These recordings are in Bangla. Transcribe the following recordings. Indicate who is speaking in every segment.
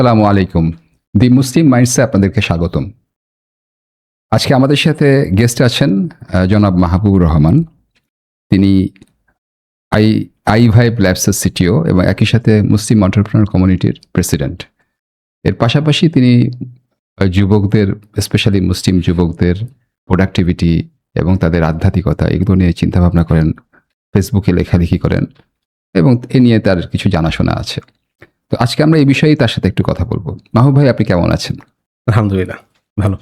Speaker 1: আসসালামু আলাইকুম। দি মুসলিম মাইন্ডসে আপনাদেরকে স্বাগতম। আজকে আমাদের সাথে গেস্ট আছেন জনাব মাহবুবুর রহমান। তিনি আই আইভাইব ল্যাবসের সিটিও এবং একই সাথে মুসলিম এন্টারপ্রেনার কমিউনিটির প্রেসিডেন্ট। এর পাশাপাশি তিনি যুবকদের, স্পেশালি মুসলিম যুবকদের প্রোডাক্টিভিটি এবং তাদের আধ্যাত্মিকতা এগুলো নিয়ে চিন্তাভাবনা করেন, ফেসবুকে লেখালেখি করেন এবং এ নিয়ে তার কিছু জানাশোনা আছে। তো আজকে আমরা এই বিষয়েই তার সাথে একটু কথা বলবো। মাহবুব ভাই, আপনি কেমন আছেন?
Speaker 2: আলহামদুলিল্লাহ ভালো।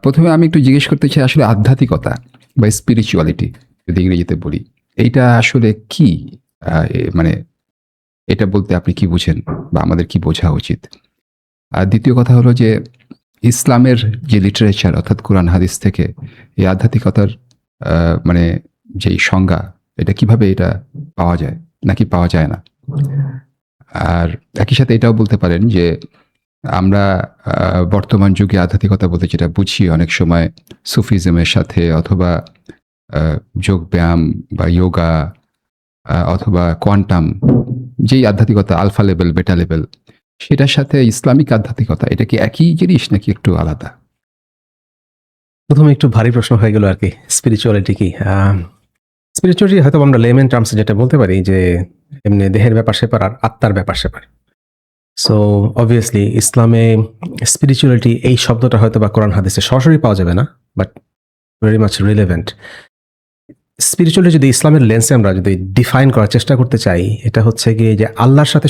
Speaker 1: প্রথমে আমি একটু জিজ্ঞেস করতে চাই, আসলে আধ্যাত্মিকতা বা স্পিরিচুয়ালিটি যদি ইংরেজিতে বলি, এইটা আসলে কি? মানে এটা বলতে আপনি কি বুঝেন বা আমাদের কি বোঝা উচিত? আর দ্বিতীয় কথা হলো যে ইসলামের যে লিটারেচার অর্থাৎ কোরআন হাদিস থেকে এই আধ্যাত্মিকতার মানে যেই সংজ্ঞা, এটা কিভাবে এটা পাওয়া যায় নাকি পাওয়া যায় না? আর একই সাথে এটাও বলতে পারেন যে আমরা বর্তমান যুগে আধ্যাত্মিকতা বলতে যেটা বুঝি অনেক সময় সুফিজমের সাথে অথবা যোগব্যায়াম বা যোগা অথবা কোয়ান্টাম, যেই আধ্যাত্মিকতা আলফা লেভেল বেটা লেভেল, সেটার সাথে ইসলামিক আধ্যাত্মিকতা এটা কি একই জিনিস নাকি একটু আলাদা?
Speaker 2: প্রথমে একটু ভারী প্রশ্ন হয়ে গেল আর কি, স্পিরিচুয়ালিটি কি? স্পিরিচুয়ালিটি হয়তো আমরা লেমেন টার্মসে যেটা বলতে পারি যে এমনি দেহের ব্যাপার সেপার আর আত্মার ব্যাপার সেপার। সো অবভিয়াসলি ইসলামে স্পিরিচুয়ালিটি এই শব্দটা হয়তো বা কোরআন হাদিসে সরাসরি পাওয়া যাবে না, but very much relevant. Spirituality যদি ইসলামের লেন্সে আমরা যদি ডিফাইন করার চেষ্টা করতে চাই, এটা হচ্ছে গিয়ে যে আল্লাহর সাথে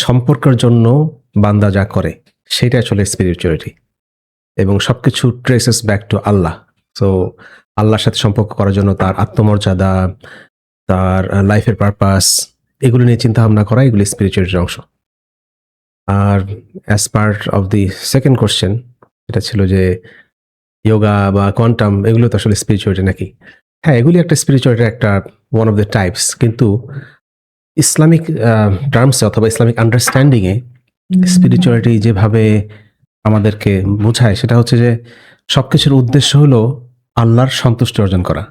Speaker 2: সম্পর্কের জন্য বান্দা যা করে সেটা আসলে স্পিরিচুয়ালিটি, এবং সবকিছু ট্রেসেস ব্যাক টু আল্লাহ। সো আল্লাহর সাথে সম্পর্ক করার জন্য তার আত্মমর্যাদা, তার লাইফের পারপাস, এগুলো নিয়ে চিন্তা ভাবনা করা, এগুলি স্পিরিচুয়ালিটির অংশ। আর as part of the second question, এটা ছিল যে যোগা বা কোয়ান্টাম এগুলো তো আসলে স্পিরিচুয়ালিটি নাকি? হ্যাঁ, এগুলি একটা স্পিরিচুয়ালিটির একটা ওয়ান অফ দ্য টাইপস, কিন্তু ইসলামিক টার্মসে অথবা ইসলামিক আন্ডারস্ট্যান্ডিংয়ে স্পিরিচুয়ালিটি যেভাবে আমাদেরকে বোঝায় সেটা হচ্ছে যে সবকিছুর উদ্দেশ্য হলো আল্লাহর সন্তুষ্টি অর্জন করা।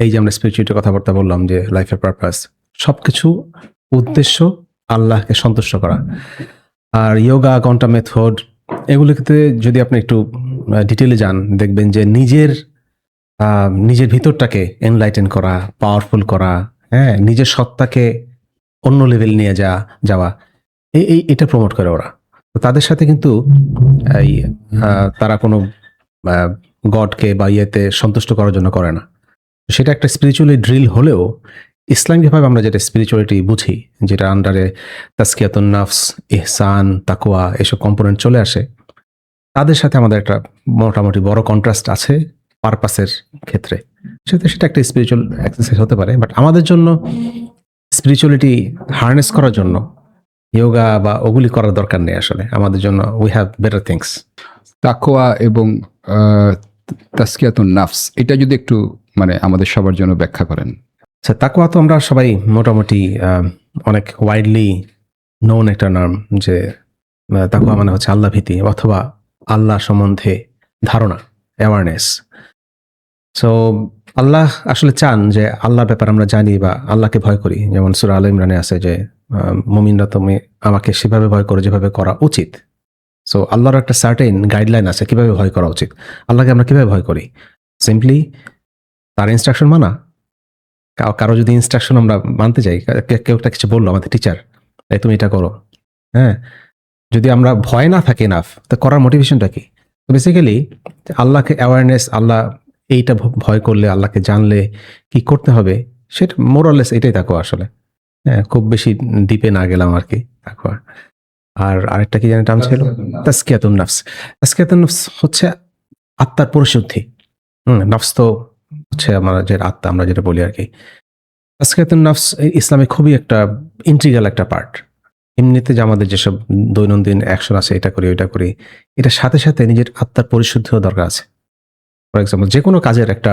Speaker 2: এই যে আমরা স্পিরিচুয়ালিটির কথাবার্তা বললাম যে লাইফের পারপাস, সবকিছু উদ্দেশ্য আল্লাহকে সন্তুষ্ট করা। আর যোগা, কোয়ান্টাম মেথড, এগুলোতে যদি আপনি একটু ডিটেলে যান, দেখবেন যে নিজের ভিতরটাকে এনলাইটেন করা, পাওয়ারফুল করা, হ্যাঁ, নিজের সত্তাকে অন্য লেভেল নিয়ে যাওয়া, এটা প্রমোট করে ওরা। তো তাদের সাথে কিন্তু এই তারা কোনো গডকে বা ইয়েতে সন্তুষ্ট করার জন্য করে না। সেটা একটা স্পিরিচুয়ালি ড্রিল হলেও ইসলামিকভাবে আমরা যেটা স্পিরিচুয়ালিটি বুঝি, যেটা আন্ডারে তাসকিয়াতুন নাফস, ইহসান, তাকওয়া এসব কম্পোনেন্ট চলে আসে, তাদের সাথে আমাদের একটা মোটামুটি বড় কন্ট্রাস্ট আছে পারপাসের ক্ষেত্রে। সেটা একটা স্পিরিচুয়াল এক্সারসাইজ হতে পারে, বাট আমাদের জন্য স্পিরিচুয়ালিটি হার্নেস করার জন্য যোগা বা ওগুলি করার দরকার নেই। আসলে আমাদের জন্য উই হ্যাভ বেটার থিংস।
Speaker 1: তাকওয়া এবং তাসকিয়াতুন নাফস, এটা যদি একটু মানে আমাদের সবার জন্য ব্যাখ্যা করেন।
Speaker 2: আচ্ছা, তাকওয়া তো আমরা সবাই মোটামুটি অনেক ওয়াইডলি নোন একটা নাম, যে তাকওয়া মানে হচ্ছে আল্লাহ ভীতি অথবা আল্লাহ সম্বন্ধে ধারণা, অ্যাওয়ারনেস। সো আল্লাহ আসলে চান যে আল্লাহর ব্যাপার আমরা জানি বা আল্লাহকে ভয় করি। যেমন সূরা আল ইমরানে আছে যে মুমিনরা তুমি আমাকে সেভাবে ভয় করো যেভাবে করা উচিত। সো আল্লাহর একটা সার্টেন গাইডলাইন আছে কিভাবে ভয় করা উচিত। আল্লাহকে আমরা কিভাবে ভয় করি? সিম্পলি তার ইনস্ট্রাকশন মানা। কারো যদি ইনস্ট্রাকশন আমরা মানতে যাই, কেউ একটা কিছু বললো, আমাদের টিচার, তাই তুমি এটা করো, হ্যাঁ, যদি আমরা ভয় না থাকে এনাফ, তো করার মোটিভেশনটা কি? বেসিক্যালি আল্লাহকে অ্যাওয়ারনেস, আল্লাহ এইটা ভয় করলে, আল্লাহকে জানলে কি করতে হবে, সেটা মোরালেস এটাই তাকওয়া আসলে। হ্যাঁ, খুব বেশি ডিপে না গেলাম আর কি তাকওয়া। আর আরেকটা কি জানি নাম ছিল, তাসকিয়াতুন নাফস। তাসকিয়াতুন নাফস হচ্ছে আত্মার পরিশুদ্ধি। নাফস তো হচ্ছে আমার যে আত্মা আমরা যেটা বলি আর কি। তাসকিয়াতুন নাফস ইসলামে খুবই একটা ইন্টিগ্রাল একটা পার্ট। এমনিতে যে আমাদের যেসব দৈনন্দিন অ্যাকশন আছে, এটা করি ওইটা করি, এটার সাথে সাথে নিজের আত্মার পরিশুদ্ধিও দরকার আছে। ফর এক্সাম্পল, যে কোনো কাজের একটা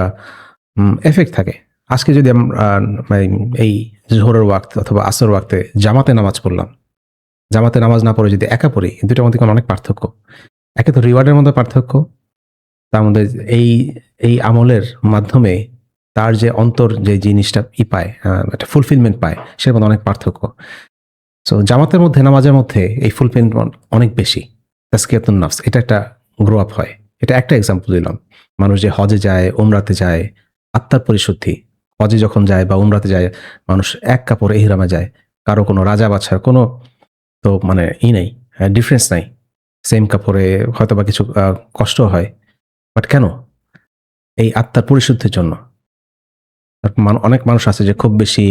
Speaker 2: এফেক্ট থাকে। আজকে যদি আমরা এই জোহরের ওয়াক্ত অথবা আসর ওয়াক্তে জামাতে নামাজ পড়লাম, জামাতে নামাজ না পড়ে যদি একা পড়ি, দুটার মধ্যে অনেক পার্থক্য। একে তো রিওয়ার্ডের মধ্যে পার্থক্য, তার মধ্যে এই আমলের মাধ্যমে তার যে অন্তর যে জিনিসটা পায়, একটা ফুলফিলমেন্ট পায়, সের মধ্যে অনেক পার্থক্য। সো জামাতের মধ্যে, নামাজের মধ্যে এই ফুলফিলমেন্ট অনেক বেশি। তাজকিয়াতুন নফস, এটা একটা গ্রো আপ হয়। এটা একটা এক্সাম্পল দিলাম। মানুষ যে হজে যায়, উমরাতে যায়, আত্মার পরিশুদ্ধি। হজে যখন যায় বা উমরাতে যায়, মানুষ এক কাপড়ে ইহরামে যায়। কারো কোনো রাজা বাছার কোনো তো মানে নেই, ডিফারেন্স নাই। সেম কাপড়ে হয়তো বা কিছু কষ্ট হয়, বাট কেন? এই আত্মার পরিশুদ্ধির জন্য। আর অনেক মানুষ আছে যে খুব বেশি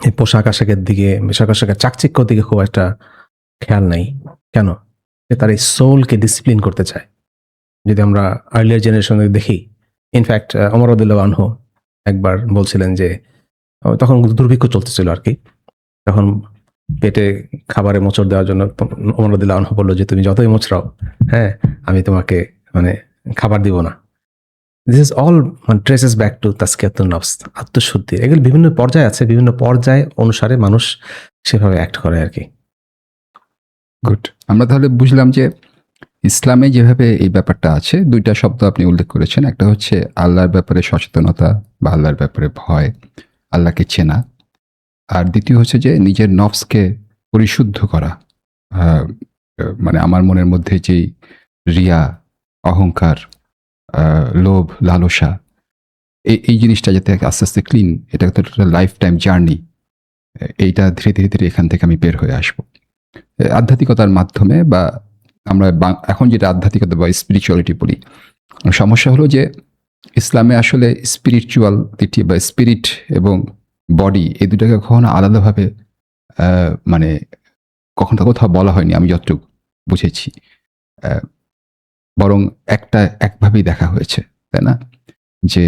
Speaker 2: এই পোশাক আশাকের দিকে, পোশাক আশাকের চাকচিক্যর দিকে খুব একটা খেয়াল নাই। কেন? যে তার এই সোলকে ডিসিপ্লিন করতে চায়। যদি আমরা আর্লিয়ার জেনারেশনে দেখি, ইনফ্যাক্ট ওমর রাদিয়াল্লাহু আনহু একবার বলছিলেন যে তখন দুর্ভিক্ষ চলতেছিল আর কি। তখন পেটে খাবারে মোচড় দেওয়ার জন্য ওমর রাদিয়াল্লাহু আনহু বলল যে তুমি যতই মোচড়াও, হ্যাঁ, আমি তোমাকে মানে খাবার দিব না। This is all traces back to তাজকিয়াতুন নফস, আত্মশুদ্ধি। এগুলো বিভিন্ন পর্যায়ে আছে, বিভিন্ন পর্যায় অনুসারে মানুষ সেভাবে অ্যাক্ট করে আর কি।
Speaker 1: গুড। আমরা তাহলে বুঝলাম যে ইসলামে যেভাবে এই ব্যাপারটা আছে, দুইটা শব্দ আপনি উল্লেখ করেছেন। একটা হচ্ছে আল্লাহর ব্যাপারে সচেতনতা বা আল্লাহর ব্যাপারে ভয়, আল্লাহকে চেনা। আর দ্বিতীয় হচ্ছে যে নিজের নফসকে পরিশুদ্ধ করা। আহ, মানে আমার মনের মধ্যে যেই রিয়া, অহংকার, লোভ, লালসা, এই জিনিসটা যাতে আস্তে আস্তে ক্লিন, এটা তো লাইফ টাইম জার্নি। এইটা ধীরে ধীরে ধীরে এখান থেকে আমি বের হয়ে আসবো আধ্যাত্মিকতার মাধ্যমে। বা আমরা এখন যেটা আধ্যাত্মিকতা বা স্পিরিচুয়ালিটি বলি, সমস্যা হলো যে ইসলামে আসলে স্পিরিচুয়ালিটি বা স্পিরিট এবং বডি, এই দুটাকে কখনো আলাদাভাবে মানে কখনো কোথাও বলা হয়নি আমি যতটুকু বুঝেছি। আহ, বরং একভাবেই দেখা হয়েছে, তাই না? যে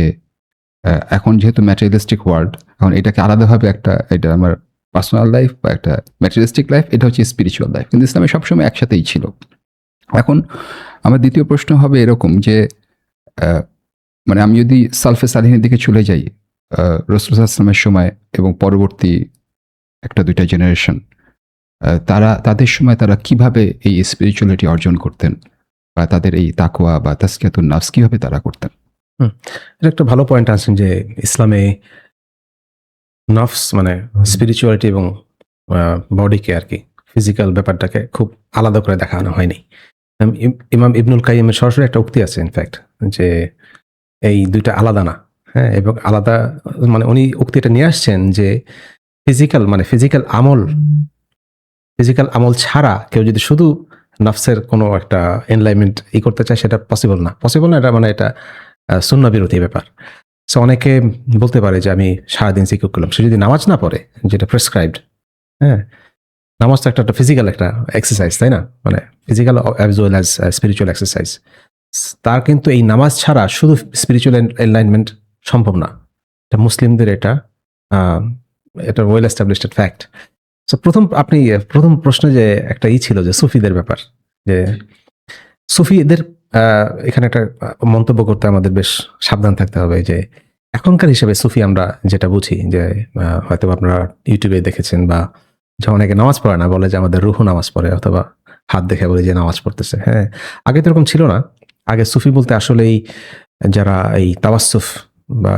Speaker 1: এখন যেহেতু ম্যাটেরিয়ালিস্টিক ওয়ার্ল্ড, এখন এটাকে আলাদাভাবে এটা আমার পার্সোনাল লাইফ বা একটা ম্যাটেরিয়ালিস্টিক লাইফ, এটা হচ্ছে স্পিরিচুয়াল লাইফ। কিন্তু ইসলামে সবসময় একসাথেই ছিল। এখন আমার দ্বিতীয় প্রশ্ন হবে এরকম যে মানে আমি যদি সালফে সালিহিনের দিকে চলে যাই, রাসূল সাল্লাল্লাহু আলাইহি ওয়াসাল্লামের সময় এবং পরবর্তী একটা দুইটা জেনারেশন, তাদের সময় তারা কিভাবে এই স্পিরিচুয়ালিটি অর্জন করতেন, বা তাদের এই তাকওয়া বা তাজকিয়াতুন নফস কিভাবে তারা করতেন?
Speaker 2: এটা একটা ভালো পয়েন্ট আছেন যে ইসলামে নফস মানে স্পিরিচুয়ালিটি এবং বডিকে আর কি, ফিজিক্যাল ব্যাপারটাকে খুব আলাদা করে দেখানো হয়নি। ইমাম ইবনুল কাইয়িমের সরাসরি একটা উক্তি আছে ইনফ্যাক্ট, যে এই দুইটা আলাদা না। হ্যাঁ, এবং আলাদা মানে উনি উক্তিটা নিয়ে আসছেন যে ফিজিক্যাল আমল ছাড়া কেউ যদি শুধু নফসের কোনো একটা এনলাইনমেন্ট করতে চায়, সেটা পসিবল না। এটা মানে এটা সুন্নাহ বিরোধী ব্যাপার। সো অনেকে বলতে পারে যে আমি সারাদিন জিকির করলাম, সে যদি নামাজ না পড়ে, যেটা প্রেসক্রাইবড, হ্যাঁ, নামাজ তো একটা ফিজিক্যাল একটা এক্সারসাইজ, তাই না? মানে physical as well as spiritual exercise. তার কিন্তু এই নামাজ ছাড়া শুধু স্পিরিচুয়াল এনলাইনমেন্ট সম্ভব না। এটা মুসলিমদের এটা ওয়েল এস্টাবলিশড ফ্যাক্ট। সো প্রথম প্রশ্নে যে একটা ছিল যে সুফিদের ব্যাপার, যে সুফিদের এখানে একটা মন্তব্য করতে আমাদের বেশ সাবধান থাকতে হবে। যে এখনকার হিসেবে সুফি আমরা যেটা বুঝি, যে হয়তো আপনারা ইউটিউবে দেখেছেন, বা যখন অনেকে নামাজ পড়ে না, বলে যে আমাদের রুহু নামাজ পড়ে, অথবা হাত দেখে বলে যে নামাজ পড়তেছে। হ্যাঁ, আগে তো এরকম ছিল না। আগে সুফি বলতে আসলেই যারা এই তাওয়াসসুফ বা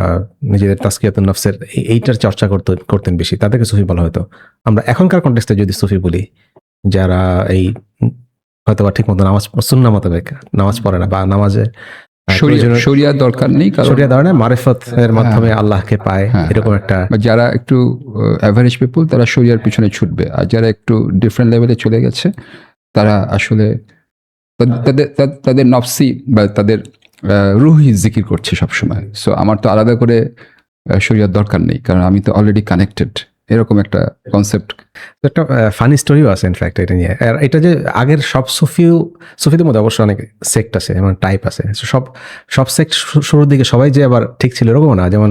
Speaker 2: নিজেদের তাজকিয়াতুন নফসের এইটার চর্চা করতেন বেশি, তাদেরকে সুফি বলা হতো। আমরা এখনকার কনটেক্সটে যদি সুফি বলি, যারা এই হয়তোবা ঠিক মতো সুন্নাহ মোতাবেক নামাজ পড়ে না, বা নামাজে
Speaker 1: শরিয়া দরকার নেই, কারণ
Speaker 2: শরিয়া ধরনের মারিফতের মাধ্যমে আল্লাহকে পায়, এরকম একটা।
Speaker 1: যারা একটু অ্যাভারেজ পিপল, তারা শরিয়ার পিছনে ছুটবে। আর যারা একটু ডিফারেন্ট লেভেলে চলে গেছে, তারা আসলে তাদের নফসি বা তাদের রুহি জিকির করছে সবসময়। সো আমার তো আলাদা করে শরিয়ার দরকার নেই, কারণ আমি তো অলরেডি কানেক্টেড, এরকম একটা কনসেপ্ট।
Speaker 2: একটা ফানি স্টোরিও আছে ইনফ্যাক্ট এটা নিয়ে। আর এটা যে আগের সব সুফিদের মধ্যে অবশ্যই অনেক সেক্ট আছে এবং টাইপ আছে। সব সেক্ট শুরুর দিকে সবাই যে আবার ঠিক ছিল এরকম না। যেমন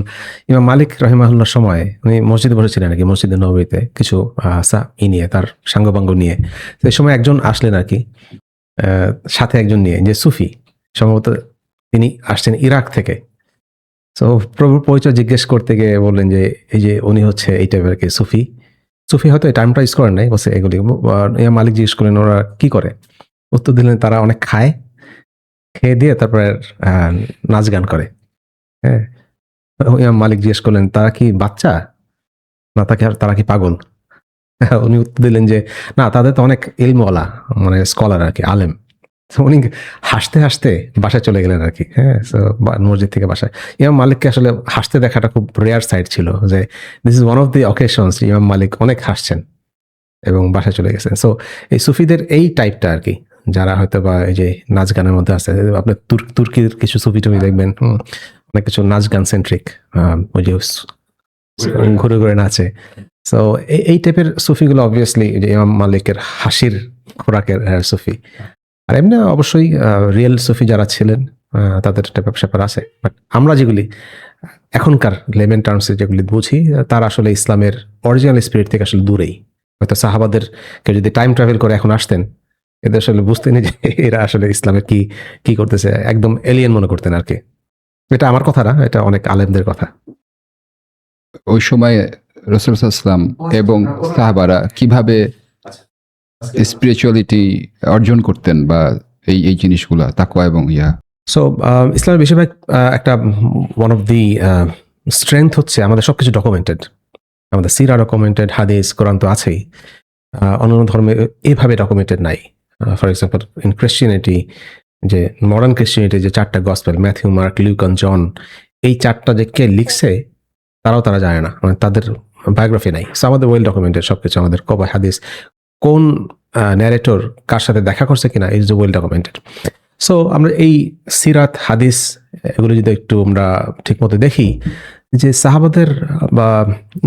Speaker 2: ইমাম মালিক রাহিমাহুল্লাহর সময় উনি মসজিদে বসেছিলেন নাকি, মসজিদে নববীতে কিছু নিয়ে, তার সাঙ্গপাঙ্গ নিয়ে। সেই সময় একজন আসলেন আর কি, সাথে একজন নিয়ে, যে সুফি, সম্ভবত তিনি আসছেন ইরাক থেকে। তো প্রভুর পরিচয় জিজ্ঞেস করতে গিয়ে বললেন যে এই যে উনি হচ্ছে এই টাইপের কি সুফি হয়তো এই টাইমটা ইউজ করেন নাই, বসে এগুলি। মালিক জিজ্ঞেস করলেন ওরা কি করে, উত্তর দিলেন তারা অনেক খায়, খেয়ে দিয়ে তারপরে নাচ গান করে। হ্যাঁ, মালিক জিজ্ঞেস করলেন তারা কি বাচ্চা না তারা কি পাগল? উনি উত্তর দিলেন যে না, তাদের তো অনেক ইলমওয়ালা, মানে স্কলার আর কি, আলেম। তো উনি হাসতে হাসতে বাসায় চলে গেলেন আর কি। হ্যাঁ, so মসজিদ থেকে বাসায়। ইমাম মালিককে আসলে হাসতে দেখাটা খুব রেয়ার সাইড ছিল, যে this is one of the occasions ইমাম মালিক অনেক হাসছেন এবং বাসায় চলে গেছেন। সো এই সুফিদের এই টাইপটা আর কি, যারা হয়তো বা এই যে নাচ গানের মধ্যে আছে, আপনি তুর্কির কিছু সুফি টুফি দেখবেন, অনেক কিছু নাচ গান সেন্ট্রিক, ওই যে ঘুরে ঘুরে নাচে। সো এই টাইপের সুফিগুলো অবভিয়াসলি যে ইমাম মালিকের হাসির খোরাকের সুফি। আর এমনি অবশ্যই রিয়েল সুফি যারা ছিলেন, তাদের একটা ব্যাপার আছে। বাট আমরা যেগুলি এখনকার লেমেন টার্মসে যেগুলি বুঝি, তারা আসলে ইসলামের অরিজিনাল স্পিরিট থেকে আসলে দূরেই। হয়তো সাহাবাদের কেউ যদি টাইম ট্রাভেল করে এখন আসতেন, এদের আসলে বুঝতেনি যে এরা আসলে ইসলামের কি কি করতেছে, একদম এলিয়েন মনে করতেন আর কি। এটা আমার কথা না, এটা অনেক আলেমদের কথা।
Speaker 1: ওই সময় রাসূল সাল্লাল্লাহু আলাইহি ওয়াসাল্লাম এবং সাহাবারা কিভাবে স্পিরিচুয়ালিটি অর্জন করতেন, বা এই জিনিসগুলা তাকওয়া এবং
Speaker 2: সো ইসলামের বেশিরভাগ একটা ওয়ান অফ দি স্ট্রেংথ হচ্ছে আমাদের সবকিছু ডকুমেন্টেড। আমাদের সিরা ডকুমেন্টেড, হাদিস, কোরআন তো আছেই। অন্যান্য ধর্মে এভাবে ডকুমেন্টেড নাই। ফর এক্সাম্পল ইন ক্রিশ্চিয়ানিটি, যে মডার্ন ক্রিশ্চিয়ানিটি যে 4টা gospel, Matthew, Mark, Luke and John, এই 4টা যে কে লিখছে তারা জানে না, মানে তাদের বায়োগ্রাফি নাই। সো আমাদের ওয়েল ডকুমেন্টেড সবকিছু, আমাদের কবে হাদিস, কোন ন্যারেটর কার সাথে দেখা করছে কিনা, ইজ ওয়েল ডকুমেন্টেড। সো আমরা এই সিরাত, হাদিস এগুলো যদি একটু আমরা ঠিকমতো দেখি, যে সাহাবাদের বা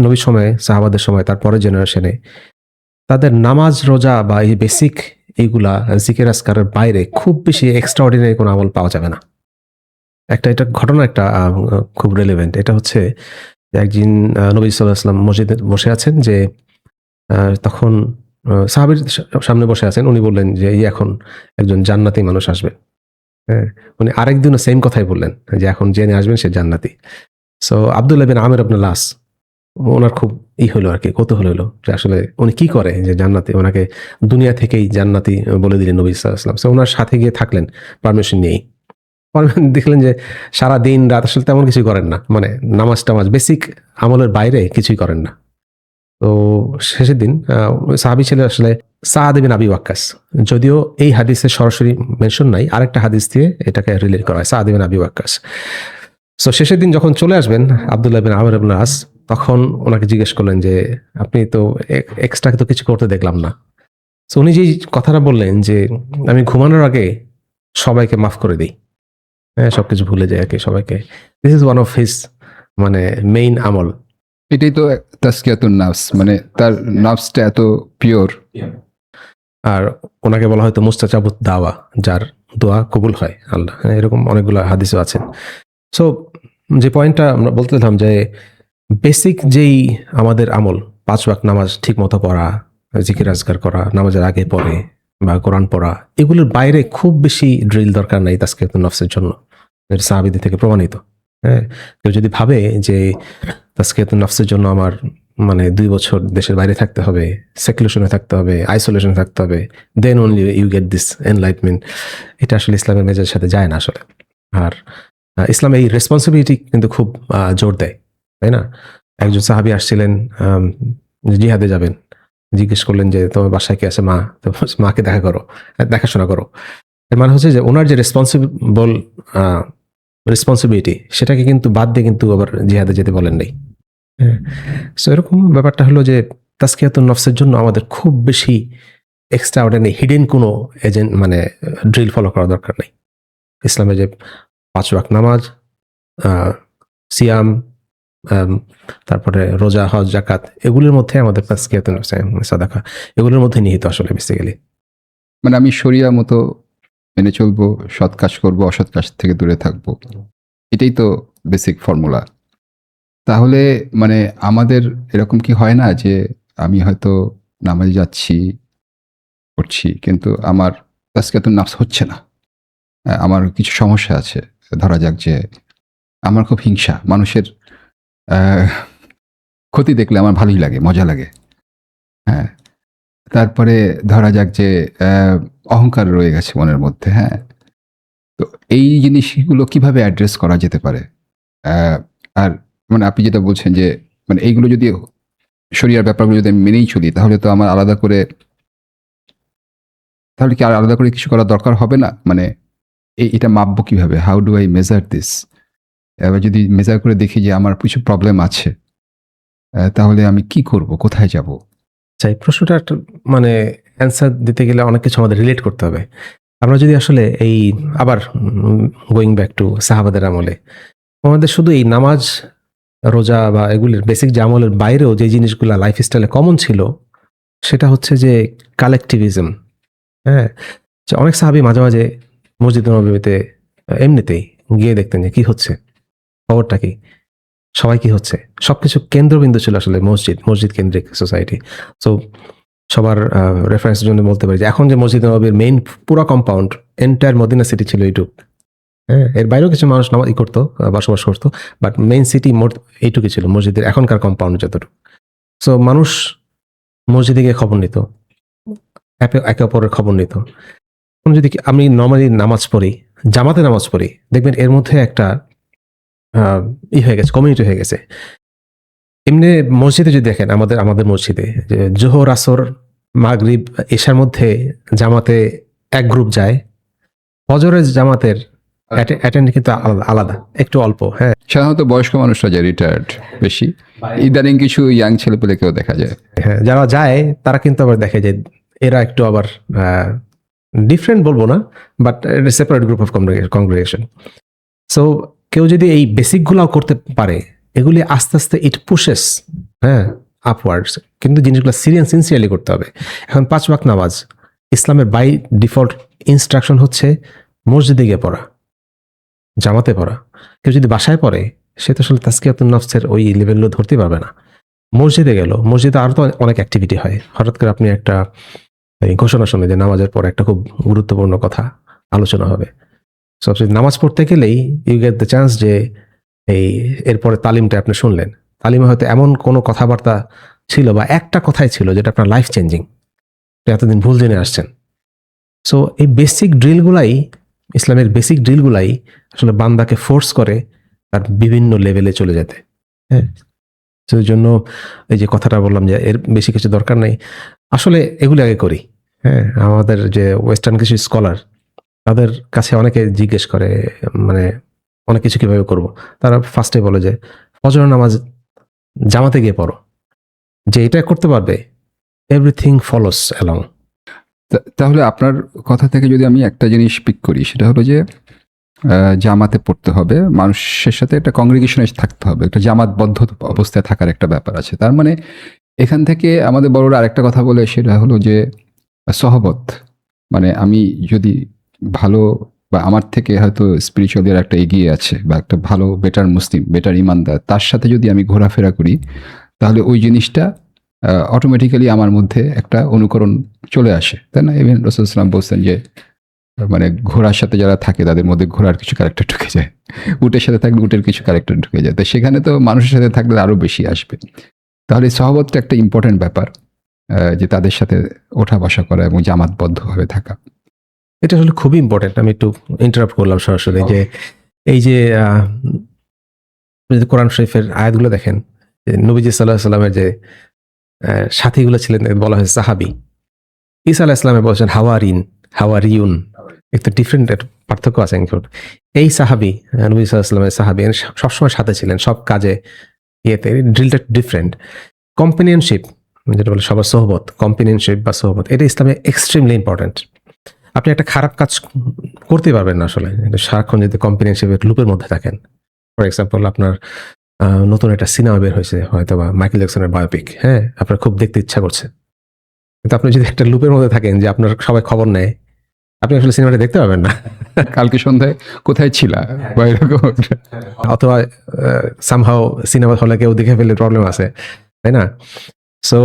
Speaker 2: নবীর সময়, সাহাবাদের সময়, তারপরে জেনারেশনে তাদের নামাজ, রোজা বা এই বেসিক এইগুলা জিকির আজকারের বাইরে খুব বেশি এক্সট্রাঅর্ডিনারি কোনো আমল পাওয়া যাবে না। এটা ঘটনা একটা খুব রেলেভেন্ট। এটা হচ্ছে একদিন নবী সাল্লাল্লাহু আলাইহি ওয়াসাল্লাম মসজিদে বসে আছেন, যে তখন সাহাবীর সামনে বসে আছেন। উনি বললেন যে এই এখন একজন জান্নাতি মানুষ আসবে। হ্যাঁ, উনি আরেকদিনও সেম কথাই বললেন, যে এখন জেনে আসবেন সে জান্নাতি। সো আব্দুল্লাহ বিন আমির ইবনে আস, ওনার খুব হলো আর কি, কৌতূহল হলো যে আসলে উনি কি করে যে জান্নাতি, ওনাকে দুনিয়া থেকেই জান্নাতি বলে দিলেন নবী সাল্লাল্লাহু আলাইহি ওয়াসাল্লাম। সো ওনার সাথে গিয়ে থাকলেন পারমিশন নিয়েই। দেখলেন যে সারা দিন রাত আসলে তেমন কিছুই করেন না, মানে নামাজ টামাজ বেসিক আমলের বাইরে কিছুই করেন না। তো শেষের দিন সাহাবী ছিলেন আসলে সাদ বিন আবি ওয়াক্কাস। যদিও এই হাদিসে সরাসরি মেনশন নাই, আরেকটা হাদিস দিয়ে এটাকে রিলেট করা হয়, সাদ বিন আবি ওয়াক্কাস। সো শেষের দিন যখন চলে আসবেন আব্দুল্লাহ বিন আমির ইবনে আস, তখন ওনাকে জিজ্ঞেস করলেন যে আপনি তো এক্সট্রা তো কিছু করতে দেখলাম না। সো উনি যেই কথাটা বললেন যে আমি ঘুমানোর আগে সবাইকে মাফ করে দিই, হ্যাঁ, সবকিছু ভুলে যায় আর কি সবাইকে। This is one of his মানে মেইন আমল।
Speaker 1: এটাই তো তাসকিয়াতুন নাফস, মানে তার নাফসটা এত পিওর।
Speaker 2: আর ওনাকে বলা হয়তো মুস্তাজাবুদ দাওয়া, যার দোয়া কবুল হয় আল্লাহ, হ্যাঁ, এরকম অনেকগুলো হাদিসও আছেন। সো যে পয়েন্টটা আমরা বলতেছিলাম, যে বেসিক যেই আমাদের আমল, 5 ওয়াক্ত নামাজ ঠিক মতো পড়া, জিকির আজকার করা, নামাজের আগে পড়ে বা কোরআন পড়া, এগুলোর বাইরে খুব বেশি ড্রিল দরকার নাই তাসকিয়াতুন নফসের জন্য। এটা সাহাবীদের থেকে প্রমাণিত। হ্যাঁ, কেউ যদি ভাবে যে তাসকিয়াতুন নফসের জন্য আমার মানে 2 বছর দেশের বাইরে থাকতে হবে, সেকুলেশনে থাকতে হবে, আইসোলেশনে থাকতে হবে, then only you get this enlightenment, এটা আসলে ইসলামের মেজাজের সাথে যায় না আসলে। আর ইসলাম এই রেসপন্সিবিলিটি কিন্তু খুব জোর দেয়, তাই না? একজন সাহাবী আসছিলেন, জিহাদে যাবেন, জিজ্ঞেস করলেন যে তোমার বাসায় কে আছে? মা। তো মাকে দেখাশোনা করো। এর মানে হচ্ছে যে ওনার যে রেসপন্সিবিলিটি, সেটাকে কিন্তু বাদ দিয়ে কিন্তু আবার জিহাদে যেতে বলেন নাই। হ্যাঁ, সো এরকম ব্যাপারটা হলো যে তাসকিয়াতুন নফসের জন্য আমাদের খুব বেশি এক্সট্রা অর্ডিনারি হিডেন কোনো এজেন্ট মানে ড্রিল ফলো করা দরকার নেই। ইসলামে যে 5 ওয়াক্ত নামাজ, সিয়াম, তারপরে রোজা, হজ, যাকাত, এগুলোর মধ্যে আমাদের তাসকিয়াতুন নফস, সাদাকা, এগুলোর মধ্যে নিহিত আসলে বেসিক্যালি।
Speaker 1: মানে আমি শরিয়া মতো মেনে চলবো, সৎ কাজ করবো, অসৎ কাজ থেকে দূরে থাকবো, এটাই তো বেসিক ফর্মুলা। তাহলে মানে আমাদের এরকম কি হয় না যে আমি হয়তো নামাজে যাচ্ছি, করছি, কিন্তু আমার তাসকিয়াতুন নাফস হচ্ছে না, আমার কিছু সমস্যা আছে। ধরা যাক যে আমার খুব হিংসা, মানুষের ক্ষতি দেখলে আমার ভালোই লাগে, মজা লাগে। হ্যাঁ, তারপরে ধরা যাক যে অহংকার রয়ে গেছে মনের মধ্যে। হ্যাঁ, তো এই জিনিসগুলো কিভাবে অ্যাড্রেস করা যেতে পারে? আর মানে আপনি যেটা বলছেন যে মানে এইগুলো যদি শরিয়ার ব্যাপারগুলো যদি আমি মেনেই চলি, তাহলে তো আমার তাহলে কি আর আলাদা করে কিছু করার দরকার হবে না? মানে এটা মাপবো কিভাবে? How do I measure this? এবার যদি মেজার করে দেখি যে আমার কিছু প্রবলেম আছে, তাহলে আমি কি করব? কোথায় যাব?
Speaker 2: এই প্রশ্নটা একটা মানে অ্যান্সার দিতে গেলে অনেক কিছু আমাদের রিলেট করতে হবে। আমরা যদি আসলে এই আবার গোয়িং ব্যাক টু সাহাবাদের আমলে, আমাদের শুধু এই নামাজ, রোজা বা এগুলির বেসিক যে আমলের বাইরেও যে জিনিসগুলা লাইফস্টাইলে কমন ছিল, সেটা হচ্ছে যে কালেকটিভিজম। হ্যাঁ? যে অনেক সাহাবী মাঝে, মাঝে মসজিদ নববীতে এমনিতেই গিয়ে দেখতেন যে কি হচ্ছে? খবরটা কি? সবাই কি হচ্ছে? সবকিছু কেন্দ্রবিন্দু ছিল আসলে মসজিদ কেন্দ্রিক সোসাইটি। সো সবার রেফারেন্সের জন্য বলতে পারি যে এখন যে মসজিদ নববীর মেইন পুরা কম্পাউন্ড এন্টায়ার মদিনা সিটি ছিল এইটুক। হ্যাঁ? এর বাইরেও কিছু মানুষ করতো, বসবাস করতো। বাট মেইন সিটি এইটুকুই ছিল মসজিদের এখনকার কম্পাউন্ড যতটুকু। সো মানুষ মসজিদে গিয়ে খবর নিত। একে অপরের খবর নিত। এখন যদি আমি নরমালি নামাজ পড়ি, জামাতে নামাজ পড়ি, দেখবেন এর মধ্যে একটা হয়ে গেছে, কমিউনিটি হয়ে গেছে। এমনি মসজিদে যদি দেখেন আমাদের মসজিদে যে জোহর, আসর, মাগরিব, এশার মধ্যে জামাতে এক গ্রুপ যায়। ফজরের জামাতের অ্যাটেন্ড কিন্তু আলাদা, একটু অল্প। হ্যাঁ,
Speaker 1: সাধারণত বয়স্ক মানুষরা যায়, রিটায়ার্ড বেশি। ইদানিং কিছু ইয়াং ছেলেপেলেকেও দেখা যায়।
Speaker 2: হ্যাঁ, যারা যায় তারা কিন্তু আবার দেখে যে এরা একটু আবার ডিফারেন্ট বলবো না, but separate group of congregation. So কেউ যদি এই বেসিকগুলাও করতে পারে, এগুলি আস্তে আস্তে ইট পুশেস, হ্যাঁ, আপওয়ার্ডস। কিন্তু জিনিসগুলো সিনসিয়ারলি করতে হবে। এখন 5 ওয়াক্ত নামাজ ইসলামের বাই ডিফল্ট ইনস্ট্রাকশন হচ্ছে মসজিদে গিয়ে পড়া, জামাতে পড়া। কেউ যদি বাসায় পড়ে, সে তো আসলে তাজকিয়াতুন নফসের ওই লেভেলগুলো ধরতে পারবে না। মসজিদে গেল, মসজিদে আরো তো অনেক অ্যাক্টিভিটি হয়। হঠাৎ করে আপনি একটা ঘোষণা শুনে যে নামাজের পর একটা খুব গুরুত্বপূর্ণ কথা আলোচনা হবে। সবচেয়ে নামাজ পড়তে গেলেই ইউ গেট দ্য চান্স যে এরপরে তালিমটা আপনি শুনলেন। তালিমে হয়তো এমন কোনো কথাবার্তা ছিল বা একটা কথাই ছিল যেটা আপনার লাইফ চেঞ্জিং, এতদিন ভুল জেনে আসছেন। সো এই বেসিক ড্রিলগুলাই, ইসলামের বেসিক ড্রিলগুলাই আসলে বান্দাকে ফোর্স করে তার বিভিন্ন লেভেলে চলে যেতে। হ্যাঁ, সেই জন্য এই যে কথাটা বললাম যে এর বেশি কিছু দরকার নেই, আসলে এগুলি আগে করি। হ্যাঁ, আমাদের যে ওয়েস্টার্ন কিছু স্কলার, তাদের কাছে অনেকে জিজ্ঞেস করে মানে অনেক কিছু কিভাবে করব। তারা ফার্স্টে বলে যে ফজর নামাজ জামাতে গিয়ে পড়ো, যে এটা করতে পারবে এভরিথিং ফলোস অ্যালং।
Speaker 1: তাহলে আপনার কথা থেকে যদি আমি একটা জিনিস পিক করি, সেটা হলো যে জামাতে পড়তে হবে, মানুষের সাথে একটা কংগ্রিগেশনে থাকতে হবে, একটা জামাতবদ্ধ অবস্থায় থাকার একটা ব্যাপার আছে। তার মানে এখান থেকে আমাদের বড়রা আরেকটা কথা বলে, সেটা হলো যে সহবত। মানে আমি যদি ভালো বা আমার থেকে হয়তো স্পিরিচুয়ালি একটা এগিয়ে আছে বা একটা ভালো বেটার মুসলিম, বেটার ইমানদার, তার সাথে যদি আমি ঘোরাফেরা করি, তাহলে ওই জিনিসটা অটোমেটিক্যালি আমার মধ্যে একটা অনুকরণ চলে আসে, তাই না? ইভেন রাসূলুল্লাহ সাল্লাল্লাহু আলাইহি ওয়াসাল্লাম বলছেন যে মানে ঘোড়ার সাথে যারা থাকে তাদের মধ্যে ঘোড়ার কিছু ক্যারেক্টার ঢুকে যায়, উটের সাথে থাকলে উটের কিছু ক্যারেক্টার ঢুকে যায়। তো সেখানে তো মানুষের সাথে থাকলে আরো বেশি আসবে। তাহলে সহবতটা একটা ইম্পর্টেন্ট ব্যাপার, যে তাদের সাথে ওঠা বসা করা এবং জামাতবদ্ধভাবে থাকা।
Speaker 2: এটা আসলে খুবই ইম্পর্টেন্ট। আমি একটু ইন্টারাপ্ট করলাম সরাসরি যে এই যে যদি কোরআন শরীফের আয়াতগুলো দেখেন, নবীজি সাল্লাল্লাহু আলাইহি সাল্লামের যে সাথীগুলো ছিলেন বলা হয়েছে সাহাবী। ঈসা আলাইহিস সালামে বলছেন হাওয়ারিউন, একটু ডিফারেন্ট পার্থক্য আছে। এই সাহাবী, নবী সাল্লাল্লাহু আলাইহি সাল্লামের সাহাবী সবসময় সাথে ছিলেন, সব কাজে ইয়েতে। ড্রিলটা ডিফারেন্ট। কম্পেনিয়নশিপ, যেটা বলে সবার সোহবত, কম্পেনিয়নশিপ বা সোহবত, এটা ইসলামে এক্সট্রিমলি ইম্পর্টেন্ট। আপনি একটা খারাপ কাজ করতে পারবেন না আসলে সারাক্ষণ যদি কম্পেনিয়নশিপের লুপের মধ্যে থাকেন। ফর এক্সাম্পল, আপনার নতুন একটা সিনেমা বের হয়েছে হয়তো বা মাইকেল জ্যাকসনের বায়োপিক, হ্যাঁ, আপনার খুব দেখতে ইচ্ছা করছে। কিন্তু আপনি যদি একটা লুপের মধ্যে থাকেন যে আপনার সবাই খবর নেয়, আপনি আসলে সিনেমাটা দেখতে পাবেন না।
Speaker 1: কালকে সন্ধ্যায় কোথায় ছিলা বা এরকম
Speaker 2: অথবা সামহাও সিনেমা হলে কেউ দেখে ফেলে প্রবলেম আছে, তাই না? সো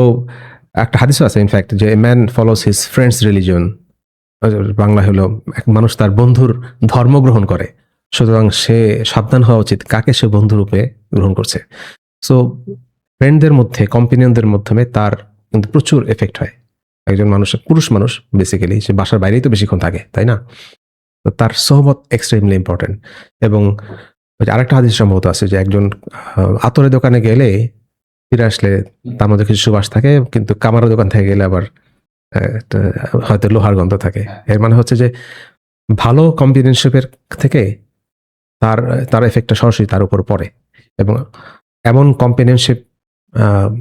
Speaker 2: একটা হাদিসও আছে ইনফ্যাক্ট যে man follows his friends religion. Bangla হলো এক মানুষ তার বন্ধুর ধর্ম গ্রহণ করে, সুতরাং সে সাবধান হওয়া উচিত কাকে সে বন্ধুরূপে গ্রহণ করছে। সো ফ্রেন্ডদের মধ্যে, কম্পেনিয়নদের মাধ্যমে তার কিন্তু প্রচুর এফেক্ট হয়। একজন মানুষের, পুরুষ মানুষ বেসিক্যালি, সে বাসার বাইরেই তো বেশিক্ষণ থাকে, তাই না? তো তার সোহবত এক্সট্রিমলি ইম্পর্টেন্ট। এবং আরেকটা হাদিস সম্ভবত আছে যে একজন আতরের দোকানে গেলে ফিরে আসলে তার মধ্যে কিছু সুবাস থাকে, কিন্তু কামারের দোকান থেকে গেলে আবার একটা হয়তো লোহার গন্ধ থাকে। এর মানে হচ্ছে যে ভালো কম্বিনেশনের থেকে তার তার এফেক্টটা সরাসরি তার উপর পড়ে, এবং এমন কম্পেনিয়নশিপ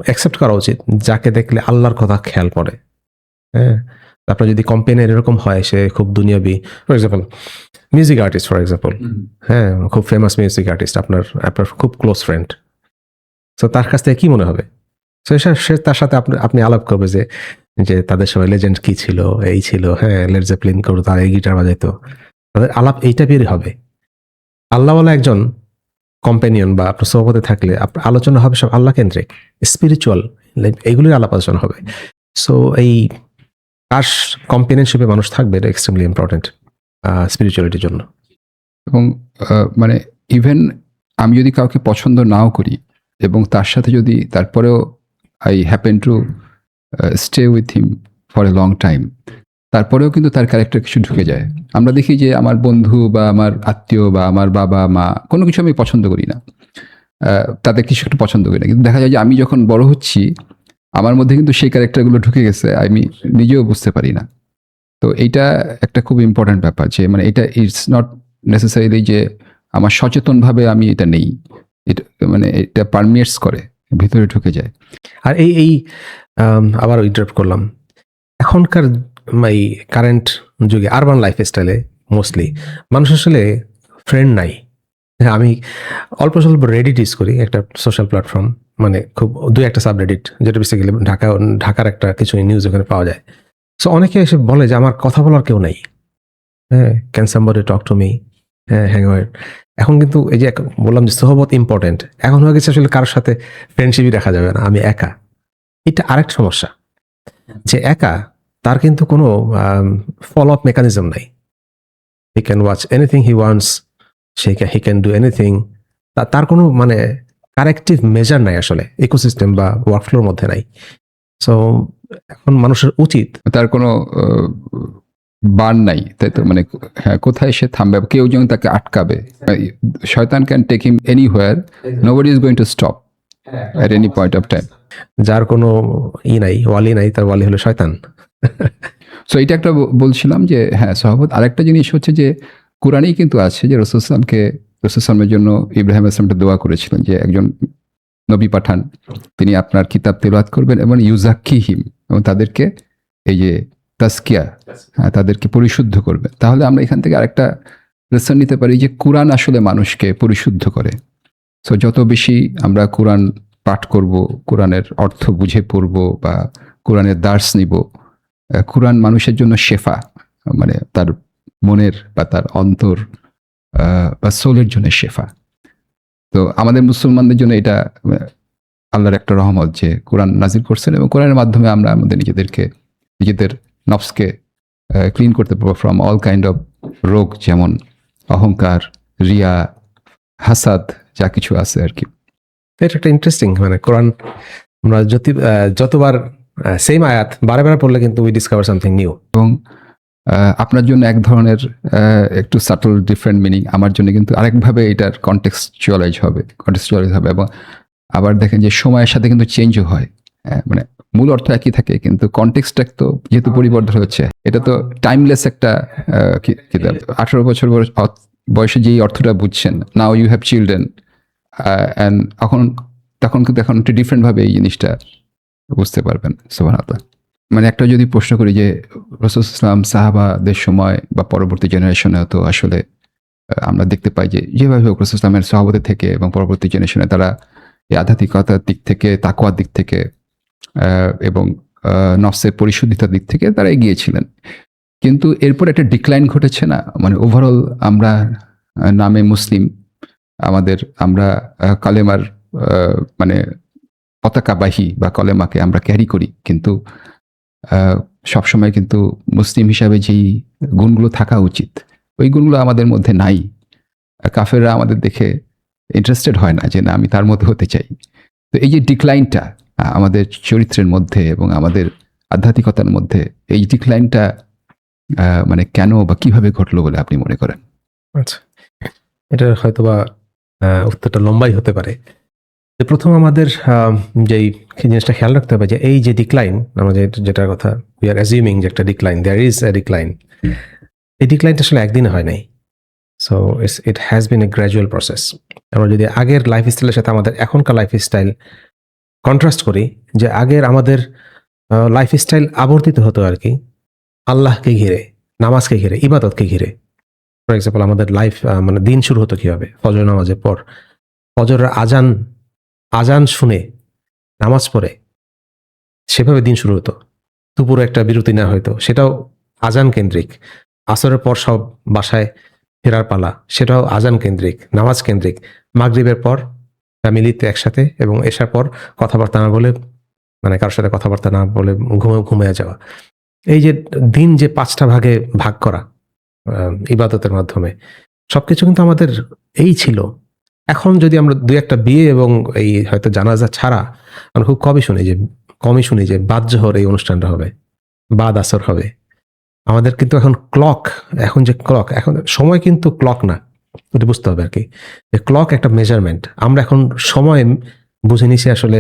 Speaker 2: অ্যাকসেপ্ট করা উচিত যাকে দেখলে আল্লাহর কথা খেয়াল পড়ে। হ্যাঁ, আপনার যদি কম্পেনিয়ন এরকম হয়, সে খুব দুনিয়াবি, for example music artist, for example, হ্যাঁ, খুব ফেমাস মিউজিক আর্টিস্ট, আপনার আপনার খুব ক্লোজ ফ্রেন্ড, তো তার কাছ থেকে কি মনে হবে? তো সে তার সাথে আপনি আলাপ করবে যে যে তাদের সবাই লেজেন্ড কি ছিল, এই ছিল, হ্যাঁ, লেড জেপলিন করতো, তার এই গিটার বাজাইতো, তাদের আলাপ এইটা বেরই হবে। আল্লাহওয়ালা একজন কম্পেনিয়ন বা আপনার সোহবতে থাকলে আপনার আলোচনা হবে সব আল্লাহ কেন্দ্রিক, স্পিরিচুয়াল, এইগুলির আলাপ আলোচনা হবে। সো এই কার কম্পেনিয়নশিপে মানুষ থাকবে, এটা এক্সট্রিমলি ইম্পর্টেন্ট স্পিরিচুয়ালিটির জন্য।
Speaker 1: এবং মানে ইভেন আমি যদি কাউকে পছন্দ নাও করি এবং তার সাথে যদি তারপরেও I happen to stay with him for a long time, তারপরেও কিন্তু তার ক্যারেক্টার কিছু ঢুকে যায়। আমরা দেখি যে আমার বন্ধু বা আমার আত্মীয় বা আমার বাবা মা কোনো কিছু আমি পছন্দ করি না, তাদের কিছু একটু পছন্দ করি না, কিন্তু দেখা যায় যে আমি যখন বড় হচ্ছি আমার মধ্যে কিন্তু সেই ক্যারেক্টারগুলো ঢুকে গেছে, আমি নিজেও বুঝতে পারি না। তো এইটা একটা খুব ইম্পর্ট্যান্ট ব্যাপার যে মানে এটা ইটস নট নেসেসারিলি যে আমার সচেতনভাবে আমি এটা নেই, এটা মানে এটা পারমিয়েটস করে, ভিতরে ঢুকে যায়।
Speaker 2: আর এই আবার ইন্টারাপ্ট করলাম, এখনকার এই কারেন্ট যুগে আরবান লাইফ স্টাইলে মোস্টলি মানুষ আসলে ফ্রেন্ড নাই। হ্যাঁ, আমি অল্প স্বল্প রেডিট ইউজ করি, একটা সোশ্যাল প্ল্যাটফর্ম, মানে খুব দুই একটা সাবরেডিট, যেটা বেসিক্যালি ঢাকার একটা কিছু নিউজ ওখানে পাওয়া যায়। সো অনেকে এসে বলে যে আমার কথা বলার কেউ নাই, হ্যাঁ, can somebody talk to me, হ্যাঁ, হ্যাং আউট। এখন কিন্তু এই যে বললাম যে সোহবত ইম্পর্টেন্ট, এখন হয়ে গেছে আসলে কারোর সাথে ফ্রেন্ডশিপই রাখা যাবে না, আমি একা। এটা আরেকটা সমস্যা, যে একা তার কিন্তু কোনো ফলো আপ মেকানিজম নাই। He can watch anything he wants, he can do anything, তার কোনো মানে কারেক্টিভ মেজার নাই আসলে, ইকোসিস্টেম বা ওয়ার্কফ্লোর মধ্যে নাই। সো এখন মানুষের উচিত,
Speaker 1: তার কোনো বান নাই, তাই তো? মানে হ্যাঁ, কোথায় সে থামবে, কেউ যেন তাকে আটকাবে। শয়তান can take him anywhere, nobody is going to stop at any point of time.
Speaker 2: যার কোনো নাই, ওয়ালি নাই, তার ওয়ালি হলো শয়তান।
Speaker 1: সো এটা একটা বলছিলাম যে হ্যাঁ সহবত। আরেকটা জিনিস হচ্ছে যে কোরআনেই কিন্তু আছে যে রসুলামের জন্য ইব্রাহিম আসলামটা দোয়া করেছিলেন যে একজন নবী পাঠান, তিনি আপনার কিতাব তেলাওয়াত করবেন এবং ইউজাক্কিহিম, এবং তাদেরকে এই যে তাজকিয়া, হ্যাঁ, তাদেরকে পরিশুদ্ধ করবেন। তাহলে আমরা এখান থেকে আরেকটা লেসন নিতে পারি যে কোরআন আসলে মানুষকে পরিশুদ্ধ করে। সো যত বেশি আমরা কোরআন পাঠ করব, কোরআনের অর্থ বুঝে পড়ব বা কোরআনের দার্স নিব, কোরআন মানুষের জন্য শেফা, মানে তার মনের বা তার অন্তর বা সোলের জন্য শেফা। তো আমাদের মুসলমানদের জন্য এটা আল্লাহর একটা রহমত যে কোরআন নাজিল করছেন, এবং কোরআনের মাধ্যমে আমরা আমাদের নিজেদের নফসকে ক্লিন করতে পারবো ফ্রম অল কাইন্ড অফ রোগ, যেমন অহংকার, রিয়া, হাসাদ, যা কিছু আছে আর কি।
Speaker 2: এটা একটা ইন্টারেস্টিং, মানে কোরআন আমরা যতবার সেম আয়াত বারে বারে পড়লে কিন্তু উই ডিসকভার সামথিং নিউ।
Speaker 1: এবং আপনার জন্য এক ধরনের একটু সাটল ডিফারেন্ট মিনিং, আমার জন্য কিন্তু আরেকভাবে এটার কন্টেক্সচুয়ালাইজ হবে। এবং আবার দেখেন যে সময়ের সাথে কিন্তু চেঞ্জও হয়, মানে মূল অর্থ একই থাকে কিন্তু কনটেক্সট তো যেহেতু পরিবর্তন হচ্ছে, এটা তো টাইমলেস একটা কিতাব। 18 বছর বয়সে যেই অর্থটা বুঝছেন, now you have children, and তখন কিন্তু এখন একটু ডিফারেন্টভাবে এই জিনিসটা বুঝতে পারবেন। সুবহানাল্লাহ। মানে একটা যদি প্রশ্ন করি যে রাসূল ইসলাম সাহাবাদের সময় বা পরবর্তী জেনারেশনেও তো আসলে আমরা দেখতে পাই যে যেভাবে রাসূল ইসলামের সাহাবাদের থেকে এবং পরবর্তী জেনারেশনে তারা এই আধ্যাত্মিকতার দিক থেকে, তাকওয়ার দিক থেকে এবং নফসের পরিশুদ্ধিতার দিক থেকে তারা এগিয়েছিলেন। কিন্তু এরপর একটা ডিক্লাইন ঘটেছে না? মানে ওভারঅল আমরা নামে মুসলিম, আমরা কালেমার মানে পতাকাবাহী বা কলেমাকে আমরা ক্যারি করি, কিন্তু সবসময় কিন্তু মুসলিম হিসাবে যেই গুণগুলো থাকা উচিত ওই গুণগুলো আমাদের মধ্যে নাই। কাফেররা আমাদের দেখে ইন্টারেস্টেড হয় না যে না আমি তার মধ্যে হতে চাই। তো এই যে ডিক্লাইনটা আমাদের চরিত্রের মধ্যে এবং আমাদের আধ্যাত্মিকতার মধ্যে, এই ডিক্লাইনটা মানে কেন বা কিভাবে ঘটলো বলে আপনি মনে করেন?
Speaker 2: আচ্ছা, এটা হয়তোবা উত্তরটা লম্বাই হতে পারে, যে প্রথম আমাদের যেই জিনিসটা খেয়াল রাখতে হবে যে এই যে ডিক্লাইন, আমরা যেটার কথা উই আর অ্যাজিউমিং যে একটা decline, there is a decline, এই ডিক্লাইনটা আসলে একদিনে হয় নাই। So it has been a gradual process. আমরা যদি আগের লাইফস্টাইলের সাথে আমাদের এখনকার লাইফস্টাইল কন্ট্রাস্ট করি, যে আগের আমাদের লাইফস্টাইল আবর্তিত হতো আর কি আল্লাহকে ঘিরে, নামাজকে ঘিরে, ইবাদতকে ঘিরে। ফর এক্সাম্পল আমাদের লাইফ মানে দিন শুরু হতো কিভাবে? ফজর নামাজের পর, ফজরের আজান শুনে নামাজ পড়ে সেভাবে দিন শুরু হতো। দুপুরে একটা বিরতি নেওয়া হয়তো, সেটাও আজান কেন্দ্রিক। আসরের পর সব বাসায় ফেরার পালা, সেটাও আজান কেন্দ্রিক, নামাজ কেন্দ্রিক। মাগরিবের পর ফ্যামিলিতে একসাথে, এবং এসার পর কথাবার্তা না বলে, মানে কারোর সাথে কথাবার্তা না বলে ঘুমিয়ে যাওয়া। এই যে দিন যে 5টা ভাগে ভাগ করা ইবাদতের মাধ্যমে, সবকিছু কিন্তু আমাদের এই ছিল। এখন যদি আমরা দুই একটা বিয়ে এবং এই হয়তো জানাজা ছাড়া আমরা খুব কমই শুনি যে বাদ জোহর এই অনুষ্ঠানটা হবে, বাদ আসর হবে। আমাদের কিন্তু এখন এখন সময় কিন্তু ক্লক না, ওটা বুঝতে হবে আর কি। যে ক্লক একটা মেজারমেন্ট, আমরা এখন সময় বুঝে নিছি আসলে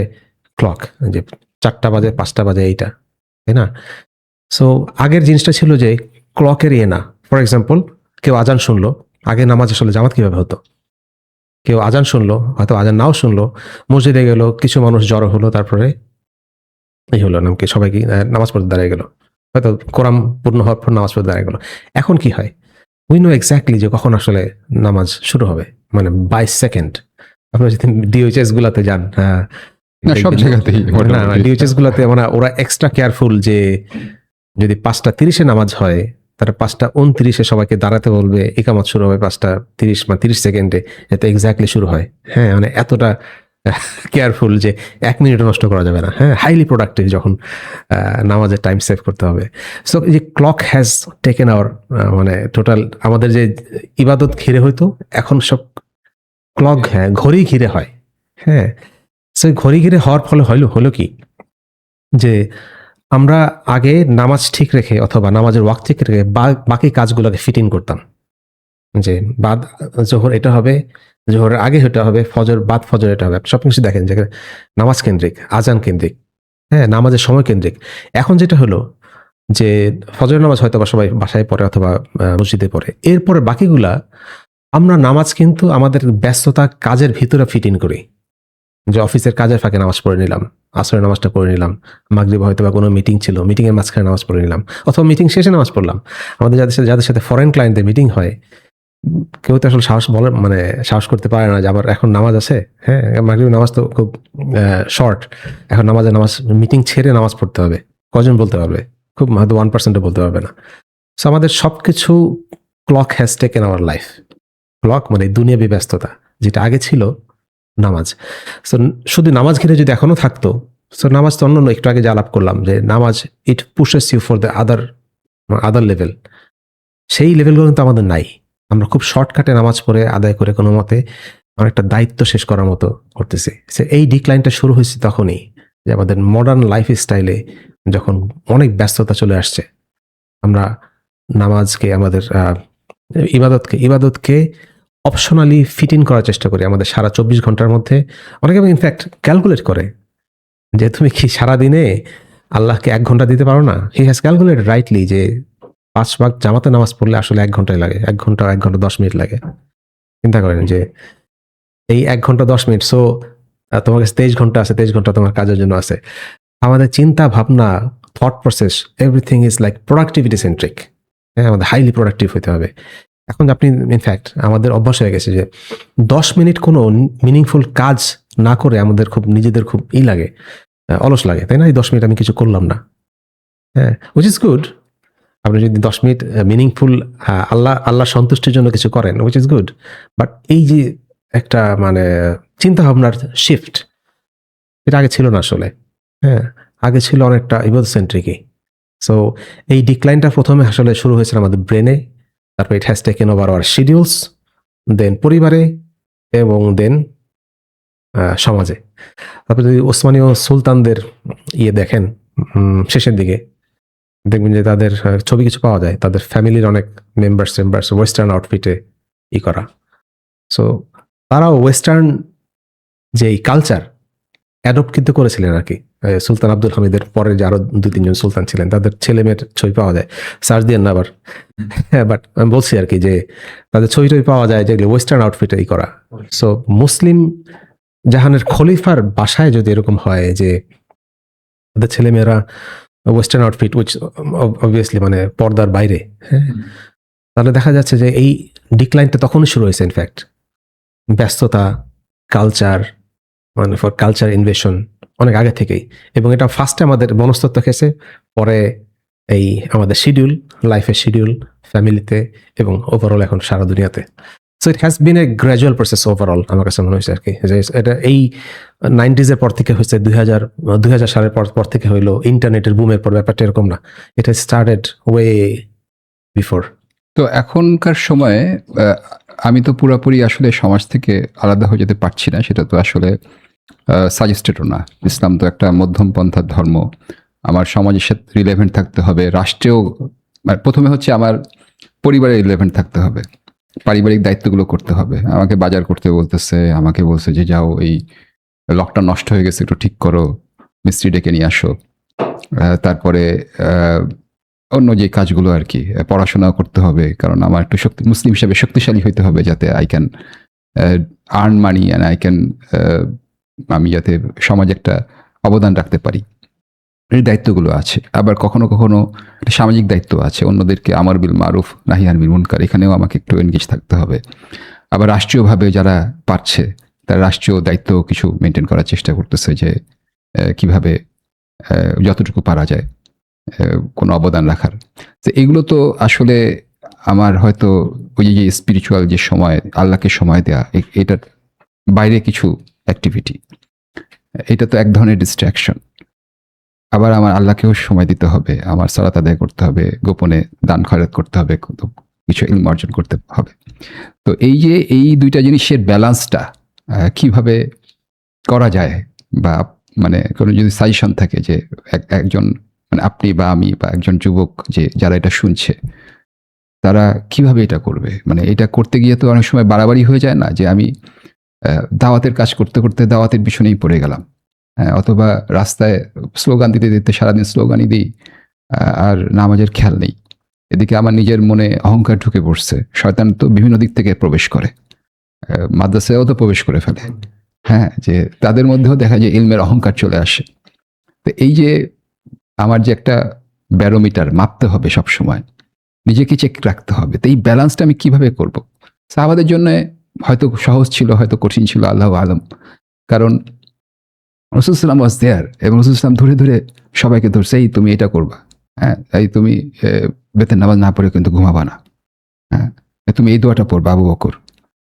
Speaker 2: ক্লক, যে 4টা বাজে 5টা বাজে এইটা, তাই না? সো আগের জিনিসটা ছিল যে ক্লকের ইয়ে না। ফর এক্সাম্পল কেউ আজান শুনলো, আগে নামাজ আসলে জামাত কিভাবে হতো? কেউ আজান শুনলো, হয়তো আজান নাও শুনলো, মসজিদে গেল, কিছু মানুষ জড়ো হলো, তারপরে এই হলো নাম কি, সবাইকে নামাজ পড়তে দাঁড়িয়ে গেল, হয়তো কোরআন পূর্ণ হওয়ার পর নামাজ পড়তে দাঁড়িয়ে গেল। এখন কি হয়? উই নো এক্স্যাক্টলি যে কখন আসলে নামাজ শুরু হবে, মানে বাই সেকেন্ড। আপনারা যদি ডিওএইচএস গুলাতে যান,
Speaker 1: না, সব জায়গাতেই
Speaker 2: না ডিওএইচএস গুলাতে মানে ওরা এক্সট্রা কেয়ারফুল যে যদি 5টা 30-এ নামাজ হয়, তারা 5টা 29-এ সবাইকে দাঁড়াতে বলবে, ইকামত শুরু হবে 5টা 30 মানে 30 সেকেন্ডে, এতে এক্স্যাক্টলি শুরু হয়। হ্যাঁ, মানে এতটা কেয়ারফুল যে 1 মিনিটও নষ্ট করা যাবে না। হ্যাঁ, হাইলি প্রোডাক্টিভ যখন নামাজের টাইম সেভ করতে হবে। সো এই যে ক্লক হ্যাজ টেকেন আওয়ার, মানে টোটাল আমাদের যে ইবাদত ঘিরে হইতো, এখন সব ক্লক, হ্যাঁ ঘড়ি ঘিরে হয়। হ্যাঁ, সো ঘড়ি ঘিরে হওয়ার ফলে হলো কি, যে আমরা আগে নামাজ ঠিক রেখে অথবা নামাজের ওয়াক্ত ঠিক রেখে বাকি কাজগুলোকে ফিট ইন করতাম। যে বাদ জোহর এটা হবে, জোহরের আগে এটা হবে, বাদ ফজর এটা হবে। সবকিছু দেখেন যে নামাজ কেন্দ্রিক, আজান কেন্দ্রিক, হ্যাঁ নামাজের সময় কেন্দ্রিক। এখন যেটা হলো যে ফজর নামাজ হয়তো বা সবাই বাসায় পড়ে অথবা মসজিদে পড়ে, এরপরে বাকিগুলা আমরা নামাজ কিন্তু আমাদের ব্যস্ততা কাজের ভিতরে ফিট ইন করি। যে অফিসের কাজের ফাঁকে নামাজ পড়ে নিলাম, আসরের নামাজটা পড়ে নিলাম, মাগরিব হয়তো বা কোনো মিটিং ছিল, মিটিং এর মাঝখানে নামাজ পড়ে নিলাম, অথবা মিটিং শেষে নামাজ পড়লাম। আমাদের যাদের সাথে ফরেন ক্লায়েন্টদের মিটিং হয়, কেউ তো আসলে সাহস করতে পারে না যে আমার এখন নামাজ আছে। হ্যাঁ, মাগরিব নামাজ তো খুব শর্ট, এখন নামাজ মিটিং ছেড়ে নামাজ পড়তে হবে। কজন বলতে পারবে? খুব হয়তো 1% বলতে পারবে না। সো আমাদের সবকিছু clock has taken our life. Clock মানে দুনিয়াবী ব্যস্ততা, যেটা আগে ছিল নামাজ। সো শুধু নামাজ ঘিরে যদি এখনো থাকতো, সো নামাজ তো অন্য একটু আগে যা আলাপ করলাম যে নামাজ it pushes you for the other level, সেই লেভেলগুলো কিন্তু আমাদের নাই। আমরা খুব শর্টকাটে নামাজ পড়ে আদায় করে কোনো মতে অনেকটা দায়িত্ব শেষ করার মতো করতেছি। এই ডিক্লাইনটা শুরু হয়েছে তখনই, যে আমাদের মডার্ন লাইফ স্টাইলে যখন অনেক ব্যস্ততা চলে আসছে, আমরা নামাজকে, আমাদের ইবাদতকে অপশনালি ফিট ইন করার চেষ্টা করি আমাদের সারা 24 ঘন্টার মধ্যে। অনেকে ইনফ্যাক্ট ক্যালকুলেট করে যে তুমি কি সারাদিনে আল্লাহকে 1 ঘন্টা দিতে পারো না? হি হ্যাজ ক্যালকুলেটেড রাইটলি যে 5 ভাগ জামাতে নামাজ পড়লে আসলে 1 ঘন্টাই লাগে, 1 ঘন্টা 10 মিনিট লাগে। চিন্তা করেন যে এই 1 ঘন্টা 10 মিনিট, সো তোমার কাছে 23 ঘন্টা আছে, 23 ঘন্টা তোমার কাজের জন্য আছে। আমাদের চিন্তা ভাবনা, thought process, everything is like productivity centric. হ্যাঁ, আমাদের হাইলি প্রোডাক্টিভ হতে হবে। এখন আপনি ইনফ্যাক্ট আমাদের অভ্যাস হয়ে গেছে যে 10 মিনিট কোনো মিনিংফুল কাজ না করে আমাদের নিজেদের খুব লাগে, অলস লাগে, তাই না? এই 10 মিনিট আমি কিছু করলাম না। হ্যাঁ, উইচ ইজ গুড। আপনি যদি 10 মিনিট মিনিংফুল আল্লাহ সন্তুষ্টির জন্য কিছু করেন, উইচ ইজ গুড। বাট এই যে একটা মানে চিন্তা ভাবনার শিফট, এটা আগে ছিল না আসলে। হ্যাঁ, আগে ছিল অনেকটা ইবাদত সেন্ট্রিকই। সো এই ডিক্লাইনটা প্রথমে আসলে শুরু হয়েছিল আমাদের ব্রেনে, তারপর it has taken over our schedules, then পরিবারে, এবং দেন সমাজে। তারপরে যদি ওসমানীয় সুলতানদের দেখেন, শেষের দিকে দেখবেন যে তাদের ছবি কিছু পাওয়া যায়, তাদের ফ্যামিলির অনেক মেম্বার্স ওয়েস্টার্ন আউটফিটে করা। সো তারাও ওয়েস্টার্ন যে এই কালচার অ্যাডপ্ট কিন্তু করেছিলেন আর কি। সুলতান আব্দুল হামিদের পরে যে আরো 2-3 জন সুলতান ছিলেন, তাদের ছেলে মেয়ের ছবি পাওয়া যায়, সার্চ দিয়ে না আবার। হ্যাঁ, বাট আমি বলছি আর কি যে তাদের ছবি টবি পাওয়া যায় যেগুলো ওয়েস্টার্ন আউটফিটে করা। সো মুসলিম জাহানের খলিফার বাসায় যদি এরকম হয় যে তাদের ছেলে মেয়েরা ওয়েস্টার্ন আউটফিট, উইচ অবভিয়াসলি মানে পর্দার বাইরে, হ্যাঁ, তাহলে দেখা যাচ্ছে যে এই ডিক্লাইনটা তখনই শুরু হয়েছে। ইনফ্যাক্ট ব্যস্ততা, কালচার, মানে ফর কালচার ইনভেশন অনেক আগে থেকেই, এবং এটা ফার্স্টে আমাদের মনস্তত্ত্ব খেয়েছে, পরে এই আমাদের শিডিউল, লাইফের শিডিউল, ফ্যামিলিতে, এবং ওভারঅল এখন সারা দুনিয়াতে। So it has been a gradual process overall, আমার কাছে মনে হয়েছে আর কি, যে এটা এই 90s পর থেকে হয়েছে, 2000 সালের পর থেকে হইলো, ইন্টারনেটের বুমের পর ব্যাপারটা এরকম না, এটা স্টার্টেড ওয়ে বিফোর।
Speaker 1: তো এখনকার সময়ে আমি তো পুরোপুরি আসলে সমাজ থেকে আলাদা হয়ে যেতে পারছি না, সেটা তো আসলে সাজেস্টেডও না। ইসলাম তো একটা মধ্যম পন্থার ধর্ম। আমার সমাজের সাথে রিলেভেন্ট থাকতে হবে, রাষ্ট্রেও মানে প্রথমে হচ্ছে আমার পরিবারে রিলেভেন্ট থাকতে হবে, পারিবারিক দায়িত্বগুলো করতে হবে। আমাকে বাজার করতে বলতেছে, আমাকে বলছে যে যাও এই লকটা নষ্ট হয়ে গেছে একটু ঠিক করো, মিস্ত্রি ডেকে নিয়ে আসো। তারপরে অন্য যে কাজগুলো আর কি, পড়াশোনা করতে হবে, কারণ আমার একটু মুসলিম হিসাবে শক্তিশালী হইতে হবে, যাতে I can earn money and I can, আমি যাতে সমাজে একটা অবদান রাখতে পারি। এই দায়িত্বগুলো আছে। আবার কখনো কখনো একটা সামাজিক দায়িত্ব আছে, অন্যদেরকে আমর বিল মারুফ নাহি আনিল মুনকার, এখানেও আমাকে একটু এনগেজ থাকতে হবে। আবার রাষ্ট্রীয়ভাবে যারা পারছে তারা রাষ্ট্রীয় দায়িত্ব কিছু মেনটেন করার চেষ্টা করতেছে, যে কিভাবে যতটুকু পারা যায় কোনো অবদান রাখার। তো এগুলো তো আসলে আমার হয়তো ওই যে স্পিরিচুয়াল যে সময়, আল্লাহকে সময় দেয়া, এটার বাইরে কিছু অ্যাক্টিভিটি, এটা তো এক ধরনের ডিস্ট্রাকশন। আবার আমার আল্লাহকেও সময় দিতে হবে, আমার সালাত আদায় করতে হবে, গোপনে দান খয়রাত করতে হবে, কিছু ইলম অর্জন করতে হবে। তো এই যে এই দুইটা জিনিসের ব্যালেন্সটা কিভাবে করা যায়, বা মানে কোনো যদি সাজেশন থাকে যে একজন মানে আপনি বা আমি বা একজন যুবক যে যারা এটা শুনছে, তারা কিভাবে এটা করবে? মানে এটা করতে গিয়ে তো অনেক সময় বাড়াবাড়ি হয়ে যায় না, যে আমি দাওয়াতের কাজ করতে করতে দাওয়াতের পিছনেই পড়ে গেলাম, অথবা রাস্তায় স্লোগান দিতে দিতে সারাদিন স্লোগানই দিই, আর নামাজের খেয়াল নেই। এদিকে আমার নিজের মনে অহংকার ঢুকে পড়ছে, শয়তান তো বিভিন্ন দিক থেকে প্রবেশ করে, মাদ্রাসায়ও তো প্রবেশ করে ফেলে, হ্যাঁ, যে তাদের মধ্যেও দেখা যায় ইলমের অহংকার চলে আসে। তো এই যে আমার যে একটা ব্যারোমিটার মাপতে হবে, সব সময় নিজেকে চেক রাখতে হবে, তো এই ব্যালেন্সটা আমি কিভাবে করব? সাহাবাদের জন্য হয়তো সহজ ছিল, হয়তো কঠিন ছিল, আল্লাহ আলম। কারণ রাসূল সাল্লাল্লাহু আলাইহি ওয়াসাল্লাম ওয়াজ দেয়ার, এবং রাসূল সাল্লাল্লাহু আলাইহি ওয়াসাল্লাম ধরে ধরে সবাইকে ধরছে, এই তুমি এটা করবা, হ্যাঁ, এই তুমি বেতের নামাজ না পড়ে কিন্তু ঘুমাবা না, হ্যাঁ, তুমি এই দোয়াটা পড়বা আবু বকর।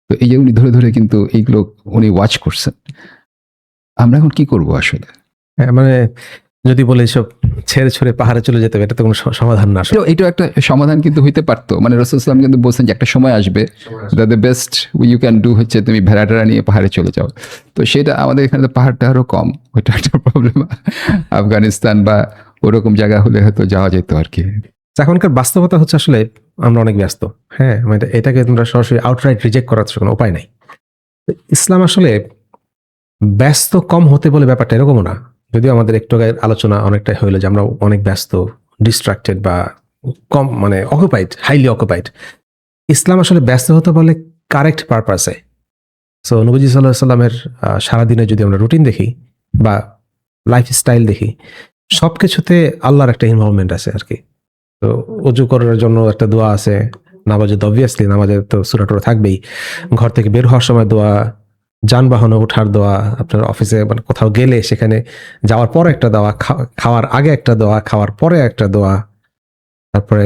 Speaker 1: তো এই যে উনি ধরে ধরে কিন্তু এইগুলো উনি ওয়াচ করছেন। আমরা এখন কি করব আসলে?
Speaker 2: মানে যদি বলে সব ছেড়ে ছুড়ে পাহাড়ে চলে যেতে হবে, এটা তো কোনো সমাধান না।
Speaker 1: এটা একটা সমাধান কিন্তু হইতে পারতো। মানে রাসূল সাল্লাল্লাহু আলাইহি ওয়াসাল্লাম কিন্তু বলছেন যে একটা সময় আসবে, the best you can do হচ্ছে তুমি ভেড়াটা নিয়ে পাহাড়ে চলে যাও। তো সেটা আমাদের এখানে তো পাহাড়টা আরও কম, ওইটা একটা প্রবলেম। আফগানিস্তান বা ওরকম জায়গা হলে হয়তো যাওয়া যেত আর কি।
Speaker 2: এখনকার বাস্তবতা হচ্ছে আসলে আমরা অনেক ব্যস্ত, হ্যাঁ, মানে এটাকে তোমরা সরাসরি আউটরাইট রিজেক্ট করার কোনো উপায় নাই। ইসলাম আসলে ব্যস্ত কম হতে বলে ব্যাপারটা এরকমও না, যদিও আমাদের একটু আগে আলোচনা অনেকটাই হইলো যে আমরা অনেক ব্যস্ত, ডিস্ট্রাক্টেড বা কম মানে অকুপাইড, হাইলি অকুপাইড। ইসলাম আসলে ব্যস্ত হতে বলে কারেক্ট পারপাসে। সো নবীজি সাল্লাল্লাহু আলাইহি সাল্লামের সারাদিনে যদি আমরা রুটিন দেখি বা লাইফস্টাইল দেখি, সব কিছুতে আল্লাহর একটা ইনভলভমেন্ট আছে আর কি। তো উজু করার জন্য একটা দোয়া আছে, নামাজে তো অবভিয়াসলি নামাজে তো সূরা টুরা থাকবেই, ঘর থেকে বের হওয়ার সময় দোয়া, যানবাহনে ওঠার দোয়া, আপনার অফিসে মানে কোথাও গেলে সেখানে যাওয়ার পরে একটা দোয়া, খাওয়ার আগে একটা দোয়া, খাওয়ার পরে একটা দোয়া, তারপরে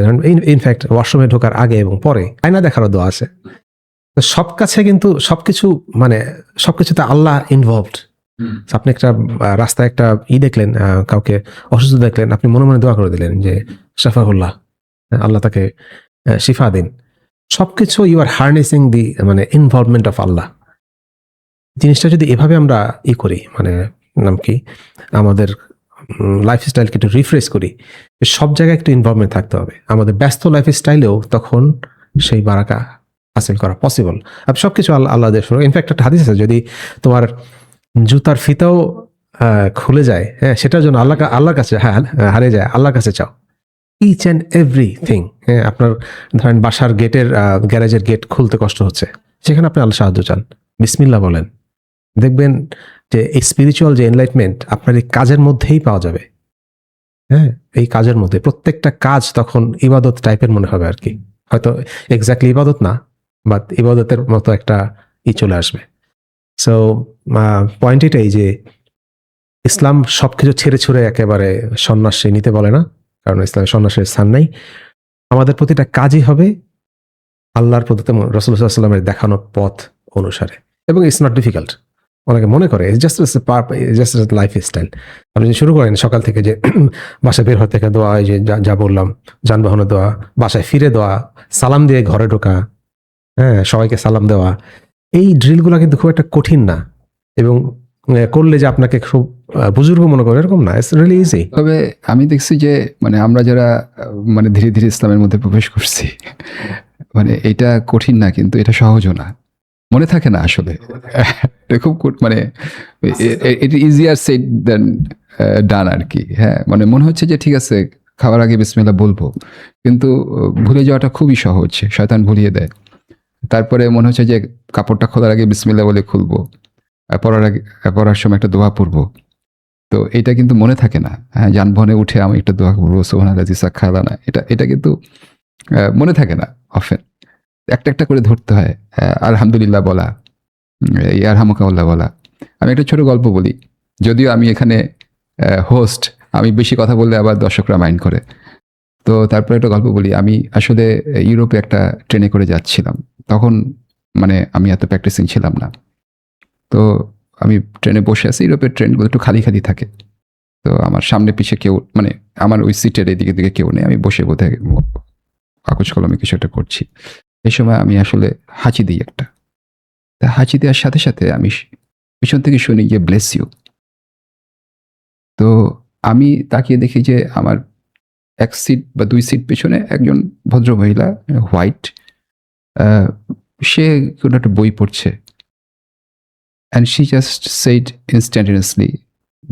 Speaker 2: ইনফ্যাক্ট ওয়াশরুমে ঢোকার আগে এবং পরে আয়না দেখারও দোয়া আছে। তো সব কাছে কিন্তু সবকিছু মানে সবকিছুতে আল্লাহ ইনভলভড। আপনি একটা রাস্তায় একটা দেখলেন, কাউকে অসুস্থ দেখলেন, আপনি মনে মনে দোয়া করে দিলেন যে শাফাহুল্লাহ, আল্লাহ তাকে শিফা দিন। সবকিছু ইউ আর হার্নেসিং দি মানে ইনভলভমেন্ট অফ আল্লাহ। জিনিসটা যদি এভাবে আমরা করি, মানে নাম কি আমাদের লাইফস্টাইলকে একটু রিফ্রেশ করি, সব জায়গায় একটু ইনভলভমেন্ট থাকতে হবে। আমাদের ব্যস্ত লাইফস্টাইলেও তখন সেই বারাকা হাসিল করা পসিবল। আপনি সবকিছু আল্লাহ দিয়ে শুরু। ইনফ্যাক্ট একটা হাদিস আছে, যদি তোমার জুতার ফিতাও খুলে যায়, হ্যাঁ, সেটার জন্য আল্লাহর কাছে হারিয়ে যায়, আল্লাহর কাছে চাও। ইচ অ্যান্ড এভরিথিং, হ্যাঁ, আপনার ধরেন বাসার গেটের গ্যারেজের গেট খুলতে কষ্ট হচ্ছে, সেখানে আপনি আল্লাহ সাহায্য চান, বিসমিল্লাহ বলেন, দেখবেন যে এই স্পিরিচুয়াল যে এনলাইটমেন্ট আপনার এই কাজের মধ্যেই পাওয়া যাবে। হ্যাঁ, এই কাজের মধ্যে প্রত্যেকটা কাজ তখন ইবাদত টাইপের মনে হবে আর কি, হয়তো এক্স্যাক্টলি ইবাদত না, বাট ইবাদতের মতো একটা চলে আসবে। সো পয়েন্ট এটাই যে ইসলাম সবকিছু ছেড়ে ছুড়ে একেবারে সন্ন্যাসী নিতে বলে না, কারণ ইসলামের সন্ন্যাসের স্থান নেই। আমাদের প্রতিটা কাজই হবে আল্লাহর প্রদত্ত রাসূলুল্লাহ সাল্লাল্লাহু আলাইহি ওয়াসাল্লামের দেখানো পথ অনুসারে, এবং ইটস নট ডিফিকাল্ট। অনেকে মনে করে জাস্ট লাইফ স্টাইল। আপনি যদি শুরু করেন সকাল থেকে যে বাসায় বের হতে থেকে দোয়া, এই যে যা বললাম, যানবাহনে দোয়া, বাসায় ফিরে দোয়া, সালাম দিয়ে ঘরে ঢোকা, হ্যাঁ, সবাইকে সালাম দেওয়া, এই ড্রিলগুলো কিন্তু খুব একটা কঠিন না, এবং করলে যে আপনাকে খুব বুজুর্গ মনে করে এরকম না, ইটস রিয়েলি ইজি।
Speaker 1: তবে আমি দেখছি যে মানে আমরা যারা মানে ধীরে ধীরে ইসলামের মধ্যে প্রবেশ করছি, মানে এটা কঠিন না, কিন্তু এটা সহজও না, মনে থাকে না আসলে। এটা খুব মানে ইট ইজিয়ার সেড দেন ডান আর কি। হ্যাঁ, মানে মনে হচ্ছে যে ঠিক আছে খাওয়ার আগে বিসমিল্লাহ বলবো, কিন্তু ভুলে যাওয়াটা খুবই সহজ, শয়তান ভুলিয়ে দেয়। তারপরে মনে হচ্ছে যে কাপড়টা খোলার আগে বিসমিল্লাহ বলে খুলবো, পরার সময় একটা দোয়া পড়বো, তো এটা কিন্তু মনে থাকে না। হ্যাঁ, যানবাহনে উঠে আমি একটা দোয়া করবো, সুবহানাল্লাহ জিসা খালানা, এটা কিন্তু মনে থাকে না অফেন। একটা একটা করে ধরতে হয়। আলহামদুলিল্লাহ বলা, ইয়ারহামুকাল্লাহ বলা। আমি একটা ছোট গল্প বলি, যদিও আমি এখানে হোস্ট, আমি বেশি কথা বললে আবার দর্শকরা মাইন্ড করে। তো তারপরে একটা গল্প বলি। আমি আসলে ইউরোপে একটা ট্রেনে করে যাচ্ছিলাম, তখন মানে আমি এত প্র্যাকটিসিং ছিলাম না। তো আমি ট্রেনে বসে আছি, ইউরোপের ট্রেনগুলো একটু খালি খালি থাকে। তো আমার সামনে পিছে কেউ, মানে আমার ওই সিটের এদিকে দিকে কেউ নেই, আমি বসে বোধহয় কাগজ কলমে কিছু একটা করছি। এই সময় আমি আসলে হাঁচি দিই একটা। তা হাঁচি দেওয়ার সাথে সাথে আমি পিছন থেকে শুনি গিয়ে ব্লেস ইউ। তো আমি তাকিয়ে দেখি যে আমার এক সিট বা দুই সিট পেছনে একজন ভদ্রমহিলা, হোয়াইট, সে কোনো একটা বই পড়ছে, and she just said instantaneously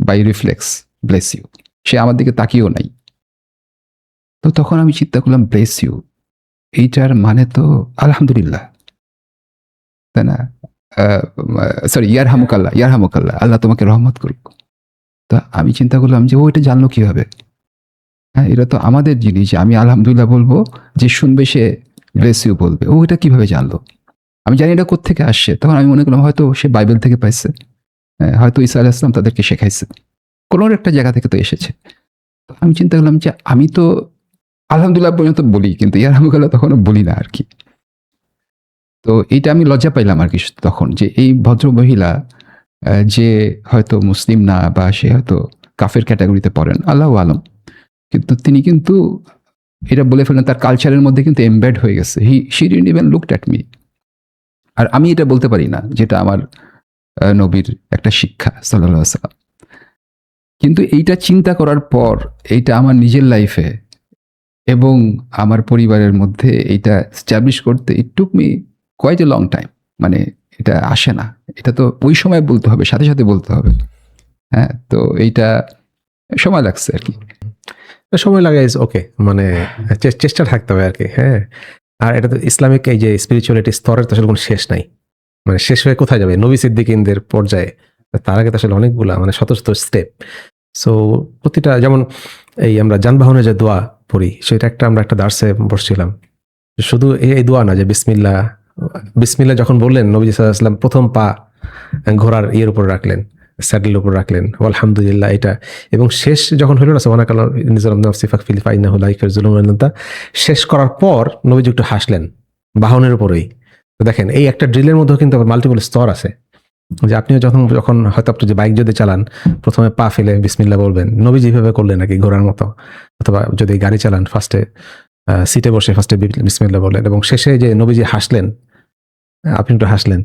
Speaker 1: by reflex bless you. সে আমার দিকে তাকিয়েও নাই। তো তখন আমি চিন্তা করলাম, ব্লেস ইউ এইটার মানে তো আলহামদুলিল্লাহ, তাই না? সরি, ইয়ারহামুকাল্লাহ, ইয়ারহামুকাল্লাহ, আল্লাহ তোমাকে রহমত করুক। তা আমি চিন্তা করলাম যে ও এটা জানলো কিভাবে? হ্যাঁ, এটা তো আমাদের জিনিস, আমি আলহামদুলিল্লাহ বলবো, যে শুনবে সে ব্লেস ইউ বলবে। ও এটা কিভাবে জানলো? আমি জানি এটা কোত্থেকে আসছে। তখন আমি মনে করলাম হয়তো সে বাইবেল থেকে পাইছে, হয়তো ঈসা আলাইহিস সালাম তাদেরকে শেখাইছে, কোনো একটা জায়গা থেকে তো এসেছে। তো আমি চিন্তা করলাম যে আমি তো আলহামদুলিল্লাহ পর্যন্ত বলি, কিন্তু ইয়ারহামুকাল্লাহ তখনও বলি না আর কি। তো এইটা আমি লজ্জা পাইলাম আর কি তখন, যে এই ভদ্র মহিলা, যে হয়তো মুসলিম না, বা সে হয়তো কাফের ক্যাটাগরিতে পড়েন, আল্লাহু আলম, কিন্তু তিনি কিন্তু এটা বলে ফেলেন, তার কালচারের মধ্যে কিন্তু এমবেড হয়ে গেছে। She didn't even looked at me. আর আমি এটা বলতে পারি না, যেটা আমার নবীর একটা শিক্ষা সাল্লাল্লাহু আলাইহি ওয়াসাল্লাম। কিন্তু এইটা চিন্তা করার পর, এইটা আমার নিজের লাইফে এবং আমার পরিবারের মধ্যে এইটা স্ট্যাবলিশ করতে it took me quite a long time. মানে এটা আসে না, এটা তো ওই সময় বলতে হবে, সাথে সাথে বলতে হবে। হ্যাঁ, তো এইটা সময় লাগছে আর কি।
Speaker 2: সময় লাগে, ইজ ওকে, মানে চেষ্টা থাকতে হবে আর কি। হ্যাঁ, আর এটা তো ইসলামিক এই যে স্পিরিচুয়ালিটি স্তরের তো আসলে কোনো শেষ নাই, মানে শেষ হয়ে কোথায় যাবে? নবী সিদ্দিকিনদের পর্যায়ে, তার আগে তো আসলে অনেকগুলা মানে শত শত স্টেপ। সো প্রতিটা, যেমন এই আমরা যানবাহনে যে দোয়া পড়ি, সেটা আমরা একটা দার্সে বসছিলাম, শুধু এই দোয়া না, যে বিসমিল্লাহ, বিসমিল্লাহ যখন বললেন নবী সাল্লাল্লাহু আলাইহি ওয়াসাল্লাম প্রথম পা ঘোড়ার ইয়ের উপর রাখলেন, স্যাডেলের উপর রাখলেন, আলহামদুলিল্লাহ এটা, এবং শেষ যখন হলো না সুবহানাকাল্লাহ নিজাম নাফসি ফাকফিল ফাইন্নাহু লা ইয়াগফিরু যুনুবা, শেষ করার পর নবীজি একটু হাসলেন বাহনের উপরেই। তো দেখেন, এই একটা ড্রিলের মধ্যেও কিন্তু মাল্টিপল স্তর আছে, যে আপনিও যখন হয়তো আপনি যে বাইক যদি চালান, প্রথমে পা ফেলে বিসমিল্লাহ বলবেন, নবী যেভাবে করলেন নাকি ঘোড়ার মতো, অথবা যদি গাড়ি চালান ফার্স্টে সিটে বসে ফার্স্টে বিসমিল্লাহ বললেন, এবং শেষে যে নবীজি হাসলেন, আপনি একটু হাসলেন।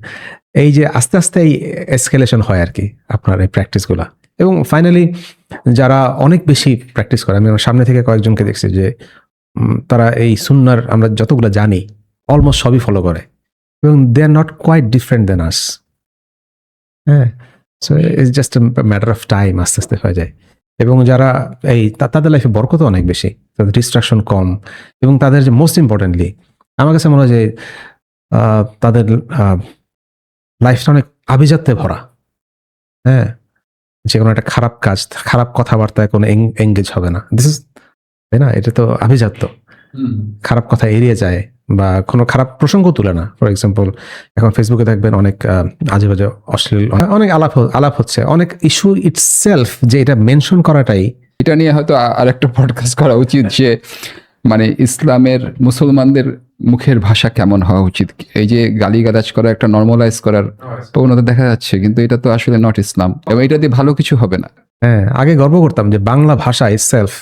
Speaker 2: এই যে আস্তে আস্তে এই এসকেলেশন হয় আর কি আপনার এই প্র্যাকটিসগুলা, এবং ফাইনালি যারা অনেক বেশি প্র্যাকটিস করে, আমি আমার সামনে থেকে কয়েকজনকে দেখছি যে তারা এই সুন্নার আমরা যতগুলো জানি অলমোস্ট সবই ফলো করে, এবং দে আর নট কোয়াইট ডিফারেন্ট দেন আস। হ্যাঁ, so it's just matter of time, আস্তে আস্তে হয়ে যায়। এবং যারা তাদের লাইফে বরকত অনেক বেশি, তাদের ডিস্ট্রাকশন কম, এবং তাদের যে মোস্ট ইম্পর্টেন্টলি আমার কাছে মনে হয় যে তাদের লাইফটা অনেক আভিজাত্যে ভরা। হ্যাঁ, যে কোনো একটা খারাপ কাজ, খারাপ কথাবার্তায় কোনো এঙ্গেজ হবে না। দিস ইজ, তাই না? এটা তো আভিজাত্য। খারাপ কথা এড়িয়ে যায় বা কোনো খারাপ প্রসঙ্গ তুলে না। ফর এক্সাম্পল, এখন ফেসবুকে দেখবেন অনেক আজে বাজে অশ্লীল অনেক আলাপ হচ্ছে, অনেক ইস্যু ইটসেলফ যে এটা মেনশন করাটাই।
Speaker 1: এটা নিয়ে হয়তো আরেকটা পডকাস্ট করা উচিত, যে মানে ইসলামের মুসলমানদের মুখের ভাষা কেমন হওয়া উচিত। এই যে গালিগালাজ করা একটা নর্মালাইজ করার প্রবণতা দেখা যাচ্ছে, কিন্তু এটা তো আসলে নট ইসলাম, এবং এটা দিয়ে ভালো কিছু হবে না।
Speaker 2: হ্যাঁ, আগে গর্ব করতাম যে বাংলা ভাষা ইটসেলফ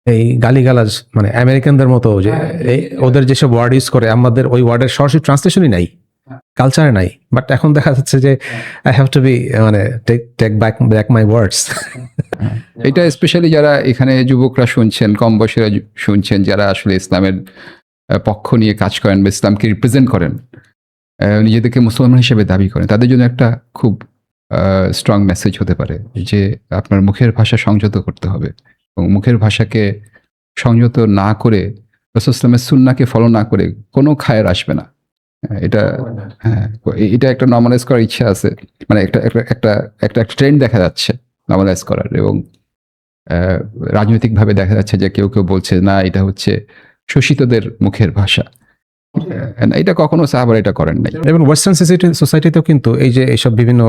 Speaker 2: এই গালিগালাজ মানে আমেরিকানদের মতো যে ওদের যেসব ওয়ার্ড ইউজ করে আমাদের ওই ওয়ার্ডের সরাসরি ট্রান্সলেশনই নাই, কালচারে নাই। বাট এখন দেখা যাচ্ছে যে আই হ্যাভ টু বি মানে টেক ব্যাক মাই ওয়ার্ডস।
Speaker 1: এটা স্পেশালি যারা এখানে যুবকরা শুনছেন, কম বয়সীরা শুনছেন, যারা আসলে ইসলামের পক্ষ নিয়ে কাজ করেন বা ইসলামকে রিপ্রেজেন্ট করেন, নিজেদেরকে মুসলমান হিসেবে দাবি করেন, তাদের জন্য একটা খুব স্ট্রং মেসেজ হতে পারে যে আপনার মুখের ভাষা সংযত করতে হবে, এবং মুখের ভাষাকে সংযত না করে, রাসূল ইসলামের সুন্নাহকে ফলো না করে কোনো খায়ের আসবে না। এটা এটা একটা নর্মালাইজ করার ইচ্ছা আছে, মানে একটা একটা একটা একটা ট্রেন্ড দেখা যাচ্ছে নর্মালাইজ করার, এবং রাজনৈতিকভাবে দেখা যাচ্ছে যে কেউ কেউ বলছে না এটা হচ্ছে শোষিতদের মুখের ভাষা। এটা কখনো সাহাবারা এটা করেন নাই।
Speaker 2: এবং ওয়েস্টার্ন সোসাইটিতেও কিন্তু এই যে এইসব বিভিন্ন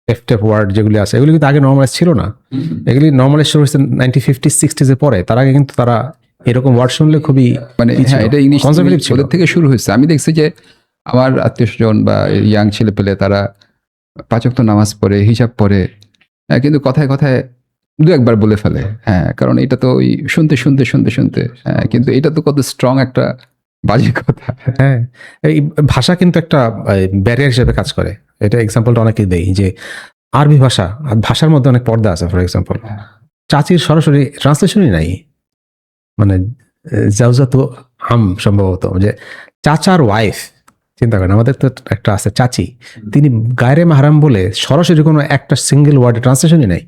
Speaker 2: এফটেপ ওয়ার্ড যেগুলি আছে, এগুলি কিন্তু আগে নর্মালাইজ ছিল না। এগুলি নর্মালাইজ শুরু হয়েছে 1950-60s এর পরে। তার আগে কিন্তু তারা এরকম ওয়ার্ড শুনলে খুবই
Speaker 1: মানে হ্যাঁ, এটা ইংলিশ
Speaker 2: কনজারভেটিভ ছিল।
Speaker 1: ওদের থেকে শুরু হয়েছে। আমি দেখছি যে আমার আত্মীয় স্বজন বা ইয়াং ছেলে পেলে তারা 5 ওয়াক্ত নামাজ পড়ে, হিজাব পড়ে, কিন্তু কথায় কথায় দু একবার বলে ফেলে। হ্যাঁ, কারণ এটা তো ওই শুনতে শুনতে শুনতে শুনতে, কিন্তু এটা তো কত স্ট্রং একটা বাজে কথা।
Speaker 2: হ্যাঁ, এই ভাষা কিন্তু একটা ব্যারিয়ার হিসেবে কাজ করে। এটা এক্সাম্পলটা অনেকেই দেই যে আরবি ভাষা, ভাষার মধ্যে অনেক পর্দা আছে। ফর এক্সাম্পল, চাচির সরাসরি ট্রান্সলেশনই নাই, মানে জাউজাতু আম সম্ভবত, যে চাচার ওয়াইফ। চিন্তা করেন, আমাদের তো একটা আছে চাচি, তিনি গায়রে মাহরাম বলে সরাসরি কোনো একটা সিঙ্গেল ওয়ার্ডে ট্রান্সলেশনই নাই।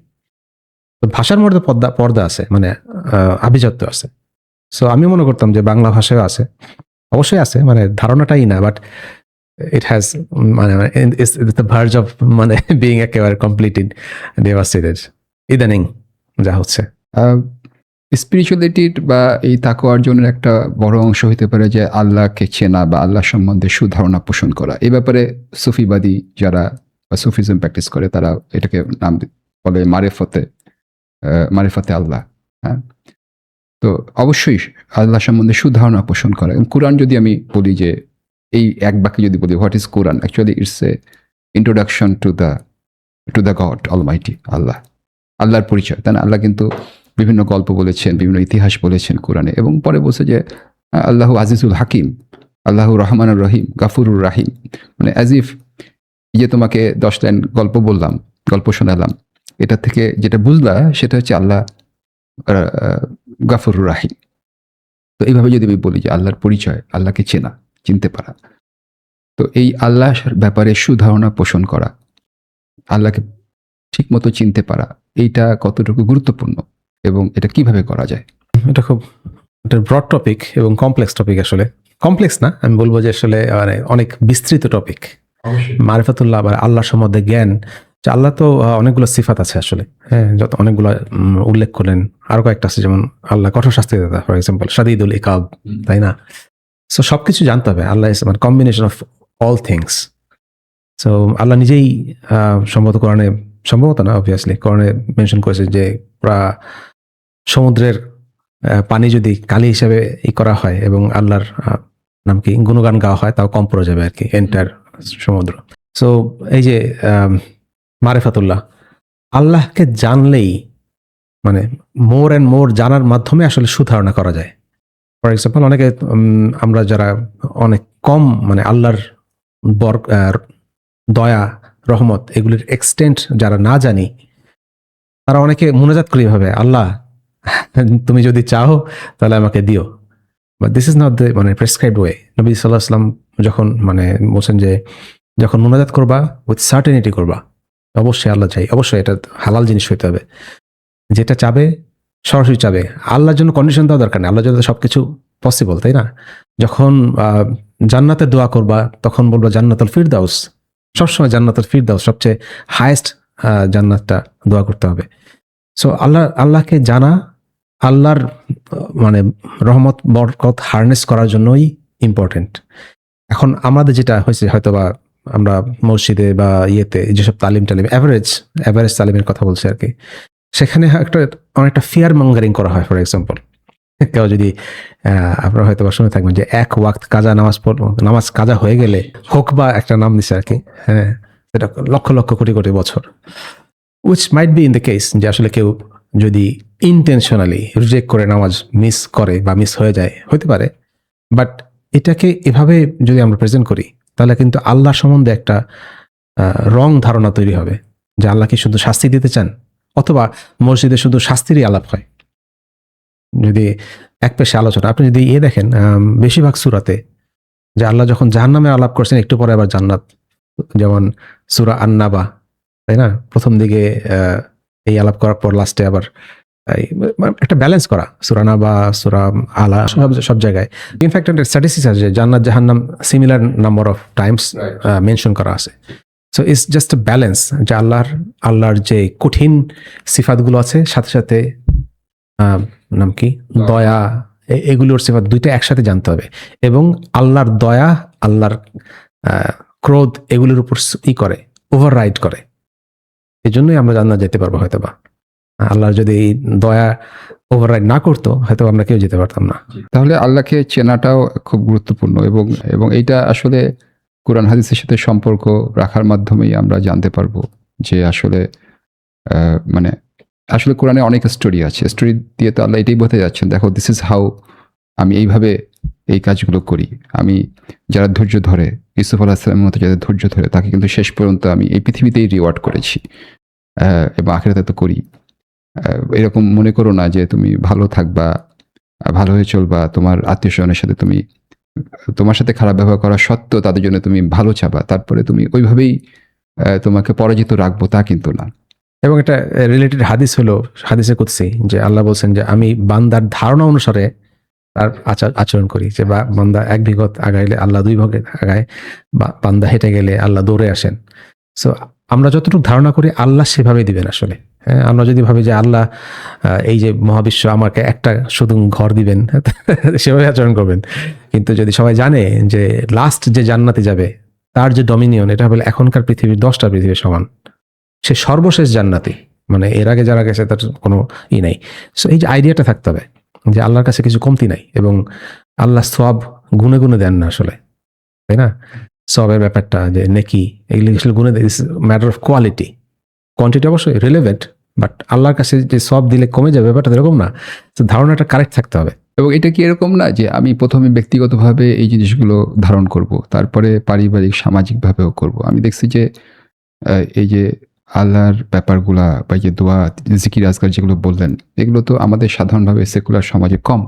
Speaker 2: তো ভাষার মধ্যে পর্দা আছে, মানে আভিজাত্য আছে। সো আমি মনে করতাম যে বাংলা ভাষায় আছে, অবশ্যই আছে, মানে ধারণাটাই না, বাট ইট হ্যাজ মানে দ্য ভার্জ অফ মানে বিং একেবারে কমপ্লিটেড ডেভাস্টেটেড ইদানিং যা হচ্ছে।
Speaker 1: স্পিরিচুয়ালিটির বা এই তাকওয়া অর্জনের একটা বড় অংশ হতে পারে যে আল্লাহকে চেনা বা আল্লাহ সম্বন্ধে সুধারণা পোষণ করা। এই ব্যাপারে সুফিবাদী যারা বা সুফিজম প্র্যাকটিস করে তারা এটাকে নাম বলে মারেফতে আল্লাহ। হ্যাঁ, তো অবশ্যই আল্লাহ সম্বন্ধে সুধারণা পোষণ করা। এবং কোরআন যদি আমি বলি যে এই এক বাক্যে যদি বলি what is Quran, actually it's a introduction to the god Almighty, আল্লাহর পরিচয়। তাই না? আল্লাহ কিন্তু বিভিন্ন গল্প বলেছেন, বিভিন্ন ইতিহাস বলেছেন কোরআনে, এবং পরে বলছে যে আল্লাহু আজিজুল হাকিম, আল্লাহু রহমানুর রহিম, গাফুরুর রাহিম। মানে অ্যাজ ইফ যে তোমাকে 10 লাইন গল্প শোনালাম, এটা থেকে যেটা বুঝলা সেটা হচ্ছে আল্লাহ গাফুরুর রাহিম। তো এইভাবে যদি আমি বলি যে আল্লাহর পরিচয়, আল্লাহকে চিনতে পারা, তো এই আল্লাহর ব্যাপারে সুধারণা পোষণ করা, আল্লাহকে ঠিক মতো চিনতে পারা, এইটা কতটুকু গুরুত্বপূর্ণ এবং এটা কিভাবে করা যায়?
Speaker 2: এটা খুব একটা ব্রড টপিক এবং কমপ্লেক্স টপিক। আসলে কমপ্লেক্স না, আমি বলবো যে আসলে মানে অনেক বিস্তৃত টপিক। মারিফাতুল্লাহ বা আল্লাহ সম্বন্ধে জ্ঞান, যে আল্লাহ তো অনেকগুলো সিফাত আছে আসলে। হ্যাঁ, যত অনেকগুলো উল্লেখ করলেন, আরো কয়েকটা আছে, যেমন আল্লাহ কঠোর শাস্তিদাতা, ফর এক্সাম্পল শাদীদুল ইকাব, তাই না? সো সবকিছু জানতে হবে। আল্লাহ ইজ মানে combination of all things. So Allah নিজেই সম্ভবত না অবভিয়াসলি কোরআনে মেনশন করেছে যে পুরা সমুদ্রের পানি যদি কালি হিসাবে করা হয় এবং আল্লাহর নাম কি গুণগান গাওয়া হয়, তাও কম পড়ে যাবে আর কি, এন্টার সমুদ্র। সো এই যে মারিফাতুল্লাহ, আল্লাহকে জানলেই মানে মোর অ্যান্ড মোর জানার মাধ্যমে আসলে সুধারণা করা যায়। ফর এক্সাম্পল, অনেকে আমরা যারা অনেক কম মানে আল্লাহর দয়া রহমত এগুলির এক্সটেন্ট যারা না জানি, তারা অনেকে মুনাজাত করি ভাবে, আল্লাহ তুমি যদি চাও তাহলে আমাকে দিও। But this is not the মানে প্রেসক্রাইবড ওয়ে। নবী সাল্লাল্লাহু আলাইহি ওয়াসাল্লাম যখন মানে বলছেন যে যখন মুনাজাত করবা উইথ সার্টেনিটি করবা, অবশ্যই আল্লাহ চাই, অবশ্যই এটা হালাল জিনিস হইতে হবে। যেটা চাবে সরাসরি চাবে, আল্লাহর জন্য কন্ডিশন দেওয়া দরকার নেই, আল্লাহর জন্য সবকিছু পসিবল, তাই না? যখন জান্নাতে দোয়া করবা তখন বলবা জান্নাতুল ফিরদাউস, সবসময় জান্নাতুল ফিরদাউস সবচেয়ে হায়েস্ট জান্নাতটা দোয়া করতে হবে। সো আল্লাহকে জানা, আল্লাহর মানে রহমত বরকত হারনেস করার জন্যই ইম্পর্টেন্ট। এখন আমাদের যেটা হয়েছে হয়তোবা আমরা মসজিদে বা ইয়েতে যেসব তালিম এভারেজ তালিমের কথা বলছি আর কি, সেখানে অনেকটা ফিয়ার মঙ্গারিং করা হয়। ফর এক্সাম্পল, কেউ যদি আপনারা হয়তো বা শুনে থাকবেন যে এক ওয়াক্ত কাজা নামাজ কাজা হয়ে গেলে হোক বা একটা নাম দিছে আর কি, হ্যাঁ, সেটা লক্ষ লক্ষ কোটি কোটি বছর, which might be in the case যে আসলে কেউ যদি ইন্টেনশনালি রিজেক্ট করে নামাজ মিস করে বা মিস হয়ে যায় হতে পারে, বাট এটাকে এভাবে যদি আমরা প্রেজেন্ট করি তাহলে কিন্তু আল্লাহ সম্বন্ধে একটা রং ধারণা তৈরি হবে যে আল্লাহ কি শুধু শাস্তি দিতে চান, অথবা মসজিদে শুধু শাস্তিরই আলাপ হয়। যদি এক পেশে আলোচনা, আপনি যদি দেখেন বেশিরভাগ সূরাতে যে আল্লাহ যখন জাহান্নামের আলাপ করছেন একটু পরে আবার জান্নাত, যেমন সূরা আন-নাবা, তাই না? প্রথম দিকে এই আলাপ করার পর লাস্টে আবার একটা ব্যালেন্স করা, সূরা নাবা, সূরা আলা, সব জায়গায় ইনফ্যাক্ট একটা স্ট্যাটিস্টিক্স আছে যে জান্নাত জাহান্নাম similar number of Times mention করা আছে। So it's just a balance যে আল্লাহর যে কঠিন সিফাতগুলো আছে সাথে সাথে নাম কি দয়া, এগুলোর সিফাত দুইটা একসাথে জানতে হবে, এবং আল্লাহর দয়া, আল্লাহর ক্রোধ এগুলোর উপর করে ওভাররাইড করে। এই জন্যই আমরা জান্নাত যেতে পারবো হয়তো বা। আল্লাহর যদি এই দয়া ওভাররাইড না করতো হয়তো আমরা কেউ যেতে পারতাম না।
Speaker 1: তাহলে আল্লাহকে চেনাটাও খুব গুরুত্বপূর্ণ, এবং এইটা আসলে কোরআন হাদিসের সাথে সম্পর্ক রাখার মাধ্যমেই আমরা জানতে পারবো যে আসলে মানে আসলে কোরআনে অনেক স্টোরি আছে, স্টোরি দিয়ে তো আল্লাহ এটাই বোঝাতে যাচ্ছেন, দেখো দিস ইজ হাউ, আমি এইভাবে এই কাজগুলো করি। আমি যারা ধৈর্য ধরে, ইউসুফ আলাহিসাল্লামের মতো যাদের ধৈর্য ধরে, তাকে কিন্তু শেষ পর্যন্ত আমি এই পৃথিবীতেই রিওয়ার্ড করেছি, এবং আখিরাতে তো করি। এরকম মনে করো না যে তুমি ভালো থাকবা, ভালো হয়ে চলবা, তোমার আত্মীয় স্বজনের সাথে তুমি, তোমার সাথে খারাপ ব্যবহার করা সত্ত্বেও তাদের জন্য তুমি ভালো চাবা, তারপরে তুমি ওইভাবেই তোমাকে পরাজিত রাখবো, তা কিন্তু না।
Speaker 2: এবং এটা রিলেটেড হাদিস হলো হাদিসে কুদসি, যে আল্লাহ বলছেন যে আমি বান্দার ধারণা অনুসারে তার আচরণ করি, যে বান্দা এক বিঘত আগাইলে আল্লাহ দুই ভাগে আগায়, বা বান্দা হেঁটে গেলে আল্লাহ দৌড়ে আসেন। সো আমরা যতটুকু ধারণা করি আল্লাহ সেভাবেই দিবেন আসলে। হ্যাঁ, আমরা যদি ভাবি যে আল্লাহ এই যে মহাবিশ্ব আমাকে একটা শুধু ঘর দিবেন সেভাবে আচরণ করবেন, কিন্তু যদি সবাই জানে যে লাস্ট যে জান্নাতে যাবে তার যে ডমিনিয়ন, এটা হবে এখনকার পৃথিবীর 10টা পৃথিবীর সমান, সে সর্বশেষ জান্নাতি, মানে এর আগে যারা গেছে তার কোনো নাই। সো এই যে আইডিয়াটা থাকতে হবে যে আল্লাহর কাছে কিছু কমতি নাই, এবং আল্লাহ সওয়াব গুনে গুনে দেন না আসলে, তাই না? সওয়াবের ব্যাপারটা যে নেকি, এগুলো আসলে গুনে দেয়, ম্যাটার অফ কোয়ালিটি, কোয়ান্টিটি অবশ্যই রিলেভেন্ট, বাট আল্লাহর কাছে যে সওয়াব দিলে কমে যাবে ব্যাপারটা এরকম না। তো ধারণাটা কারেক্ট থাকতে হবে।
Speaker 1: এবং এটা কি এরকম না যে আমি প্রথমে ব্যক্তিগতভাবে এই জিনিসগুলো ধারণ করব, তারপরে পারিবারিক সামাজিকভাবেও করব? আমি দেখছি যে এই যে আল্লাহর ব্যাপারগুলা বা এই যে দোয়া, জিকির আজকার যেগুলো বললেন, এগুলো তো আমাদের সাধারণভাবে সেকুলার সমাজে কম।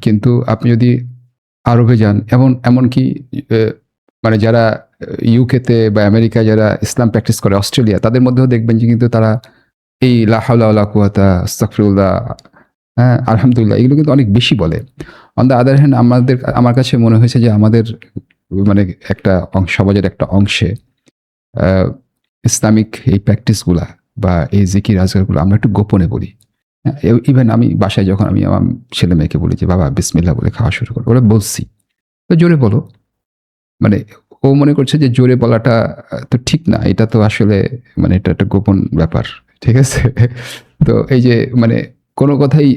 Speaker 1: কিন্তু আপনি যদি আরবে যান, এমনকি মানে যারা ইউকেতে বা আমেরিকায় যারা ইসলাম প্র্যাকটিস করে, অস্ট্রেলিয়া, তাদের মধ্যেও দেখবেন যে কিন্তু তারা এই লা হাওলা ওয়ালা কুওয়াতা, আস্তাগফিরুল্লাহ, হ্যাঁ, আলহামদুলিল্লাহ, এগুলো কিন্তু অনেক বেশি বলে। অন দ্য আদার হ্যান্ড আমার কাছে মনে হয়েছে যে আমাদের মানে একটা সমাজের একটা অংশে ইসলামিক এই প্র্যাকটিসগুলা বা এই জিকির আজকারগুলো আমরা একটু গোপনে বলি। ইভেন আমি বাসায় যখন আমি আমার ছেলে মেয়েকে বলি যে বাবা বিসমিল্লাহ বলে খাওয়া শুরু করো, ওরা বলছি তো জোরে বলো, মানে ও মনে করছে যে জোরে বলাটা তো ঠিক না, এটা তো আসলে মানে এটা একটা গোপন ব্যাপার, ঠিক আছে? তো এই যে মানে কোনো কথাই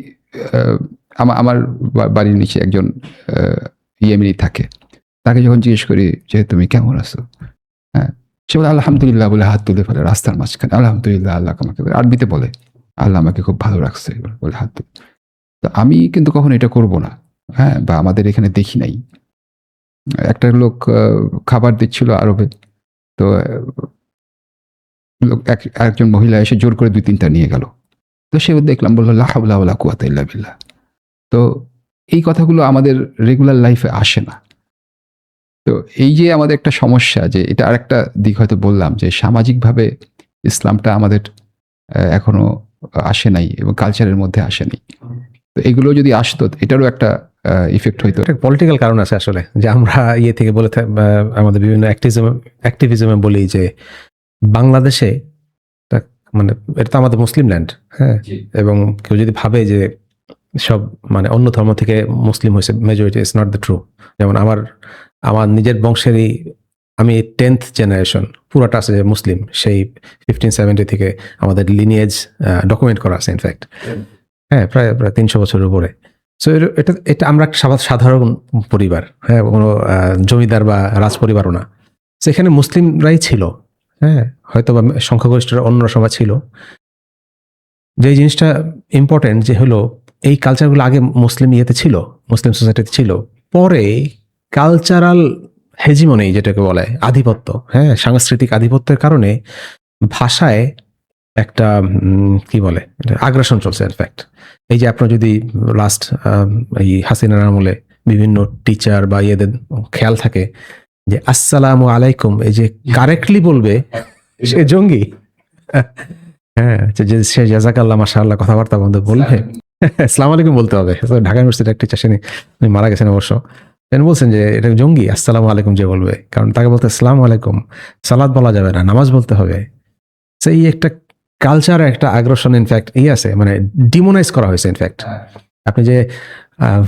Speaker 1: আমার বাড়ির নিচে একজন ইয়েমেনি থাকে, তাকে যখন জিজ্ঞেস করি যে তুমি কেমন আছো, হ্যাঁ, সে বলে আলহামদুলিল্লাহ বলে হাত তুলে ফেলে রাস্তার মাঝখানে, আলহামদুলিল্লাহ, আল্লাহ আমাকে, আরবিতে বলে আল্লাহ আমাকে খুব ভালো রাখছে বলে হাত তুলে। তো আমি কিন্তু কখনো এটা করব না, হ্যাঁ, বা আমাদের এখানে দেখি নাই। একটা লোক খাবার দিচ্ছিল আরবে, তো একজন মহিলা এসে জোর করে 2-3টা নিয়ে গেল, তো সে দেখলাম বললো লা হাওলা ওয়ালা কুওয়াতা ইল্লা বিল্লাহ। তো এই কথাগুলো আমাদের রেগুলার লাইফে আসে না। তো এই যে আমাদের একটা সমস্যা, যে এটা আরেকটা দিক হয়তো বললাম, যে সামাজিকভাবে ইসলামটা আমাদের এখনো আসে নাই এবং কালচারের মধ্যে আসেনি। তো এগুলো যদি আসতো, এটারও একটা ইফেক্ট হইতো।
Speaker 2: একটা পলিটিক্যাল কারণ আছে আসলে, যে আমরা ইয়ে থেকে বলে আমাদের বিভিন্ন অ্যাক্টিভিজমে বলি যে বাংলাদেশে মানে এটা তো আমাদের মুসলিম ল্যান্ড, হ্যাঁ, এবং কেউ যদি ভাবে যে সব মানে অন্য ধর্ম থেকে মুসলিম হয়েছে majority, is not the true. যেমন আমার নিজের বংশেরই আমি 10th জেনারেশন পুরোটা আছে যে মুসলিম, সেই 1570 থেকে আমাদের লিনিয়েজ ডকুমেন্ট করা আছে ইনফ্যাক্ট, হ্যাঁ, প্রায় 300 বছরের উপরে। সো এটা এটা আমরা একটা সাধারণ পরিবার, হ্যাঁ, কোনো জমিদার বা রাজ পরিবারও না। সেখানে মুসলিমরাই ছিল, হ্যাঁ, হয়তো বা সংখ্যাগরিষ্ঠরা অন্য সময় ছিল। যে জিনিসটা ইম্পর্টেন্ট যে হলো এই কালচারগুলো আগে মুসলিম ইয়েতে ছিল, মুসলিম সোসাইটিতে ছিল, পরে কালচারাল হেজিমনি যেটাকে বলে আধিপত্য, হ্যাঁ, সাংস্কৃতিক আধিপত্যের কারণে ভাষায় একটা কি বলে আগ্রাসন চলছে ইনফ্যাক্ট। এই যে আপনার যদি লাস্ট এই হাসিনার আমলে বিভিন্ন টিচার বা ইয়েদের খেয়াল থাকে যে আসসালামু আলাইকুম, এই যে কারেক্টলি বলবে সে জঙ্গি, হ্যাঁ, যে সে জাযাকাল্লাহ মাশাআল্লাহ কথাবার্তা বন্ধ বলবে, আসসালামু আলাইকুম বলতে হবে। ঢাকা ইউনিভার্সিটির এক টিচার, উনি মারা গেছেন অবশ্য, তিনি বলছেন যে এটা জঙ্গি আসসালামু আলাইকুম যে বলবে, কারণ তাকে বলতে আসসালামু আলাইকুম, সালাত বলা যাবে না, নামাজ বলতে হবে। সেই একটা কালচার, একটা আগ্রাসন ইনফ্যাক্ট এই আছে, মানে ডিমোনাইজ করা হয়েছে ইনফ্যাক্ট। আপনি যে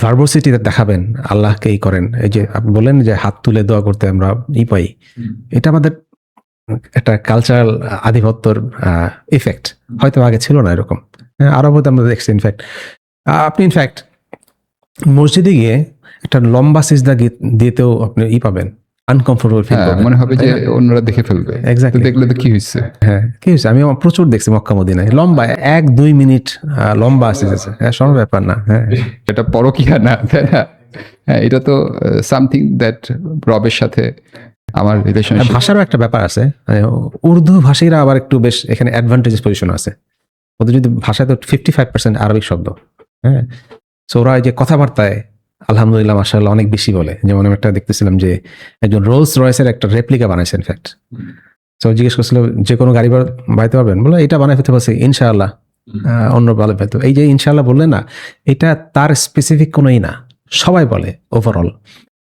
Speaker 2: ভার্বোসিটিতে দেখাবেন আল্লাহকে ই করেন, এই যে আপনি বলেন যে হাত তুলে দোয়া করতে আমরা পাই, এটা আমাদের একটা কালচারাল আধিপত্যর ইফেক্ট, হয়তো আগে ছিল না এরকম। আরবতে আমরা দেখছি ইনফ্যাক্ট, আপনি ইনফ্যাক্ট মসজিদে গিয়ে একটা লম্বা সিজদা দিতেও আপনি পাবেন, আনকমফোর্টেবল ফিল করবেন,
Speaker 1: মনে হবে যে অন্যরা দেখে ফেলবে।
Speaker 2: এক্স্যাক্টলি,
Speaker 1: দেখলে তো কি হয়েছে,
Speaker 2: হ্যাঁ, কি হয়েছে, আমি প্রচুর দেখছি মক্কা মদিনায় লম্বা 1-2 মিনিট লম্বা সিজদা, হ্যাঁ, সব ব্যাপার না, হ্যাঁ,
Speaker 1: এটা পরকিয়া না, তাই না? হ্যাঁ, এটা তো সামথিং দ্যাট রবের সাথে আমার রিলেশনশিপ।
Speaker 2: ভাষারও একটা ব্যাপার আছে, উর্দু ভাষীরা আবার একটু বেশ এখানে অ্যাডভান্টেজেস পজিশন আছে। ওদের যদি ভাষায় তো 55% আরবিক শব্দ, হ্যাঁ, সো ওরা এই যে কথাবার্তায় আলহামদুলিল্লাহ মাশাআল্লাহ অনেক বেশি বলে। যেমন আমি একটা দেখতেছিলাম যে একজন রোলস রয়েসের একটা রেপ্লিকা বানাইছে ইনফ্যাক্ট। সো জিজ্ঞেস করছিল যে কোনো গাড়ি বানাইতে পারবেন, বলে এটা বানাই ফেলতে পারছি ইনশাআল্লাহ, অন্য বলে ফেলতো। এই যে ইনশাআল্লাহ বললেন না, এটা তার স্পেসিফিক কোনোই না, সবাই বলে ওভারঅল,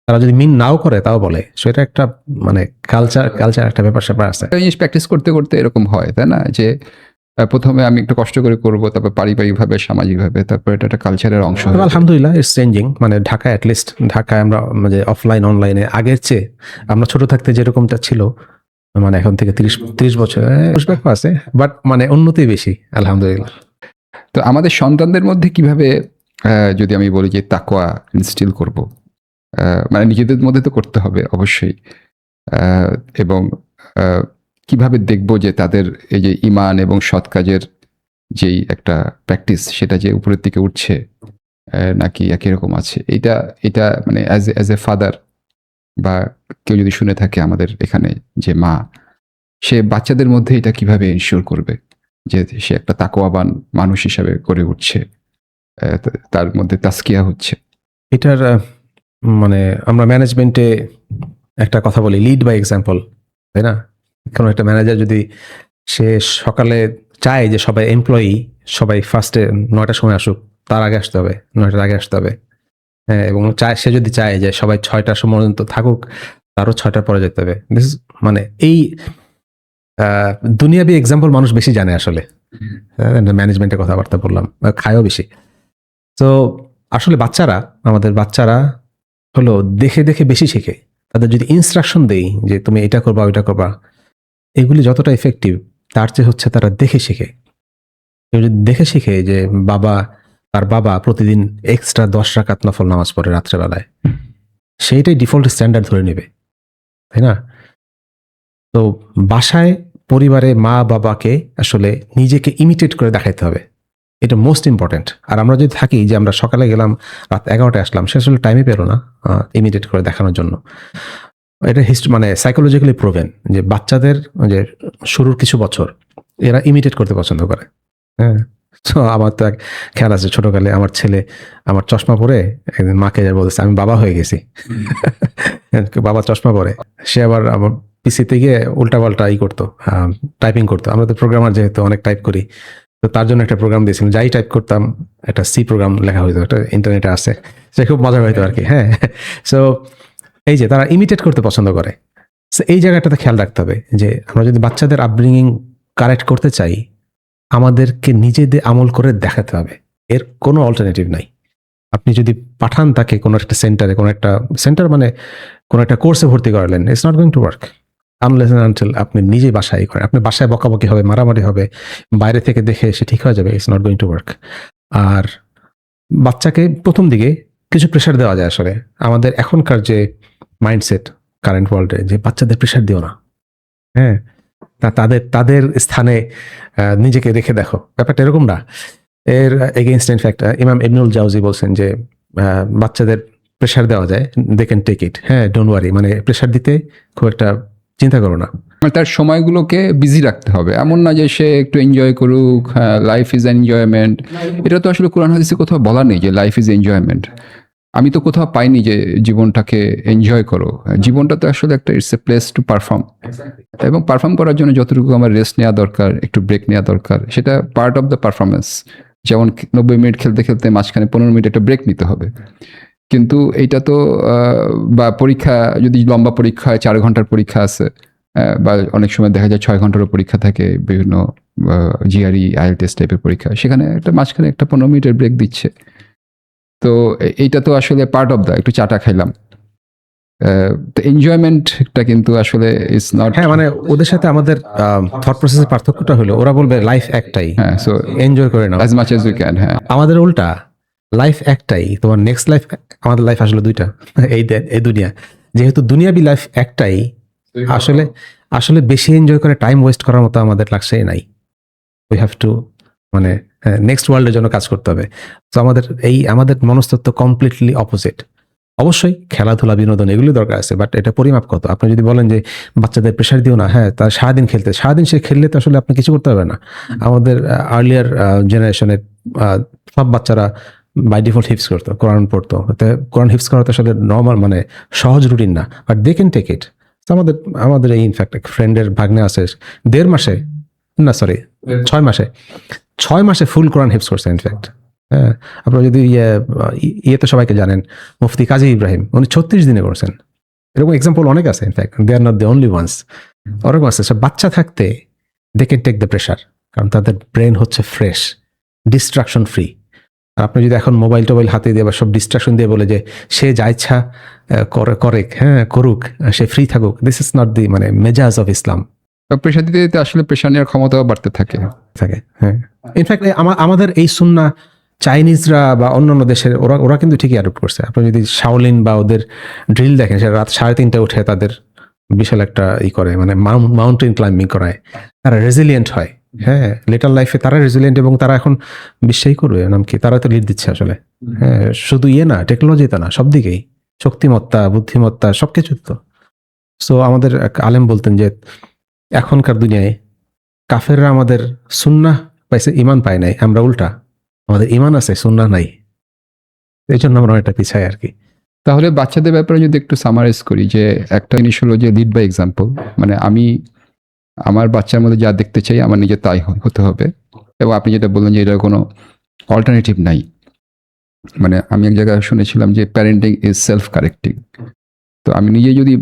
Speaker 2: তারা যদি মিন নাও করে তাও বলে। সো এটা একটা মানে কালচার একটা ব্যাপার স্যাপার আছে।
Speaker 1: একটা জিনিস প্র্যাকটিস করতে করতে এরকম হয়, তাই না? যে প্রথমে আমি একটু কষ্ট করে করব, তারপর পারিবারিকভাবে, সামাজিকভাবে, তারপর এটা একটা কালচারের অংশ হয়ে যায়।
Speaker 2: আলহামদুলিল্লাহ ইটস চেঞ্জিং। মানে ঢাকা অ্যাটলিস্ট, ঢাকায় আমরা মানে অফলাইন অনলাইনে আগের চেয়ে আমরা ছোট থাকতে যেরকমটা ছিল, মানে এখন থেকে 30 বছর পুশব্যাক আছে, বাট মানে উন্নতি বেশি আলহামদুলিল্লাহ।
Speaker 1: তো আমাদের সন্তানদের মধ্যে কিভাবে যদি আমি বলি যে তাকওয়া ইনস্টিল করব, মানে নিজেদের মধ্যে তো করতে হবে অবশ্যই, এবং কিভাবে দেখব যে তাদের এই যে ঈমান এবং সৎ কাজের যেই একটা প্র্যাকটিস, সেটা যে উপরের দিকে উঠছে নাকি একই রকম আছে, এটা মানে অ্যাজ এ ফাদার, বা কেউ যদি শুনে থাকে আমাদের এখানে যে মা, সে বাচ্চাদের মধ্যে এটা কিভাবে এনশিওর করবে যে সে একটা তাকওয়াবান মানুষ হিসাবে গড়ে উঠছে, তার মধ্যে তাসকিয়া হচ্ছে।
Speaker 2: এটার মানে আমরা ম্যানেজমেন্টে একটা কথা বলি, লিড বাই এক্সাম্পল, তাই না? কোনো একটা ম্যানেজার যদি সে সকালে চায় যে সবাই এমপ্লয়ি সবাই ফার্স্টে 9টার সময় আসুক, তার আগে আসতে হবে, 9টার আগে আসতে হবে, হ্যাঁ, এবং সে যদি চায় যে সবাই 6টার সময় পর্যন্ত থাকুক, তারও 6টার পরে যেতে হবে। মানে এই দুনিয়াবি এক্সাম্পল মানুষ বেশি জানে আসলে, ম্যানেজমেন্টের কথাবার্তা বললাম, খায়ও বেশি। তো আসলে আমাদের বাচ্চারা হলো দেখে দেখে বেশি শেখে। তাদের যদি ইনস্ট্রাকশন দেই যে তুমি এটা করবা ওইটা করবা, এগুলি যতটা এফেক্টিভ তার চেয়ে হচ্ছে তারা দেখে শেখে। কেউ যদি দেখে শিখে যে তার বাবা প্রতিদিন এক্সট্রা 10 রাকাত নফল নামাজ পড়ে রাত্রেবেলায়, সেইটাই ডিফল্ট স্ট্যান্ডার্ড ধরে নেবে, তাই না? তো বাসায় পরিবারে মা বাবাকে আসলে নিজেকে ইমিটেট করে দেখাইতে হবে, এটা মোস্ট ইম্পর্টেন্ট। আর আমরা যদি থাকি যে আমরা সকালে গেলাম রাত 11টায় আসলাম, সে আসলে টাইমই পেল না ইমিটেট করে দেখানোর জন্য। এটা মানে সাইকোলজিক্যালি প্রুভেন যে বাচ্চাদের যে শুরুর কিছু বছর এরা ইমিটেট করতে পছন্দ করে, হ্যাঁ। তো আমার তো এক খেয়াল আছে, ছোটকালে আমার ছেলে আমার চশমা পরে একদিন মাকে যা বলতেছে আমি বাবা হয়ে গেছি, বাবা চশমা পরে, সে আবার আমার পিসিতে গিয়ে উল্টাপাল্টা করতো, টাইপিং করতো। আমরা তো প্রোগ্রামার, যেহেতু অনেক টাইপ করি, তো তার জন্য একটা প্রোগ্রাম দিয়েছিলাম, যাই টাইপ করতাম একটা সি প্রোগ্রাম লেখা হইতো, একটা ইন্টারনেটে আছে, সে খুব মজা হইতো আর কি। হ্যাঁ, সো এই যে তারা ইমিটেট করতে পছন্দ করে। So এই জায়গাটাতে খেয়াল রাখতে হবে যে আমরা যদি বাচ্চাদের আপব্রিঙ্গিং কারেক্ট করতে চাই, আমাদেরকে নিজেদের আমল করে দেখাতে হবে, এর কোনো অল্টারনেটিভ নাই। আপনি যদি পাঠান তাকে কোনো একটা সেন্টারে, কোনো একটা সেন্টার মানে কোনো একটা কোর্সে ভর্তি করালেন, it's not going to work unless and until আপনি নিজে বাসায় করেন। আপনি বাসায় বকাবকি হবে, মারামারি হবে, বাইরে থেকে দেখে সে ঠিক হয়ে যাবে, it's not going to work. আর বাচ্চাকে প্রথম দিকে কিছু প্রেশার দেওয়া যায়। আসলে আমাদের এখনকার যে মাইন্ডসেট কারেন্ট ওয়ার্ল্ডে, যে বাচ্চাদের প্রেশার দিও না, হ্যাঁ, তাদের তাদের স্থানে নিজেকে রেখে দেখো, ব্যাপারটা এরকম না। এর এগেইনস্ট ইনফ্যাক্ট ইমাম ইবনুল জাউজি বলছেন যে বাচ্চাদের প্রেশার দেওয়া যায়, দে ক্যান টেক ইট, হ্যাঁ, ডোন্ট ওয়ারি, মানে প্রেশার দিতে খুব একটা চিন্তা করো না।
Speaker 1: মানে তার সময়গুলোকে বিজি রাখতে হবে, এমন না যে সে একটু এনজয় করুক, লাইফ ইজ এনজয়মেন্ট। এটা তো আসলে কোরআন হাদিসে কোথাও বলা নেই যে লাইফ ইজ এনজয়মেন্ট। আমি তো কোথাও পাইনি যে জীবনটাকে এনজয় করো। জীবনটা তো আসলে একটা, it's a place to perform, এবং পারফর্ম করার জন্য যতটুকু আমার রেস্ট নেওয়া দরকার, একটু ব্রেক নেওয়া দরকার, সেটা পার্ট অফ দ্য পারফরমেন্স। যেমন 90 মিনিট খেলতে খেলতে মাঝখানে 15 মিনিট একটা ব্রেক নিতে হবে। কিন্তু এইটা তো বা পরীক্ষা, যদি লম্বা পরীক্ষা হয়, 4 ঘন্টার পরীক্ষা আছে, বা অনেক সময় দেখা যায় 6 ঘন্টারও পরীক্ষা থাকে, বিভিন্ন জিআরই আইএলটিএস টাইপের পরীক্ষা, সেখানে একটা মাঝখানে একটা 15 মিনিটের ব্রেক দিচ্ছে। তো এইটা তো আসলে পার্ট অফ দ্য, একটু চাটা খাইলাম। তো এনজয়মেন্টটা কিন্তু আসলে ইজ নট।
Speaker 2: হ্যাঁ, মানে ওদের সাথে আমাদের থট প্রসেসের পার্থক্যটা হলো, ওরা বলবে লাইফ একটাই,
Speaker 1: হ্যাঁ, সো
Speaker 2: এনজয় করে নাও
Speaker 1: as much as you can. হ্যাঁ,
Speaker 2: আমাদের উল্টা, লাইফ একটাই, তোমার নেক্সট লাইফ। আমাদের লাইফ আসলে দুইটা, এই দুনিয়া, যেহেতু দুনিয়াবি লাইফ একটাই, আসলে আসলে বেশি এনজয় করে টাইম ওয়েস্ট করার মতো আমাদের লাগছেই নাই। উই হ্যাভ টু, মানে নেক্সট ওয়ার্ল্ডের জন্য কাজ করতে হবে। তো আমাদের মনস্তত্ত্ব কমপ্লিটলি অপোজিট। অবশ্যই খেলাধুলা, বিনোদন, এগুলো দরকার আছে, বাট এটা পরিমাপ কত। আপনি যদি বলেন যে বাচ্চাদের প্রেশার দিও না, হ্যাঁ, তার সারাদিন সে খেললে তো আসলে আপনি কিছু করতে হবে না। আমাদের আর্লিয়ার জেনারেশনের সব বাচ্চারা বাই ডিফল্ট হিপস করতো, কোরআন পড়তো। কোরআন হিপস করা তো আসলে নর্মাল, মানে সহজ রুটিন না, but they can take it. আমাদের এই ইনফ্যাক্ট এক ফ্রেন্ডের ভাগ্নে আছে, 6 মাসে ফুল কোরআন হিপস করছে ইনফ্যাক্ট। হ্যাঁ, আপনারা যদি ইয়েতে সবাইকে জানেন, মুফতি কাজী ইব্রাহিম, উনি 36 দিনে করছেন। এরকম এক্সাম্পল অনেক আছে, in fact they are not the only ones. ওরকম আছে। বাচ্চা থাকতে they can take the pressure, কারণ তাদের ব্রেন হচ্ছে ফ্রেশ, ডিস্ট্রাকশন ফ্রি। আর আপনি যদি এখন মোবাইল হাতে দিয়ে বা সব ডিস্ট্রাকশন দিয়ে বলে যে সে যা ইচ্ছা করুক, সে ফ্রি থাকুক, দিস ইজ নট দি মানে মেজাজ অফ ইসলাম।
Speaker 1: প্রেশার দিতে দিতে আসলে প্রেশার নেওয়ার ক্ষমতাও বাড়তে থাকে।
Speaker 2: হ্যাঁ, ইনফ্যাক্ট আমাদের এই সুন্নাহ চাইনিজরা বা অন্যান্য দেশের ওরা কিন্তু ঠিকই অ্যাডপ্ট করছে। আপনি যদি শাওলিন বা ওদের ড্রিল দেখেন, সেটা রাত 3:30 উঠে তাদের বিশাল একটা করে, মানে মাউন্টেন ক্লাইম্বিং করায়। তারা রেজিলিয়েন্ট হয়। হ্যাঁ, লিটল লাইফে তারা রেজিলিয়েন্ট, এবং তারা এখন বিশ্বাসই করবে নাম কি, তারা তো লিড দিচ্ছে আসলে। হ্যাঁ, শুধু না, টেকনোলজিতে না, সব দিকেই শক্তিমত্তা, বুদ্ধিমত্তা, সবকিছু তো। সো আমাদের এক আলেম বলতেন যে এখনকার দুনিয়ায় কাফেররা আমাদের সুন্নাহ পাইছে, ইমান পায় নাই। আমরা উল্টা, আমাদের ইমান আছে, সুন্নাহ নাই, এই জন্য আমরা অনেকটা পিছাই আর কি।
Speaker 1: তাহলে বাচ্চাদের ব্যাপারে যদি একটু সামারাইজ করি, যে একটা জিনিস হলো যে লিড বাই এক্সাম্পল, মানে আমি আমার বাচ্চার মধ্যে যা দেখতে চাই আমার নিজে তাই হতে হবে। এবং আপনি যেটা বললেন যে এটার কোনো অল্টারনেটিভ নাই, মানে আমি এক জায়গায় শুনেছিলাম যে প্যারেন্টিং ইজ সেলফ কারেক্টিং। তো আমি নিজে যদি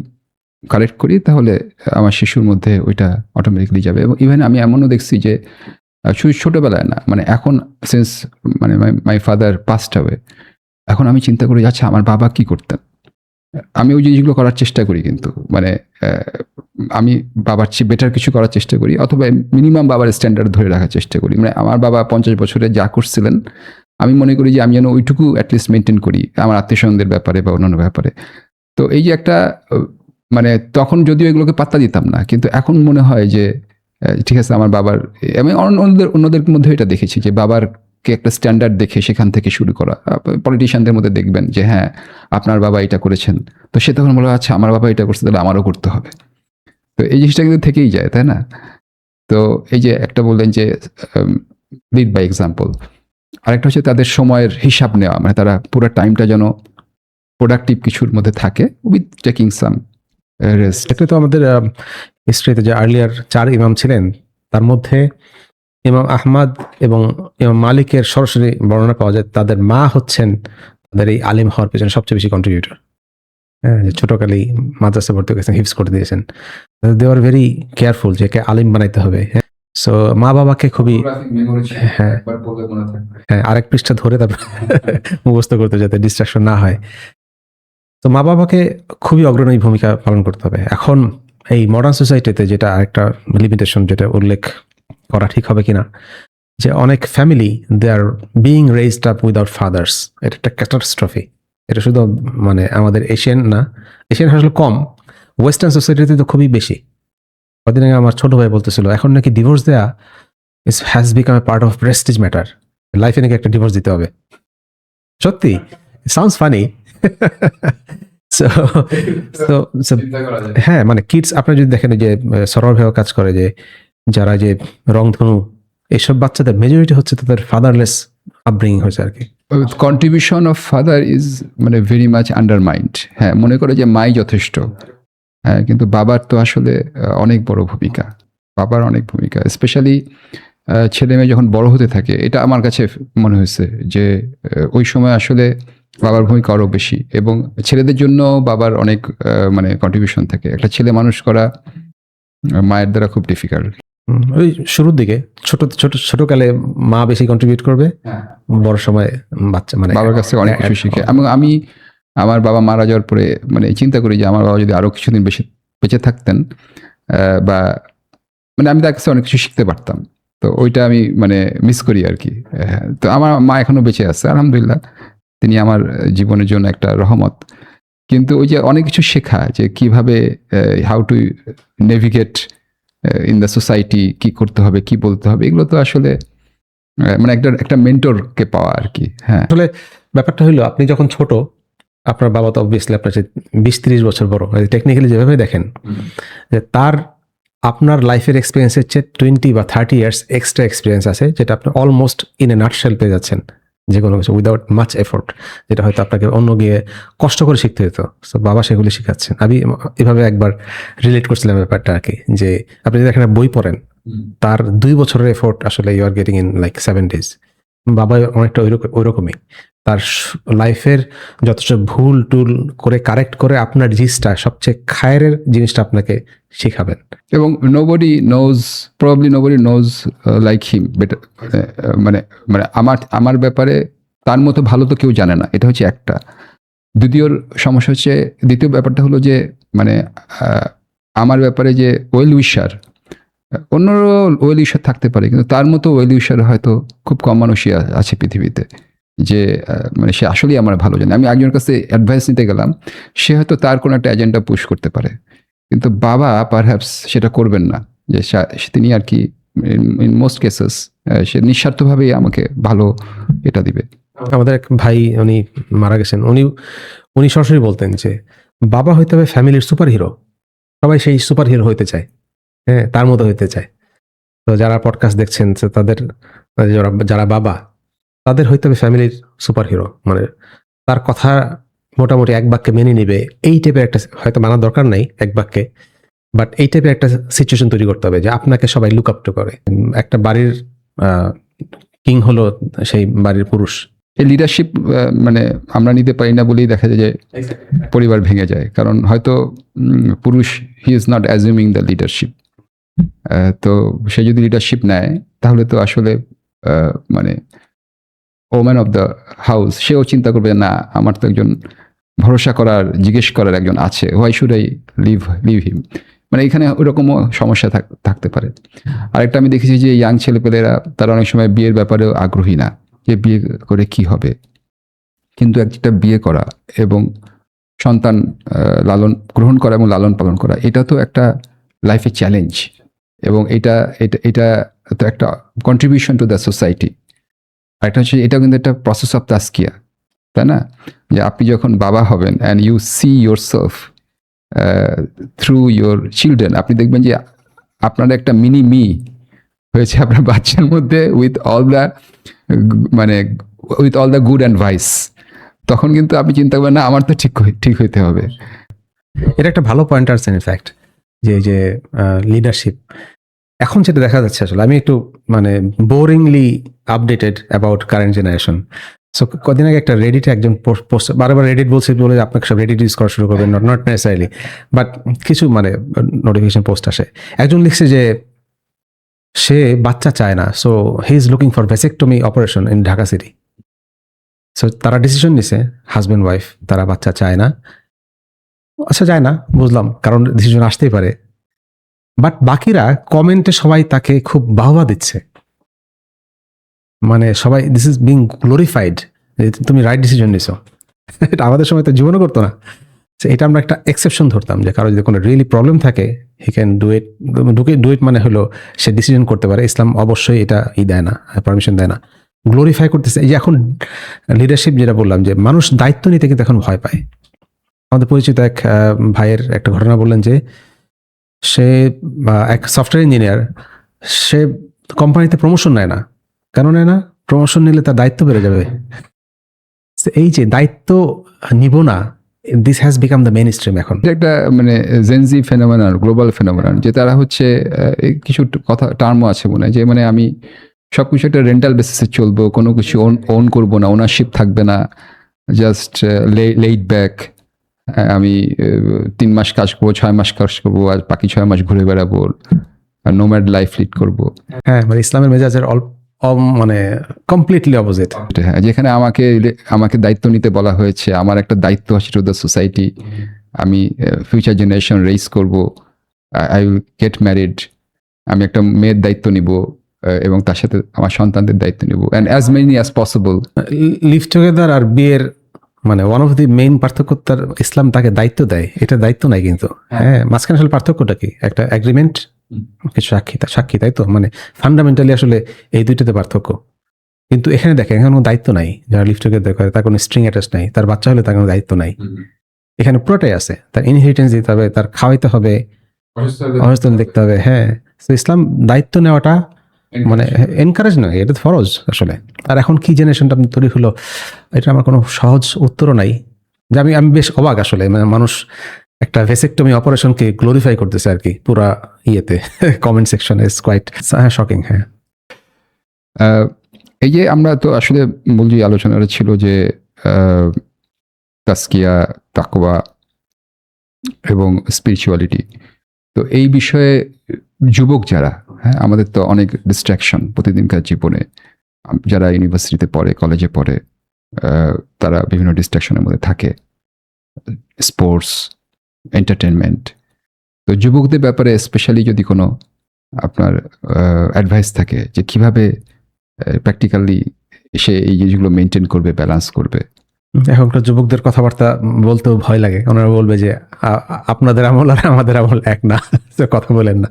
Speaker 1: কারেক্ট করি তাহলে আমার শিশুর মধ্যে ওইটা অটোমেটিকলি যাবে। এবং ইভেন আমি এমনও দেখছি যে শুধু ছোটোবেলায় না, মানে এখন সিন্স মানে মাই ফাদার পাস্ট অ্যাওয়ে, এখন আমি চিন্তা করি, আচ্ছা আমার বাবা কি করতেন, আমি ওই জিনিসগুলো করার চেষ্টা করি। কিন্তু মানে আমি বাবার চেয়ে বেটার কিছু করার চেষ্টা করি, অথবা মিনিমাম বাবার স্ট্যান্ডার্ড ধরে রাখার চেষ্টা করি। মানে আমার বাবা 50 বছরে যা করছিলেন, আমি মনে করি যে আমি যেন ওইটুকু অ্যাটলিস্ট মেনটেন করি আমার আত্মীয়স্বজনদের ব্যাপারে বা অন্যান্য ব্যাপারে। তো এই যে একটা, মানে তখন যদিও এগুলোকে পাত্তা দিতাম না, কিন্তু এখন মনে হয় যে ঠিক আছে, আমার বাবার, আমি অন্যদের মধ্যে এটা দেখেছি যে বাবারকে একটা স্ট্যান্ডার্ড দেখে সেখান থেকে শুরু করা। পলিটিশিয়ানদের মধ্যে দেখবেন যে হ্যাঁ আপনার বাবা এটা করেছেন, তো সে তখন বলে আচ্ছা আমার বাবা এটা করছে, তাহলে আমারও করতে হবে। তো এই জিনিসটা কিন্তু থেকেই যায়, তাই না? তো এই যে একটা বললেন যে লিড বাই এক্সাম্পল, আরেকটা হচ্ছে তাদের সময়ের হিসাব নেওয়া, মানে তারা পুরো টাইমটা যেন প্রোডাক্টিভ কিছুর মধ্যে থাকে উইথ টেকিং সাম রেস্ট।
Speaker 2: এটা তো আমাদের হিস্ট্রিতে যে আর্লিয়ার 4 ইমাম ছিলেন তার মধ্যে ইমাম আহমদ এবং ইমাম মালিকের সরাসরি বর্ণনা পাওয়া যায় তাদের মা হচ্ছেন তাদের এই আলিম হওয়ার পেছনে সবচেয়ে বেশি কন্ট্রিবিউটর। হ্যাঁ, যে ছোটকালেই মাদ্রাসা ভর্তি গেছেন, হিফজ করে দিয়েছেন। দে আর ভেরি কেয়ারফুল যে কে আলিম বানাইতে হবে। সো মা বাবাকে খুবই হ্যাঁ হ্যাঁ আরেক পৃষ্ঠা ধরে তারপর মুখস্থ করতে যাতে ডিস্ট্রাকশন না হয়। তো মা বাবাকে খুবই অগ্রণী ভূমিকা পালন করতে হবে। এখন এই মডার্ন সোসাইটিতে যেটা আরেকটা লিমিটেশন যেটা উল্লেখ করা ঠিক হবে কিনা, যে অনেক family they are being raised up without fathers. এটা একটা ক্যাটাস্ট্রফি। এটা শুধু মানে আমাদের এশিয়ান না, এশিয়ান আসলে কম, ওয়েস্টার্ন সোসাইটিতে তো খুবই বেশি। কদিন আগে আমার ছোট ভাই বলতেছিল এখন নাকি ডিভোর্স দেয়া has become a part of Prestige matter, লাইফে নাকি একটা ডিভোর্স দিতে হবে। সত্যি সাউন্ডস ফানি। হ্যাঁ, মানে কিডস আপনি যদি দেখেন যে সরল ভাবে কাজ করে, যে যারা যে রংধনু এইসব বাচ্চাদের মেজরিটি হচ্ছে তাদের ফাদারলেস আপব্রিঙ্গিং হয়েছে আর কি।
Speaker 1: কন্ট্রিবিউশন অফ ফাদার ইজ মানে ভেরি মাচ আন্ডারমাইন্ড। হ্যাঁ, মনে করে যে মাই যথেষ্ট। হ্যাঁ, কিন্তু বাবার তো আসলে অনেক বড় ভূমিকা, বাবার অনেক ভূমিকা, স্পেশালি ছেলে মেয়ে যখন বড় হতে থাকে। এটা আমার কাছে মনে হয়েছে যে ওই সময় আসলে বাবার ভূমিকা আরও বেশি, এবং ছেলেদের জন্য বাবার অনেক মানে কন্ট্রিবিউশন থাকে। একটা ছেলে মানুষ করা মায়ের দ্বারা খুব ডিফিকাল্ট।
Speaker 2: ওই শুরুর দিকে ছোটকালে মা বেশি কন্ট্রিবিউট করবে, বড় সময় বাচ্চা মানে
Speaker 1: বাবার কাছ থেকে অনেক কিছু শিখে। আমি আমার বাবা মারা যাওয়ার পরে মানে চিন্তা করি যে আমার বাবা যদি আরো কিছুদিন বেঁচে থাকতেন, বা মানে আমি তার কাছে অনেক কিছু শিখতে পারতাম। তো ওইটা আমি মানে মিস করি আর কি। তো আমার মা এখনো বেঁচে আছে আলহামদুলিল্লাহ, তিনি আমার জীবনের জন্য একটা রহমত। কিন্তু ওই যে অনেক কিছু শেখা, যে কিভাবে how to navigate in the society, কি করতে হবে, কি বলতে হবে, এগুলো তো আসলে মানে একটা মেন্টরকে পাওয়া আর কি। হ্যাঁ,
Speaker 2: আসলে ব্যাপারটা হলো আপনি যখন ছোট, আপনার বাবা তো অবভিয়াসলি আপনার 20-30 বছর বড়, টেকনিক্যালি যেভাবে দেখেন যে তার আপনার লাইফের এক্সপিরিয়েন্সের চেয়ে 20 বা 30 ইয়ার্স এক্সট্রা এক্সপিরিয়েন্স আছে, যেটা আপনি অলমোস্ট ইন এ নাটশেল পেয়ে যাচ্ছেন যে কোনো কিছু উইদাউট মাচ এফোর্ট, যেটা হয়তো আপনাকে অন্য গিয়ে কষ্ট করে শিখতে হতো। তো বাবা সেগুলি শিখাচ্ছেন। আমি এভাবে একবার রিলেট করছিলাম ব্যাপারটা আর কি, যে আপনি যদি একটা বই পড়েন তার 2 বছরের এফোর্ট আসলে you are getting in like 7 days। বাবা অনেকটা ওইরকমই, তার লাইফের যথেষ্ট ভুল টুল করে কারেক্ট করে আপনার জিনিসটা সবচেয়ে খায়ের জিনিসটা আপনাকে শিখাবেন।
Speaker 1: এবং nobody nose like him better. মানে মানে আমার ব্যাপারে তার মতো ভালো তো কেউ জানে না, এটা হচ্ছে একটা। দ্বিতীয় ব্যাপারটা হলো যে মানে আমার ব্যাপারে যে ওয়েল উইশার, অন্যরও ওয়েল উইশার থাকতে পারে, কিন্তু তার মতো ওয়েল উইশার হয়তো খুব কম মানুষই আছে পৃথিবীতে, যে মানে সে আসলেই আমার ভালো জানে। আমি একজনের কাছে অ্যাডভাইস নিতে গেলাম, সে হয়তো তার কোনো একটা এজেন্ডা পুশ করতে পারে, কিন্তু বাবা পারহ্যাপস সেটা করবেন না। যে তিনি আর কি ইন মোস্ট কেসেস সে নিঃস্বার্থভাবেই আমাকে ভালো এটা দিবে।
Speaker 2: আমাদের এক ভাই উনি মারা গেছেন, উনি সরাসরি বলতেন যে বাবা হইতে হবে ফ্যামিলির সুপার হিরো, সবাই সেই সুপার হিরো হইতে চায়, হ্যাঁ তার মতো হইতে চায়। তো যারা পডকাস্ট দেখছেন তাদের যারা বাবা, তাদের হইতে হবে ফ্যামিলির সুপার হিরো, মানে তার কথা মোটামুটি এক বাক্যে মেনে নিবে, এই টাইপের একটা, হয়তো মানার দরকার নাই এক বাক্যে, বাট এই টাইপের একটা সিচুয়েশন তৈরি করতে হবে যে আপনাকে সবাই লুক আপ টু করে। একটা বাড়ির কিং হলো সেই বাড়ির পুরুষ।
Speaker 1: এই লিডারশিপ মানে আমরা নিতে পারি না বলেই দেখা যায় যে পরিবার ভেঙে যায়, কারণ হয়তো পুরুষ he is not assuming the leadership. তো সে যদি লিডারশিপ নেয় তাহলে তো আসলে মানে ওম্যান অফ দ্য হাউস সেও চিন্তা করবে, না আমার তো একজন ভরসা করার, জিজ্ঞেস করার একজন আছে, হোয়াই শুড আই লিভ হিম। মানে এখানে ওরকমও সমস্যা থাকতে পারে। আরেকটা আমি দেখেছি যে ইয়াং ছেলেপেলেরা তারা অনেক সময় বিয়ের ব্যাপারেও আগ্রহী না, যে বিয়ে করে কি হবে। কিন্তু একটা বিয়ে করা এবং সন্তান গ্রহণ করা এবং লালন পালন করা, এটা তো একটা লাইফে চ্যালেঞ্জ, এবং এটা তো একটা কন্ট্রিবিউশন টু দ্য সোসাইটি। আর একটা হচ্ছে এটাও কিন্তু একটা প্রসেস অফ তাস্কিয়া, তাই না? যে আপনি যখন বাবা হবেন and you see yourself through your children, আপনি দেখবেন যে আপনার একটা মিনি মি হয়েছে আপনার বাচ্চার মধ্যে, with all the good and vice. তখন কিন্তু আপনি চিন্তা করবেন না আমার তো ঠিক হইতে হবে।
Speaker 2: এটা একটা ভালো পয়েন্ট আসছে ইনফ্যাক্ট, যে এই যে লিডারশিপ এখন যেটা দেখা যাচ্ছে, আসলে আমি একটু মানে boringly updated about current generation. So কদিন আগে একটা রেডিটে একজন পোস্ট, বারবার রেডিট বলছে বলে আপনাকে সব রেডিট ইউজ করা শুরু করবেন, নট নেসেসারিলি, বাট কিছু মানে নোটিফিকেশন পোস্ট আসে। একজন লিখছে যে সে বাচ্চা চায় না, so he is looking for vasectomy operation in Dhaka city. So তারা ডিসিশন নিছে, হাজব্যান্ড ওয়াইফ, তারা বাচ্চা চায় না। আচ্ছা, যায় না বুঝলাম, কারণ ডিসিশন আসতেই পারে, বাট বাকিরা কমেন্টে সবাই তাকে খুব বাহবা দিচ্ছে, মানে সবাই দিস ইজ বিং গ্লোরিফাইড, তুমি রাইট ডিসিশন নিছো। এটা আমাদের সময় তো জীবনও করতো না। So এটা আমরা একটা এক্সেপশন ধরতাম, যে কারো যদি কোনো রিয়েলি প্রবলেম থাকে হি ক্যান ডু ইট, মানে হলো সে ডিসিশন করতে পারে। ইসলাম অবশ্যই এটা দেয় না, পারমিশন দেয় না। গ্লোরিফাই করতেছে। এই যে এখন লিডারশিপ যেটা বললাম, যে মানুষ দায়িত্ব নিতে কিন্তু এখন ভয় পায়। আমাদের পরিচিত এক ভাইয়ের একটা ঘটনা বললেন, যে সে এক সফটওয়্যার ইঞ্জিনিয়ার, সে কোম্পানিতে প্রমোশন নেয় না। কেন নেয় না? প্রমোশন নিলে তার দায়িত্ব বেড়ে যাবে। So এই যে দায়িত্ব নিব না, this has become the main stream এখন।
Speaker 1: এটা একটা মানে জেনজি ফেনোমেনন, গ্লোবাল ফেনোমেনন, যে তারা হচ্ছে কিছু কথা টার্মও আছে মনে হয়, যে মানে আমি সবকিছু একটা রেন্টাল বেসিসে চলবো, কোনো কিছু ওন করবো না, ওনারশিপ থাকবে না, জাস্ট লেইড ব্যাক। আমি 3 মাস কাজ করবো, 6 মাস কাজ করবো, আর বাকি 6 মাস ঘুরে বেড়াবো, নোম্যাড লাইফ লিড করবো।
Speaker 2: হ্যাঁ, মানে ইসলামের মেজাজের মানে কমপ্লিটলি অপোজিট।
Speaker 1: হ্যাঁ, যেখানে আমাকে দায়িত্ব নিতে বলা হয়েছে, আমার একটা দায়িত্ব আছে টু দ্য সোসাইটি, আমি ফিউচার জেনারেশন রেইজ করবো, আই উইল গেট ম্যারিড, আমি একটা মেয়ের দায়িত্ব নিব, এবং তার সাথে আমার সন্তানদের দায়িত্ব নিব, and as many as possible.
Speaker 2: Live together আর বিয়ের মানে ওয়ান অফ দি মেইন পার্থক্য, তার ইসলাম তাকে দায়িত্ব দেয়, এটা দায়িত্ব নাই কিন্তু। হ্যাঁ, মাঝখানে আসলে পার্থক্যটা কি? একটা এগ্রিমেন্ট, কিছু সাক্ষী, তাই তো? মানে ফান্ডামেন্টালি আসলে এই দুইটাতে পার্থক্য। কিন্তু এখানে দেখেন, এখানে কোনো দায়িত্ব নাই। যারা লিভ টুগেদার করে তার কোনো স্ট্রিং অ্যাটাচ নাই, তার বাচ্চা হলে তার কোনো দায়িত্ব নাই। এখানে পুরোটাই আছে, তার ইনহেরিটেন্স দিতে হবে, তার খাওয়াইতে হবে, অবস্থান দেখতে হবে। হ্যাঁ, তো ইসলাম দায়িত্ব নেওয়াটা মানে এনকারেজ নয়, এটা তো ফরজ আসলে। আর এখন কি জেনারেশনটা তৈরি হলো, এটা আমার কোনো সহজ উত্তরও নাই। যে আমি বেশ অবাক আসলে, মানে মানুষ একটা ভেসেক্টমি অপারেশনকে গ্লোরিফাই করতেছে আর কি পুরা ইয়েতে, কমেন্ট সেকশনে। It's quite shocking. হ্যাঁ,
Speaker 1: এই যে আমরা তো আসলে মূল যে আলোচনাটা ছিল যে তাসকিয়া, তাকওয়া এবং স্পিরিচুয়ালিটি, তো এই বিষয়ে যুবক যারা, হ্যাঁ, আমাদের তো অনেক ডিস্ট্রাকশন প্রতিদিনকার জীবনে, যারা ইউনিভার্সিটিতে পড়ে, কলেজে পড়ে, তারা বিভিন্ন ডিস্ট্রাকশনের মধ্যে থাকে, স্পোর্টস, এন্টারটেনমেন্ট। তো যুবকদের ব্যাপারে স্পেশালি যদি কোনো আপনার অ্যাডভাইস থাকে, যে কিভাবে প্র্যাকটিক্যালি সে এই জিনিসগুলো মেনটেন করবে, ব্যালেন্স করবে।
Speaker 2: এখনকার যুবকদের কথাবার্তা বলতেও ভয় লাগে। ওনারা বলবে যে আপনাদের আমল আর আমাদের আমল এক না, কথা বলেন না।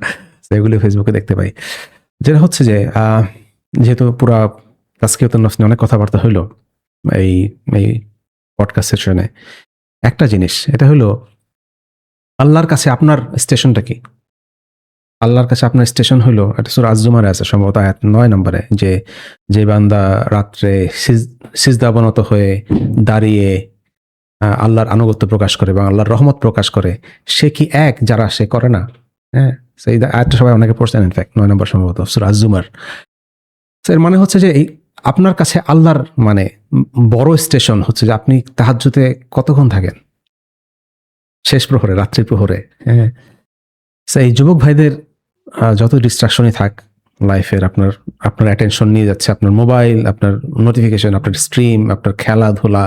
Speaker 2: এগুলি ফেসবুকে দেখতে পাই। যেটা হচ্ছে যে যেহেতু পুরা তাসকিয়াতুন নফস নিয়ে অনেক কথাবার্তা হইলো এই পডকাস্ট সেশনে, একটা জিনিস এটা হলো, আল্লাহর কাছে আপনার স্টেশনটা কি? আল্লাহর কাছে আপনার স্টেশন হলো, এটা সূরা আজ-জুমারে আছে সম্ভবত আয়াত 9 নম্বরে, যে বান্দা রাত্রে সিজদা অবনত হয়ে দাঁড়িয়ে আল্লাহর আনুগত্য প্রকাশ করে এবং আল্লাহর রহমত প্রকাশ করে, সে কি এক যারা সে করে না? হ্যাঁ, সেই আয়াতটা সবাই অনেকে পড়ছেন, ইনফ্যাক্ট 9 নম্বর সম্ভবত সূরা আজ-জুমার। এর মানে হচ্ছে যে এই আপনার কাছে আল্লাহর মানে বড় স্টেশন হচ্ছে যে আপনি তাহাজ্জুদে কতক্ষণ থাকেন, শেষ প্রহরে, রাত্রি প্রহরে। হ্যাঁ, এই যুবক ভাইদের যত ডিস্ট্রাকশনই থাক লাইফের, আপনার অ্যাটেনশন নিয়ে যাচ্ছে আপনার মোবাইল, আপনার নোটিফিকেশন, আপনার স্ট্রিম, আপনার খেলাধুলা,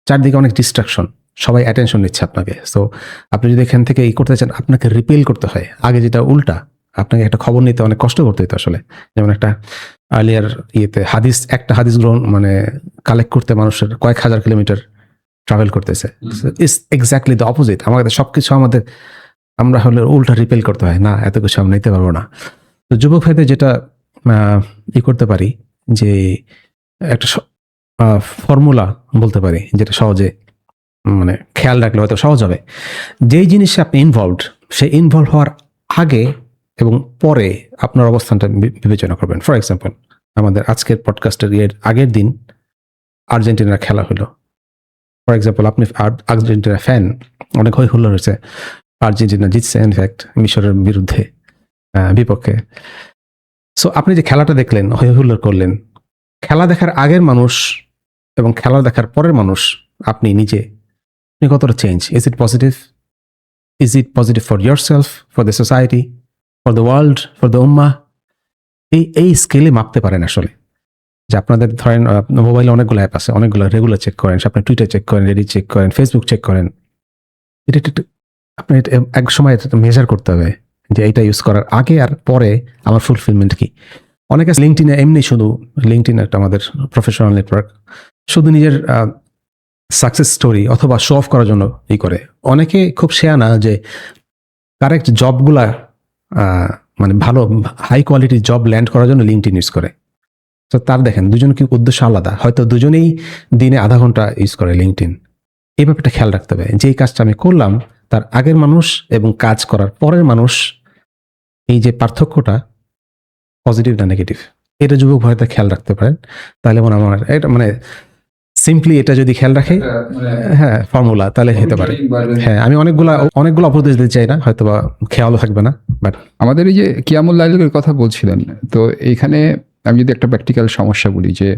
Speaker 2: চারদিকে অনেক ডিস্ট্রাকশন, সবাই অ্যাটেনশন নিচ্ছে আপনাকে। সো আপনি যদি এখান থেকে করতে চান, আপনাকে রিপেল করতে হয়। আগে যেটা উল্টা, আপনাকে একটা খবর নিতে অনেক কষ্ট করতে হতো আসলে। যেমন একটা আর্লিয়ার ইয়েতে একটা হাদিস গ্রহণ মানে কালেক্ট করতে মানুষের কয়েক হাজার কিলোমিটার ট্রাভেল করতেছে। It's exactly the opposite. আমাদের সবকিছু আমরা হলে উল্টা রিপেল করতে হয়, না এত কিছু আমরা নিতে পারবো না। তো যুবক ভাইদের যেটা করতে পারি, যে একটা ফর্মুলা বলতে পারি, যেটা সহজে মানে খেয়াল রাখলে হয়তো সহজ হবে। যেই জিনিসে আপনি ইনভলভড, সেই ইনভলভ হওয়ার আগে এবং পরে আপনার অবস্থানটা বিবেচনা করবেন। ফর এক্সাম্পল, আমাদের আজকের পডকাস্টের আগের দিন আর্জেন্টিনার খেলা হলো, ফর এক্সাম্পল আপনি আর্জেন্টিনা ফ্যান, অনেক হই হুল্লোড় হয়েছে, আর্জেন্টিনা জিতছে ইনফ্যাক্ট মিশরের বিরুদ্ধে, বিপক্ষে। সো আপনি যে খেলাটা দেখলেন, হই হুল্লোড় করলেন, খেলা দেখার আগের মানুষ এবং খেলা দেখার পরের মানুষ, আপনি নিজে, আপনি কতটা change? Is it positive? Is it positive for your self, for the society, for the world, for the উম্মা? এই স্কেলে মাপতে পারেন আসলে। যে আপনাদের ধরেন মোবাইলে অনেকগুলো অ্যাপ আছে, অনেকগুলো রেগুলার চেক করেন, আপনি টুইটার চেক করেন, রেডি চেক করেন, ফেসবুক চেক করেন, এটা আপনি এক সময় এটা মেজার করতে হবে যে এটা ইউজ করার আগে আর পরে আমার ফুলফিলমেন্ট কি। অনেকে লিঙ্কডইনে এমনি শুধু, লিঙ্কডইন একটা আমাদের প্রফেশনাল নেটওয়ার্ক, শুধু নিজের সাকসেস স্টোরি অথবা শো অফ করার জন্য ই করে। অনেকে খুব শেয়ানা যে কারেক্ট জবগুলা মানে ভালো হাই কোয়ালিটি জব ল্যান্ড করার জন্য লিঙ্কডইন ইউজ করে। তো তার দেখেন দুজন কি উদ্দেশ্য আলাদা, হয়তো দুজনেই দিনে আধা ঘন্টা ইউজ করে লিঙ্কডইন। এই ব্যাপারটা খেয়াল রাখতে হবে, যেই কাজটা আমি করলাম তার আগের মানুষ এবং কাজ করার পরের মানুষ, এই যে পার্থক্যটা পজিটিভ না নেগেটিভ, এটা যুবক ভাইদের খেয়াল রাখতে পারেন। তাহলে মনে আমার এটা মানে সিম্পলি এটা যদি খেয়াল রাখে, হ্যাঁ ফর্মুলা, তাহলে হতে পারে। হ্যাঁ, আমি অনেকগুলা উপদেশ দিতে চাই না, হয়তো বা খেয়ালও থাকবে না, বাট
Speaker 1: আমাদের এই যে কিয়ামুল লাইলের কথা বলছিলেন, তো এইখানে আমি যদি একটা প্র্যাকটিক্যাল সমস্যা বলি, যে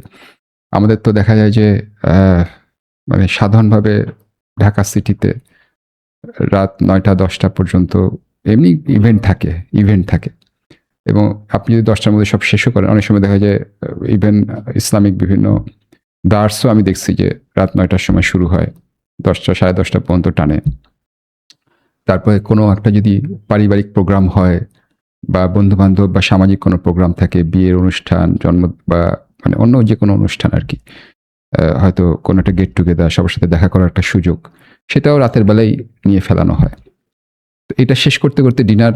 Speaker 1: আমাদের তো দেখা যায় যে মানে সাধারণভাবে ঢাকা সিটিতে রাত 9টা-10টা পর্যন্ত এমনি ইভেন্ট থাকে, এবং আপনি যদি 10টার মধ্যে সব শেষও করেন, অনেক সময় দেখা যায় ইভেন ইসলামিক বিভিন্ন দার্সও আমি দেখছি যে রাত 9টার সময় শুরু হয়, 10টা 10:30 পর্যন্ত টানে। তারপরে কোনো একটা যদি পারিবারিক প্রোগ্রাম হয় বা বন্ধু বান্ধব বা সামাজিক কোনো প্রোগ্রাম থাকে, বিয়ের অনুষ্ঠান, জন্ম বা মানে অন্য যে কোনো অনুষ্ঠান আর কি, হয়তো কোনো একটা গেট টুগেদার, সবার সাথে দেখা করার একটা সুযোগ, সেটাও রাতের বেলায় নিয়ে ফেলানো হয়। তো এটা শেষ করতে করতে ডিনার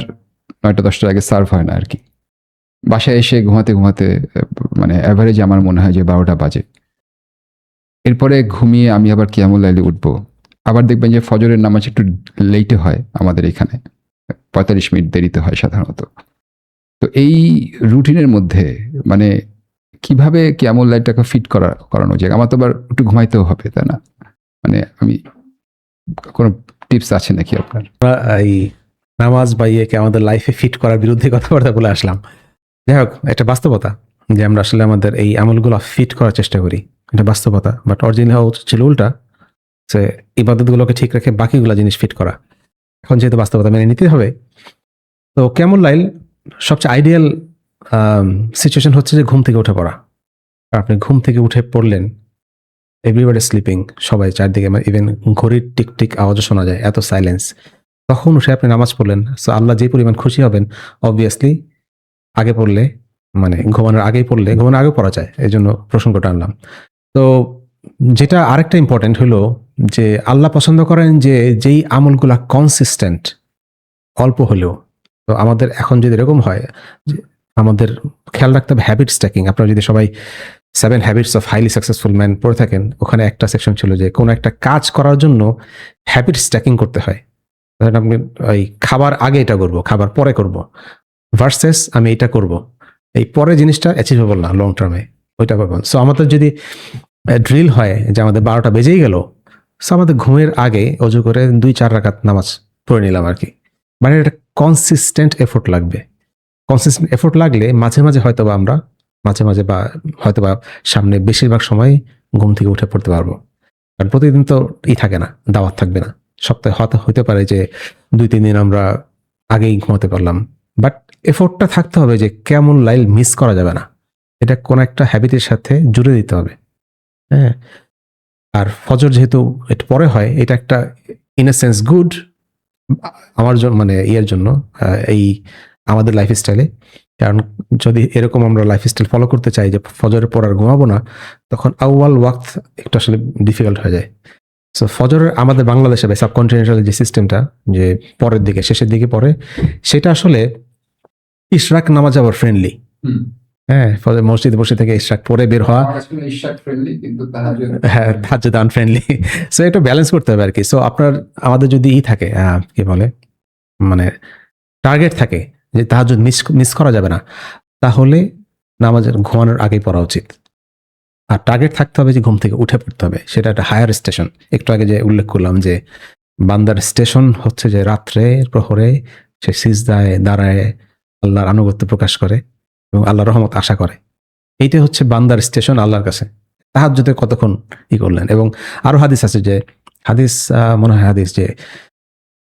Speaker 1: 9টা-10টার আগে সার্ভ হয় না আর কি। বাসায় এসে ঘুমাতে মানে অ্যাভারেজ আমার মনে হয় যে 12টা বাজে। এরপরে ঘুমিয়ে আমি আবার কিয়ামুল লাইলে উঠবো। আবার দেখবেন যে ফজরের নামাজ একটু লেটে হয় আমাদের এখানে, 45 মিনিট দেরিতে হয় সাধারণত। তো এই রুটিনের মধ্যে মানে কিভাবে কিয়ামুল লাইলটাকে ফিট করানো যায়? আমার তো আবার একটু ঘুমাইতেও হবে, তাই না? মানে আমি কোনো টিপস আছে নাকি আপনার?
Speaker 2: এই নামাজ বা ইয়েকে আমাদের লাইফে ফিট করার বিরুদ্ধে কথাবার্তা বলে আসলাম। যাই হোক, এটা বাস্তবতা যে আমরা আসলে আমাদের এই আমলগুলো ফিট করার চেষ্টা করি, এটা বাস্তবতা। বাট অরিজিনাল হওয়া উচিত ছিল উল্টা, যে ইবাদতগুলোকে ঠিক রেখে বাকিগুলো জিনিস ফিট করা। এখন যেহেতু বাস্তবতা মেনে নিতে হবে, তো কিয়ামুল লাইল সবচেয়ে আইডিয়াল সিচুয়েশন হচ্ছে যে ঘুম থেকে উঠে পড়া। আর আপনি ঘুম থেকে উঠে পড়লেন, এভরিবডি স্লিপিং, সবাই চারদিকে, ইভেন ঘড়ির টিক আওয়াজও শোনা যায়, এত সাইলেন্স। তখন উঠে আপনি নামাজ পড়লেন, সো আল্লাহ যে পরিমাণ খুশি হবেন, অবভিয়াসলি আগে পড়লে, মানে ঘুমানোর আগেই পড়লে, ঘুমানোর আগেও পড়া যায়, এই জন্য প্রসঙ্গটা আনলাম। তো যেটা আরেকটা ইম্পর্টেন্ট হলো যে আল্লাহ পছন্দ করেন যে যেই আমলগুলা কনসিস্টেন্ট, অল্প হলেও। তো আমাদের এখন যদি এরকম হয় যে আমাদের খেয়াল রাখতে হবে হ্যাবিট স্ট্যাকিং। আপনারা যদি সবাই 7 habits of highly successful man পড়ে থাকেন, ওখানে একটা সেকশন ছিল যে কোনো একটা কাজ করার জন্য হ্যাবিট স্ট্যাকিং করতে হয়। ধরেন আপনি ওই খাবার আগে এটা করব, খাবার পরে করব, ভার্সেস আমি এটা করব, এই পরে জিনিসটা অ্যাচিভেবল না লং টার্মে, ওইটা পাবেন। সো আমাদের যদি ড্রিল হয় যে আমাদের 12টা বেজেই গেল, সো আমাদের ঘুমের আগে অজু করে 2-4 রাকাত নামাজ পড়ে নিলাম আর কি। মানে এটা কনসিস্টেন্ট এফোর্ট লাগবে। কনসিস্টেন্ট এফোর্ট লাগলে মাঝে মাঝে বা হয়তোবা সামনে বেশিরভাগ সময় ঘুম থেকে উঠে পড়তে পারবো। কারণ প্রতিদিন তো থাকে না, দাওয়াত থাকবে না। সপ্তাহে হতে পারে যে 2-3 দিন আমরা আগেই ঘুমাতে পারলাম, বাট এফোর্টটা থাকতে হবে যে কেমন লাইল মিস করা যাবে না, এটা কোন একটা হ্যাবিটের সাথে জুড়ে দিতে হবে। হ্যাঁ, আর ফজর যেহেতু এটা পরে হয়, এটা একটা ইন এ সেন্স গুড আমার জন্য, মানে ইয়ের জন্য, এই আমাদের লাইফস্টাইলে। কারণ যদি এরকম আমরা লাইফস্টাইল ফলো করতে চাই যে ফজরের পর আর ঘুমাবো না, তখন আউয়াল ওয়াক্ত একটু আসলে ডিফিকাল্ট হয়ে যায়। সো ফজরের আমাদের বাংলাদেশে বা সাবকন্টিনেন্টাল যে সিস্টেমটা, যে পরের দিকে, শেষের দিকে পরে, সেটা আসলে ইশরাক নামাজ আবার ফ্রেন্ডলি। হ্যাঁ, ফজর মসজিদে বসে থেকে ইশরাক পরে বের হওয়া, হ্যাঁ তাহাজ্জুদ আনফ্রেন্ডলি। সো এটা ব্যালেন্স করতে হবে আর কি। সো আমাদের যদি থাকে কি বলে, মানে টার্গেট থাকে যে তাহাজ্জুদ মিস করা যাবে না, তাহলে নামাজের ঘুমানোর আগেই পড়া উচিত। আর টার্গেট থাকতে হবে যে ঘুম থেকে উঠে পড়তে হবে, সেটা একটা হায়ার স্টেশন। একটু আগে যে উল্লেখ করলাম যে বান্দার স্টেশন হচ্ছে যে রাত্রে প্রহরে সে সিজদায় দাঁড়ায় আল্লাহর আনুগত্য প্রকাশ করে এবং আল্লাহর রহমত আশা করে। এইটা হচ্ছে বান্দার স্টেশন আল্লাহর কাছে। তাহাজ্জুদে কতক্ষণ করলেন। এবং আরো হাদিস আছে যে হাদিস মনে হয় হাদিস যে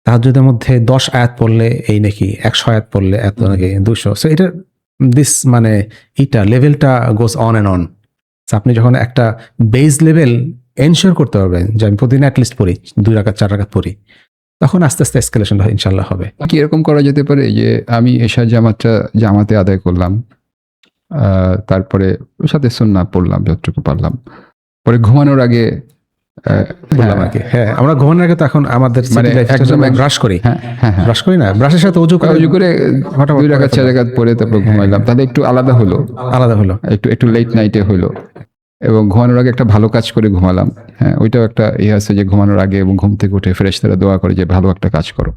Speaker 2: তাহাজ্জুদের মধ্যে 10 আয়াত পড়লে এই নাকি, 100 আয়াত পড়লে এত নাকি, 200। সো এটা দিস মানে এটা লেভেলটা গোস অন অ্যান্ড অন। আপনি যখন একটা বেস লেভেল এনশিওর করতে পারবেন যে আমি প্রতিদিন অ্যাটলিস্ট পড়ি, 2 রাকাত 4 রাকাত পড়ি, তখন আস্তে আস্তে এসকেলেশন ইনশাল্লাহ হবে।
Speaker 1: কি এরকম করা যেতে পারে যে আমি এশার জামাতে আদায় করলাম, তারপরে ওর সাথে সুন্নাহ পড়লাম যতটুকু পারলাম, পরে ঘুমানোর আগে
Speaker 2: বললাম আর কি। হ্যাঁ, আমরা ঘুমানোর আগে তো এখন আমাদের
Speaker 1: মানে একদম
Speaker 2: ব্রাশ করি।
Speaker 1: হ্যাঁ হ্যাঁ হ্যাঁ,
Speaker 2: ব্রাশ করি না, ব্রাশের সাথে অজু করে
Speaker 1: 2 রাকাত 4 রাকাত পরে তারপর ঘুমাইলাম, তাহলে একটু আলাদা হলো, একটু লেট নাইটে হলো। এবং ঘুমানোর আগে একটা ভালো কাজ করে ঘুমালাম। হ্যাঁ, ওইটাও একটা আছে যে ঘুমানোর আগে এবং ঘুম থেকে উঠে ফেরেশতারা দোয়া করে যে ভালো একটা কাজ করো।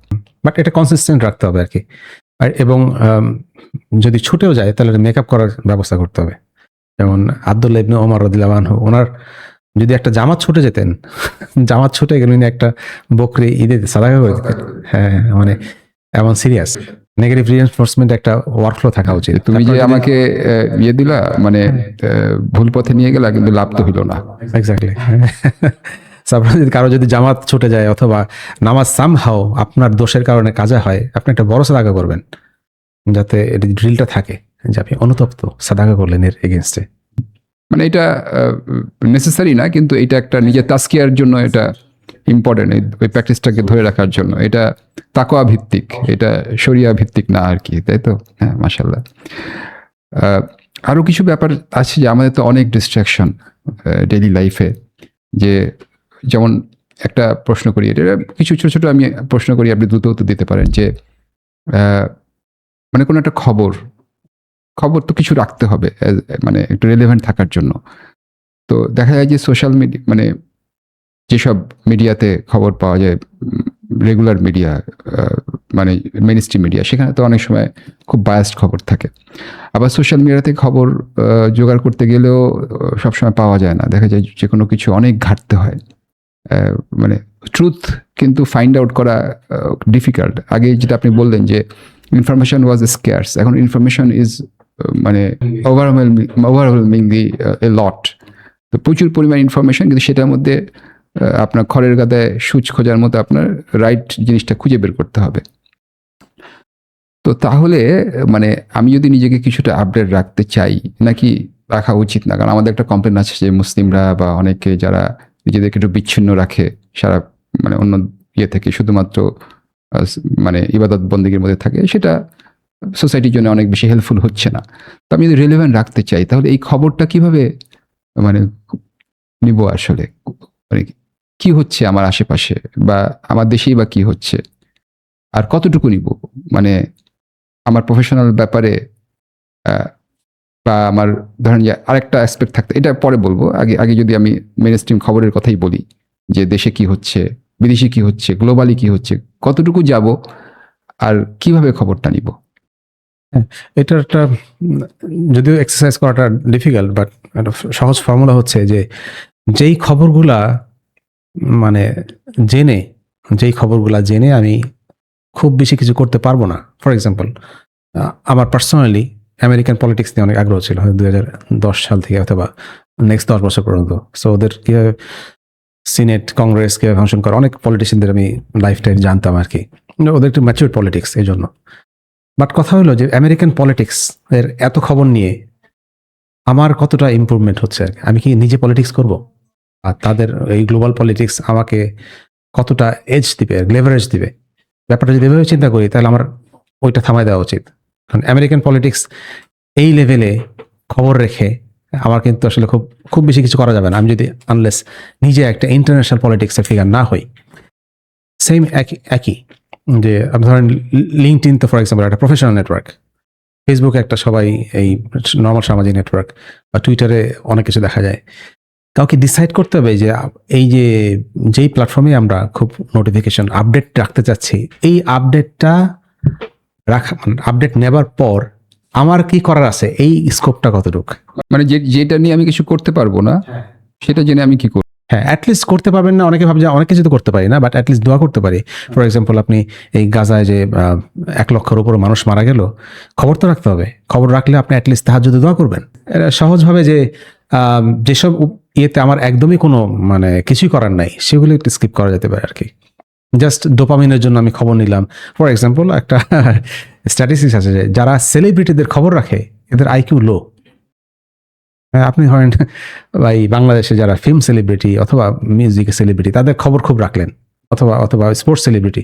Speaker 2: বাট এটা কনসিস্টেন্ট রাখতে হবে আর কি। এবং যদি ছুটেও যায় তাহলে মেকআপ করার ব্যবস্থা করতে হবে। যেমন আব্দুল্লাহ ইবনে ওমর রাদিয়াল্লাহু আনহু, ওনার যদি একটা জামাত ছুটে যেতেন, জামাত ছুটে গেলে উনি একটা বকরি ঈদে সাদাকা করে দিতেন। হ্যাঁ, মানে এমন সিরিয়াস নেগেটিভ রিইনফোর্সমেন্ট একটা ওয়ার্কফ্লো থাকা উচিত।
Speaker 1: তুমি যে আমাকে দিলা, মানে ভুল পথে নিয়ে গেলা, কিন্তু লাভ তো হইলো না।
Speaker 2: এক্স্যাক্টলি। আপনার যদি কারো যদি জামাত ছুটে যায় অথবা নামাজ সামহাও আপনার দোষের কারণে কাজা হয়, আপনি একটা বড় সাদাকা করবেন, যাতে ড্রিলটা থাকে যে আপনি অনুতপ্ত সাদাকা করলেন এর এগেনস্টে।
Speaker 1: মানে এটা নেসেসারি না, কিন্তু এটা একটা নিজের তাস্কিয়ার জন্য এটা ইম্পর্টেন্ট, ওই প্র্যাকটিসটাকে ধরে রাখার জন্য। এটা তাকওয়া ভিত্তিক, এটা শরিয়া ভিত্তিক না আর কি, তাই তো? হ্যাঁ, মাশাআল্লাহ। আরো কিছু ব্যাপার আছে যে আমাদের তো অনেক ডিস্ট্রাকশন ডেইলি লাইফে, যে যেমন একটা প্রশ্ন করি, এটা কিছু ছোট ছোট আমি প্রশ্ন করি, আপনি দ্রুত উত্তর দিতে পারেন। যে মানে কোনো একটা খবর তো কিছু রাখতে হবে, মানে একটু রেলেভেন্ট থাকার জন্য। তো দেখা যায় যে সোশ্যাল মিডিয়া, মানে যেসব মিডিয়াতে খবর পাওয়া যায়, রেগুলার মিডিয়া, মানে মেইনস্ট্রিম মিডিয়া, সেখানে তো অনেক সময় খুব বায়াসড খবর থাকে। আবার সোশ্যাল মিডিয়াতে খবর জোগাড় করতে গেলেও সবসময় পাওয়া যায় না, দেখা যায় যে কোনো কিছু অনেক ঘাটতে হয়। মানে ট্রুথ কিন্তু ফাইন্ড আউট করা ডিফিকাল্ট। আগে যেটা আপনি বললেন যে ইনফরমেশন ওয়াজ স্কেয়ার্স, এখন ইনফরমেশন ইজ মানে ওভারওয়েলমিংলি এ লট। তো প্রচুর পরিমাণ ইনফরমেশন, কিন্তু সেটার মধ্যে আপনার খড়ের গাদায় সূচ খোঁজার মতো আপনার রাইট জিনিসটা খুঁজে বের করতে হবে। তো তাহলে মানে আমি যদি নিজেকে কিছুটা আপডেট রাখতে চাই, নাকি রাখা উচিত না? কারণ আমাদের একটা কমপ্লেন আছে যে মুসলিমরা বা অনেকে যারা নিজেদেরকে একটু বিচ্ছিন্ন রাখে সারা, মানে অন্য ইয়ে থেকে, শুধুমাত্র মানে ইবাদত বন্দেগীর মধ্যে থাকে, সেটা সোসাইটির জন্য অনেক বেশি হেল্পফুল হচ্ছে না। তো আমি যদি রিলেভেন্ট রাখতে চাই, তাহলে এই খবরটা কিভাবে মানে নিব আসলে? মানে কি হচ্ছে আমার আশেপাশে, বা আমার দেশেই বা কি হচ্ছে, আর কতটুকু নিব? মানে আমার প্রফেশনাল ব্যাপারে, বা আমার ধরেন যে আরেকটা অ্যাসপেক্ট থাকতে, এটা পরে বলবো। আগে যদি আমি মেইনস্ট্রিম খবরের কথাই বলি, যে দেশে কি হচ্ছে, বিদেশে কি হচ্ছে, গ্লোবালি কি হচ্ছে, কতটুকু যাব, আর কিভাবে খবরটা নিব?
Speaker 2: এটা একটা যদিও এক্সারসাইজ করাটা ডিফিকাল্ট, বাট একটা সহজ ফর্মুলা হচ্ছে যে যেই খবরগুলা মানে যেই খবরগুলা জেনে আমি খুব বেশি কিছু করতে পারবো না। ফর এক্সাম্পল, আমার পার্সোনালি আমেরিকান পলিটিক্স নিয়ে অনেক আগ্রহ ছিল 2010 সাল থেকে অথবা নেক্সট 10 বছর পর্যন্ত। সো ওদের কীভাবে সিনেট, কংগ্রেস কীভাবে ফাংশন করে, অনেক পলিটিশিয়ানদের আমি লাইফ টাইম জানতাম আর কি। ওদের একটু ম্যাচিউর পলিটিক্স এই জন্য। বাট কথা হলো যে আমেরিকান পলিটিক্স এর এত খবর নিয়ে আমার কতটা ইমপ্রুভমেন্ট হচ্ছে, আমি কি নিজে পলিটিক্স করব? আর তাদের এই গ্লোবাল পলিটিক্স আমাকে কতটা এজ দিবে, লেভারেজ দিবে? ব্যাপারটা যদি এভাবে চিন্তা করি, তাহলে আমার ওইটা থামাই দেওয়া উচিত। কারণ আমেরিকান পলিটিক্স এই লেভেলে খবর রেখে আমার কিন্তু আসলে খুব বেশি কিছু করা যাবে না, আমি যদি আনলেস নিজে একটা ইন্টারন্যাশনাল পলিটিক্সের ফিগার না হই। সেম একই যে আপনি ধরেন লিঙ্কডইন তো ফর এক্সাম্পল একটা প্রফেশনাল নেটওয়ার্ক, ফেসবুকে একটা সবাই এই নর্মাল সামাজিক নেটওয়ার্ক, বা টুইটারে অনেক কিছু দেখা যায়। কাউকে ডিসাইড করতে হবে যে এই যেই প্ল্যাটফর্মে আমরা খুব নোটিফিকেশন আপডেট রাখতে চাচ্ছি, এই আপডেটটা রাখা, আপডেট নেবার পর আমার কি করার আছে, এই স্কোপটা কতটুকু।
Speaker 1: মানে যেটা নিয়ে আমি কিছু করতে পারবো না সেটা জেনে আমি কি করব?
Speaker 2: হ্যাঁ, অ্যাটলিস্ট করতে পারবেন না, অনেকে ভাবে যে অনেক কিছু তো করতে পারি না, বাট অ্যাটলিস্ট দোয়া করতে পারি। ফর এক্সাম্পল, আপনি এই গাজায় যে 1 লক্ষের উপর মানুষ মারা গেল, খবর তো রাখতে হবে। খবর রাখলে আপনি অ্যাটলিস্ট তাহাজ্জুদে দোয়া করবেন। এটা সহজভাবে যে যেসব ইয়েতে আমার একদমই কোনো মানে কিছুই করার নাই, সেগুলো একটু স্কিপ করা যেতে পারে আর কি। জাস্ট ডোপামিনের জন্য আমি খবর নিলাম। ফর এক্সাম্পল, একটা স্ট্যাটিস্টিক্স আছে যে যারা সেলিব্রিটিদের খবর রাখে এদের আইকিউ লো। আপনি ধরেন ভাই বাংলাদেশে যারা ফিল্ম সেলিব্রিটি অথবা মিউজিক সেলিব্রিটি, তাদের খবর খুব রাখলেন, অথবা অথবা স্পোর্টস সেলিব্রিটি,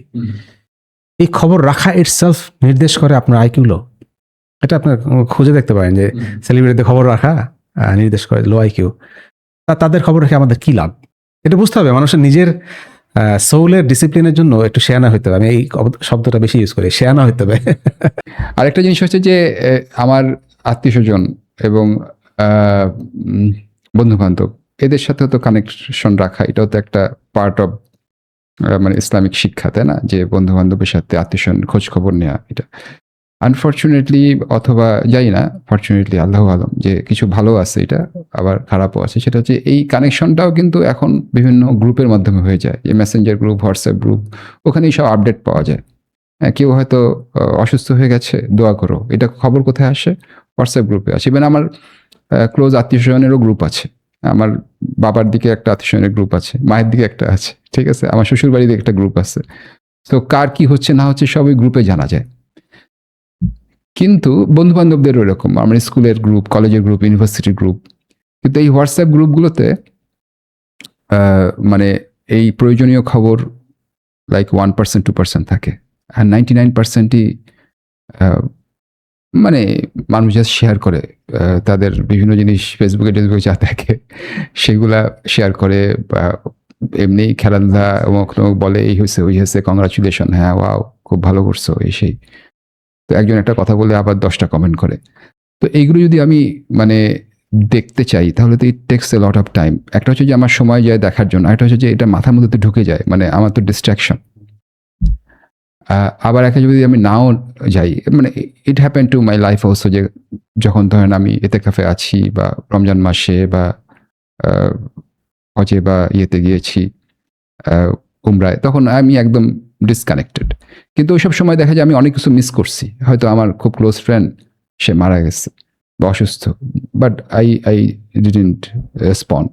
Speaker 2: এই খবর রাখা ইটসেলফ নির্দেশ করে আপনার আইকিউ লো। এটা আপনার খুঁজে দেখতে পারেন যে সেলিব্রিটিদের খবর রাখা নির্দেশ করে লো আইকিউ। তাদের খবর রেখে আমাদের কি লাভ, এটা বুঝতে হবে। মানুষের নিজের সোলের ডিসিপ্লিনের জন্য একটু শেয়ানা হইতে হবে। আমি এই শব্দটা বেশি ইউজ করি, শেয়ানা হইতে হবে।
Speaker 1: আরেকটা জিনিস হচ্ছে যে আমার আত্মীয় স্বজন এবং বন্ধু বান্ধব, এদের সাথে তো কানেকশন রাখা, এটাও তো একটা পার্ট অফ মানে ইসলামিক শিক্ষা, তাই না? যে বন্ধু বান্ধবের সাথে আত্মীয় স্বজন খোঁজ খবর নেওয়া, এটা আনফর্চুনেটলি অথবা যাই না ফর্চুনেটলি, আল্লাহ আলম, যে কিছু ভালো আছে এটা, আবার খারাপও আছে। সেটা হচ্ছে এই কানেকশনটাও কিন্তু এখন বিভিন্ন গ্রুপের মাধ্যমে হয়ে যায়, যে মেসেঞ্জার গ্রুপ, হোয়াটসঅ্যাপ গ্রুপ, ওখানেই সব আপডেট পাওয়া যায়। হ্যাঁ, কেউ হয়তো অসুস্থ হয়ে গেছে, দোয়া করো, এটা খবর কোথায় আসে? হোয়াটসঅ্যাপ গ্রুপে আসে। ইভেন আমার ক্লোজ আত্মীয় স্বজনেরও গ্রুপ আছে। আমার বাবার দিকে একটা আত্মীয় স্বজনের গ্রুপ আছে, মায়ের দিকে একটা আছে, ঠিক আছে, আমার শ্বশুর বাড়িতে একটা গ্রুপ আছে। তো কার কি হচ্ছে না হচ্ছে সব ওই গ্রুপে জানা যায়। কিন্তু বন্ধু বান্ধবদেরও এরকম, আমার স্কুলের গ্রুপ, কলেজের গ্রুপ, ইউনিভার্সিটির গ্রুপ। কিন্তু এই হোয়াটসঅ্যাপ গ্রুপগুলোতে মানে এই প্রয়োজনীয় খবর লাইক 1% 2% থাকে, আর 99%ই মানে মানুষ জাস্ট শেয়ার করে তাদের বিভিন্ন জিনিস, ফেসবুকে টেসবুকে যা থাকে সেগুলা শেয়ার করে, বা এমনি খেলাধুলা অমুক তমুক বলে, এই হয়েছে ওই হয়েছে, কংগ্রাচুলেশন, হ্যাঁ ওয়াও খুব ভালো করছো, এই সেই। তো একজন একটা কথা বলে আবার 10টা কমেন্ট করে। তো এইগুলো যদি আমি মানে দেখতে চাই, তাহলে তো it takes A lot of time. একটা হচ্ছে যে আমার সময় যায় দেখার জন্য, একটা হচ্ছে যে এটা মাথার মধ্যে তো ঢুকে যায়, মানে আমার তো ডিস্ট্রাকশন। আবার একটা যদি আমি নাও যাই, মানে it happen to my life also, যে যখন ধরেন আমি এতে কাফে আছি, বা রমজান মাসে, বা হজে বা ইয়েতে গিয়েছি উমরায়, তখন আমি একদম ডিসকানেক্টেড। কিন্তু ওইসব সময় দেখা যায় আমি অনেক কিছু মিস করছি। হয়তো আমার খুব ক্লোজ ফ্রেন্ড সে মারা গেছে বা অসুস্থ, বাট আই ডিডন্ট রেসপন্ড।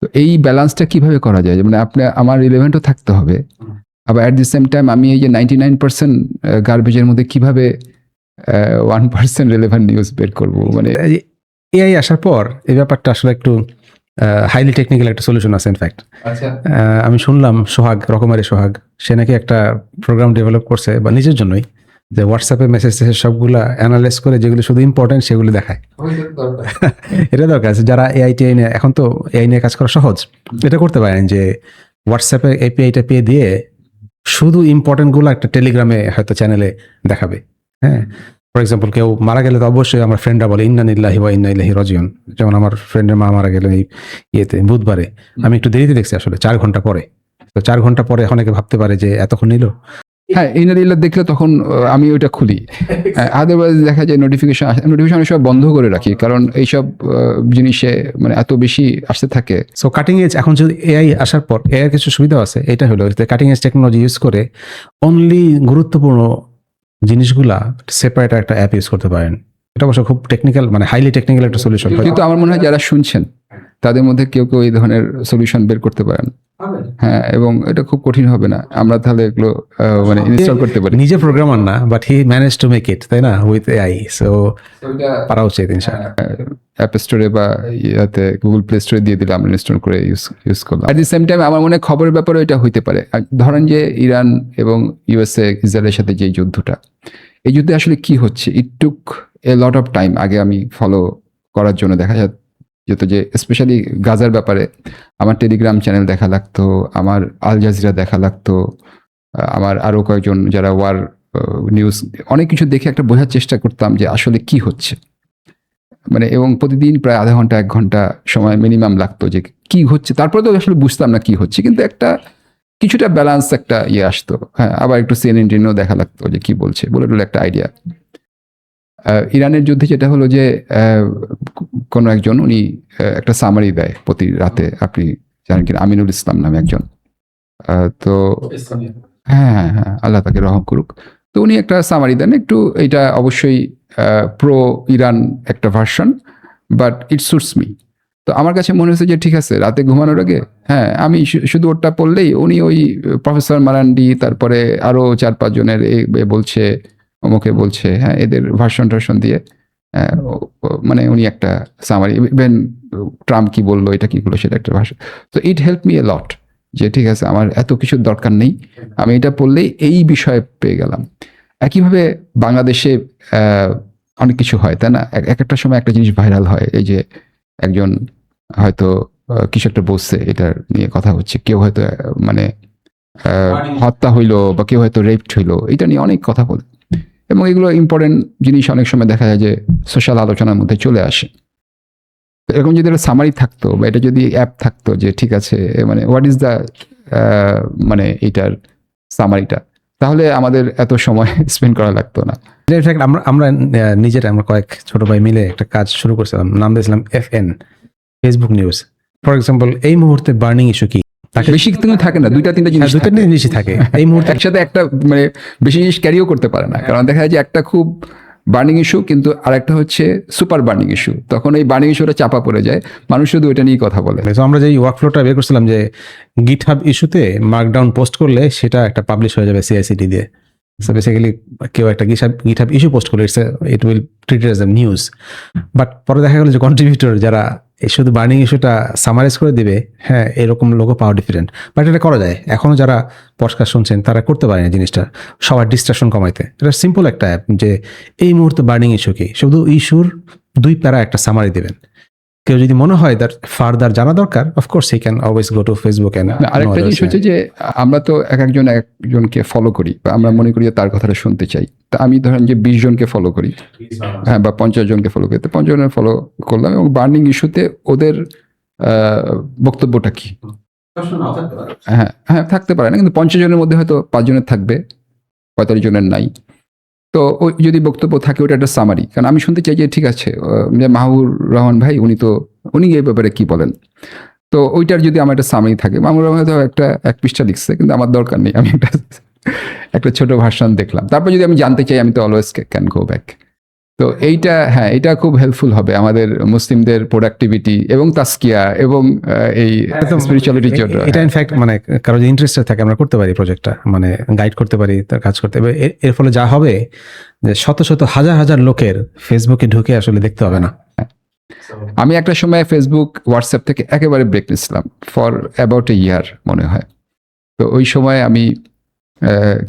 Speaker 1: তো এই ব্যালেন্সটা কিভাবে করা যায়? মানে আমার রিলেভেন্টও থাকতে হবে, আবার অ্যাট দি সেম টাইম আমি এই যে 99% গার্বেজের মধ্যে কিভাবে 1% রিলেভেন্ট নিউজ বের করবো? মানে
Speaker 2: এআই আসার পর এই ব্যাপারটা আসলে একটু হাইলি টেকনিক্যাল একটা সলিউশন আছে ইনফ্যাক্ট। আমি শুনলাম সোহাগ, রকমারি সোহাগ, সে নাকি একটা প্রোগ্রাম ডেভেলপ করছে, বা নিজের জন্যই, যে হোয়াটসঅ্যাপে মেসেজ সবগুলা অ্যানালাইজ করে যেগুলো শুধু ইম্পর্টেন্ট সেগুলো দেখায়। এটা দরকার আছে যারা এআই টিআই নিয়ে, এখন তো এআই নিয়ে কাজ করা সহজ, এটা করতে পারেন যে হোয়াটসঅ্যাপে এপিআইটা পেয়ে দিয়ে শুধু ইম্পর্টেন্ট গুলো একটা টেলিগ্রামে হয়তো চ্যানেলে দেখাবে। হ্যাঁ, ফর এক্সাম্পল কেউ মারা গেলে তো অবশ্যই আমার ফ্রেন্ডরা বলে ইন্না লিল্লাহি ওয়া ইন্না ইলাইহি রাজিউন। যেমন আমার ফ্রেন্ডের মা মারা গেলেন এই ইয়েতে বুধবারে, আমি একটু দেরিতে দেখছি আসলে 4 ঘন্টা পরে। তো 4 ঘন্টা পরে অনেকে ভাবতে পারে যে এতক্ষণ নিল।
Speaker 1: হ্যাঁ, ইনারিল্লা দেখলে তখন আমি ওইটা খুলি। আদারওয়াইজ দেখা যায় নোটিফিকেশন সব বন্ধ করে রাখি, কারণ এইসব জিনিসে মানে এত বেশি আসতে থাকে।
Speaker 2: সো কাটিং এজ, এখন যদি এআই আসার পর এআই কিছু সুবিধা আছে, এটা হলো কাটিং এজ টেকনোলজি ইউজ করে অনলি গুরুত্বপূর্ণ জিনিসগুলা সেপারেট একটা অ্যাপ ইউজ করতে পারেন। এটা অবশ্য খুব টেকনিক্যাল, মানে হাইলি টেকনিক্যাল একটা সলিউশন।
Speaker 1: কিন্তু আমার মনে হয় যারা শুনছেন তাদের মধ্যে কেউ কেউ এই ধরনের সলিউশন বের করতে পারেন। হ্যাঁ, এবং এটা খুব কঠিন হবে না, আমরা তাহলে এগুলো মানে ইনস্টল করতে পারি।
Speaker 2: নিজে প্রোগ্রামার না, but he manage to make it, তাই না, উইথ এআই। সো পারা উচিত ইনশাআল্লাহ।
Speaker 1: অ্যাপ স্টোরে বা ইয়াতে গুগল প্লে স্টোরে দিয়ে দিলে আমরা ইনস্টল করে ইউজ করলাম। অ্যাট দি সেম টাইম আমার মনে হয় খবরের ব্যাপারে এটা হইতে পারে। ধরেন যে ইরান এবং ইউএসএ ইসরায়েলের সাথে যে যুদ্ধটা, এই যুদ্ধে আসলে কি হচ্ছে, ইট টুক এ লট অফ টাইম আগে আমি ফলো করার জন্য। দেখা যেত যে স্পেশালি গাজার ব্যাপারে আমার টেলিগ্রাম চ্যানেল দেখা লাগতো, আমার আল জাজিরা দেখা লাগতো, আমার আরও কয়েকজন যারা ওয়ার নিউজ, অনেক কিছু দেখে একটা বোঝার চেষ্টা করতাম যে আসলে কি হচ্ছে। মানে এবং প্রতিদিন প্রায় আধা ঘন্টা 1 ঘন্টা সময় মিনিমাম লাগতো যে কি হচ্ছে। তারপরে তো আসলে বুঝতাম না কি হচ্ছে, কিন্তু একটা কিছুটা ব্যালেন্স একটা আসতো। হ্যাঁ, আবার একটু সিএনএনও দেখা লাগতো যে কি বলছে বলে একটা আইডিয়া। ইরানের যুদ্ধে যেটা হলো যে কোনো একজন উনি একটা সামারি দেয় প্রতি রাতে, আপনি জানেন কিনা, আমিনুল ইসলাম নামে একজন। তো হ্যাঁ হ্যাঁ হ্যাঁ, আল্লাহ তাকে রহম করুক। তো উনি একটা সামারি দেন, একটু এটা অবশ্যই প্রো ইরান একটা version, but it suits me. তো আমার কাছে মনে হয়েছে যে ঠিক আছে, রাতে ঘুমানোর আগে হ্যাঁ আমি শুধু ওটা পড়লেই উনি ওই প্রফেসর মারান্ডি, তারপরে আরো 4-5 জনের বলছে, অমুকে বলছে, হ্যাঁ এদের ভার্সন টার্সন দিয়ে মানে উনি একটা সামারি, ইভেন ট্রাম্প কি বললো, এটা কি করলো, সেটা একটা ভাষা। তো ইট হেল্প মি এ লট, যে ঠিক আছে আমার এত কিছুর দরকার নেই, আমি এটা পড়লেই এই বিষয়ে পেয়ে গেলাম। একইভাবে বাংলাদেশে অনেক কিছু হয় তাই না, এক একটা সময় একটা জিনিস ভাইরাল হয়, এই যে একজন হয়তো কিছু একটা বলছে, এটার নিয়ে কথা হচ্ছে, কেউ হয়তো মানে হত্যা হইলো বা কেউ হয়তো রেপড হইলো, এটা নিয়ে অনেক কথা বলে, এবং এগুলো ইম্পর্টেন্ট জিনিস অনেক সময় দেখা যায় যে সোশ্যাল আলোচনার মধ্যে চলে আসে। এরকম যদি একটা সামারি থাকতো বা এটা যদি অ্যাপ থাকতো যে ঠিক আছে মানে হোয়াট ইজ দ্য মানে এইটার সামারিটা, তাহলে আমাদের এত সময় স্পেন্ড করা লাগতো না।
Speaker 2: ইনফ্যাক্ট আমরা নিজেরা আমরা কয়েক ছোট ভাই মিলে একটা কাজ শুরু করছিলাম, নাম দিয়েছিলাম FN, Facebook news. For example, এই মুহূর্তে বার্নিং ইস্যু কি, তাকে
Speaker 1: বেশি কিন্তু থাকে না, 2-3 জিনিস
Speaker 2: দুটো
Speaker 1: থাকে।
Speaker 2: জিনিসই থাকে এই মুহূর্তে।
Speaker 1: একসাথে একটা মানে বেশি জিনিস ক্যারিও করতে পারে না, কারণ দেখা যায় যে একটা খুব বার্নিং ইস্যু কিন্তু আরেকটা হচ্ছে সুপার বার্নিং ইস্যু, তখন এই বার্নিং ইস্যুটা চাপা পড়ে যায়, মানুষ শুধু ওইটা নিয়ে কথা বলে।
Speaker 2: তো আমরা যে ওয়ার্কফ্লোটা বের করছিলাম যে গিটহাব ইস্যুতে মার্কডাউন পোস্ট করলে সেটা একটা পাবলিশ হয়ে যাবে CI/CD দিয়ে। সো বেসিক্যালি কেউ একটা গিটহাব ইস্যু পোস্ট করলে it will treat as a news. But পরে দেখা গেল যে কন্ট্রিবিউটর যারা এই শুধু বার্নিং ইস্যুটা সামারাইজ করে দিবে, হ্যাঁ এরকম লোকও পাওয়া ডিফারেন্ট। বাট এটা করা যায়, এখনো যারা পডকাস্ট শুনছেন তারা করতে পারে না জিনিসটা, সবার ডিস্ট্রাকশন কমাইতে। এটা সিম্পল একটা অ্যাপ, যে এই মুহূর্তে বার্নিং ইস্যু কি, শুধু ইস্যুর 2 প্যারা একটা সামারি দেবেন। কেউ যদি মনে হয় তার ফার্দার জানা দরকার, of course he can always go to Facebook.
Speaker 1: আরেকটা জিনিস হচ্ছে যে আমরা তো একজনকে ফলো করি, বা আমরা মনে করি যে তার কথাটা শুনতে চাই। তা আমি ধরেন যে 20 জনকে ফলো করি, হ্যাঁ, বা 50 জনকে ফলো করি, তো 50 জনের ফলো করলাম, এবং বার্নিং ইস্যুতে ওদের বক্তব্যটা কি, হ্যাঁ হ্যাঁ থাকতে পারে না, কিন্তু 50 জনের মধ্যে হয়তো 5 জনের থাকবে, 45 জনের নাই। তো ওই যদি বক্তব্য থাকে ওটা একটা সামারি, কারণ আমি শুনতে চাই যে ঠিক আছে যে মাহবুর রহমান ভাই উনি এই ব্যাপারে কি বলেন। তো ওইটার যদি আমার একটা সামারি থাকে, মাহবুর রহমান হয়তো এক পৃষ্ঠা লিখছে, কিন্তু আমার দরকার নেই, আমি একটা ছোট ভার্সন দেখলাম, তারপর যদি আমি জানতে চাই আমি তো অলওয়েজ ক্যান গো ব্যাক। তো এইটা হ্যাঁ, এটা খুব হেল্পফুল হবে আমাদের মুসলিমদের প্রোডাক্টিভিটি এবং তাস্কিয়া এবং এই স্পিরিচুয়ালিটির জন্য।
Speaker 2: এটা ইনফ্যাক্ট মানে কারো যদি ইন্টারেস্টেড থাকে আমরা করতে পারি প্রজেক্টটা, মানে গাইড করতে পারি, তার কাজ করতে হবে। এর ফলে যা হবে যে শত শত হাজার হাজার লোকের ফেসবুকে ঢুকে আসলে দেখতে হবে না।
Speaker 1: আমি একটা সময় ফেসবুক হোয়াটসঅ্যাপ থেকে একেবারে ব্রেক নিয়েছিলাম ফর অ্যাবাউট এ ইয়ার মনে হয়। তো ওই সময় আমি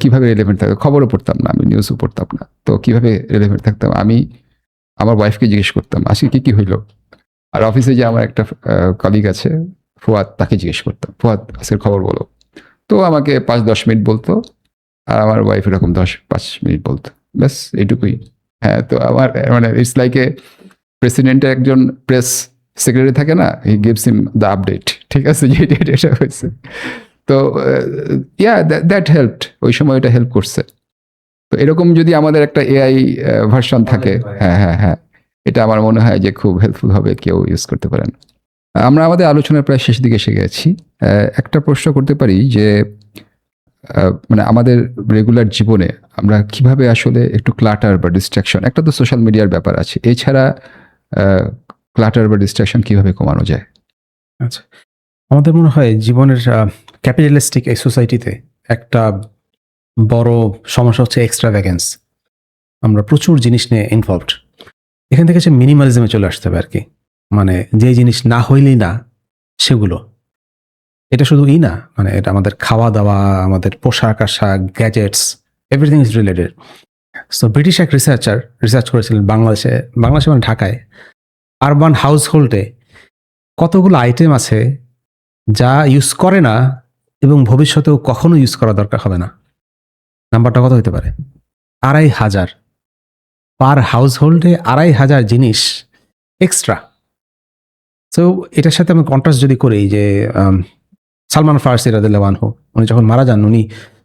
Speaker 1: কিভাবে রিলেভেন্ট থাকতাম, খবরও পড়তাম না, আমি নিউজও পড়তাম না, তো কিভাবে রিলেভেন্ট থাকতাম, আমি আমার ওয়াইফকে জিজ্ঞেস করতাম আজকে কি হইলো, আর অফিসে যে আমার একটা কলিগ আছে ফুয়াদ, তাকে জিজ্ঞেস করতাম ফুয়াদ আজকের খবর বলো, তো আমাকে 5-10 মিনিট বলতো, আর আমার ওয়াইফ এরকম 10-5 মিনিট বলতো, ব্যাস এইটুকুই। হ্যাঁ, তো আমার মানে ইটস লাইক এ প্রেসিডেন্টের একজন প্রেস সেক্রেটারি থাকে না, he gives him the update, ঠিক আছে যে এটা হয়েছে। তো ইয়া দ্যাট হেল্পড, ওই সময় এটা হেল্প করছে। তো এরকম যদি আমাদের একটা AI ভার্সন থাকে, হ্যাঁ হ্যাঁ হ্যাঁ, এটা আমার মনে হয় যে খুব হেল্পফুল হবে, কেউ ইউজ করতে পারেন। আমরা আমাদের আলোচনার প্রায় শেষ দিকে এসে গেছি। একটা প্রশ্ন করতে পারি যে মানে আমাদের রেগুলার জীবনে আমরা কিভাবে আসলে একটু ক্লাটার বা ডিস্ট্রাকশন, একটা তো সোশ্যাল মিডিয়ার ব্যাপার আছে, এছাড়া ক্লাটার বা ডিস্ট্রাকশন কিভাবে কমানো যায়?
Speaker 2: আচ্ছা, আমাদের মনে হয় জীবনের ক্যাপিটালিস্টিক এই সোসাইটিতে একটা বড় সমস্যা হচ্ছে এক্সট্রাভ্যাগেন্স। আমরা প্রচুর জিনিস নিয়ে ইনভলভড। এখান থেকে হচ্ছে মিনিমালিজমে চলে আসতে হবে আর কি, মানে যে জিনিস না হইলেই না সেগুলো। এটা শুধু না, মানে এটা আমাদের খাওয়া দাওয়া, আমাদের পোশাক আশাক, gadgets, everything is related. So British এক রিসার্চ করেছিলেন বাংলাদেশে মানে ঢাকায় আরবান হাউস হোল্ডে কতগুলো আইটেম আছে যা ইউজ করে না এবং ভবিষ্যতেও কখনো ইউজ করা দরকার হবে না। নাম্বারটা কত হতে পারে? 2500 পার হাউস হোল্ডে, 2500 জিনিস এক্সট্রা। সো এটার সাথে আমি কন্ট্রাস্ট যদি করি যে সালমান ফার্সি রাদিয়াল্লাহু আনহু, উনি যখন মারা যান উনি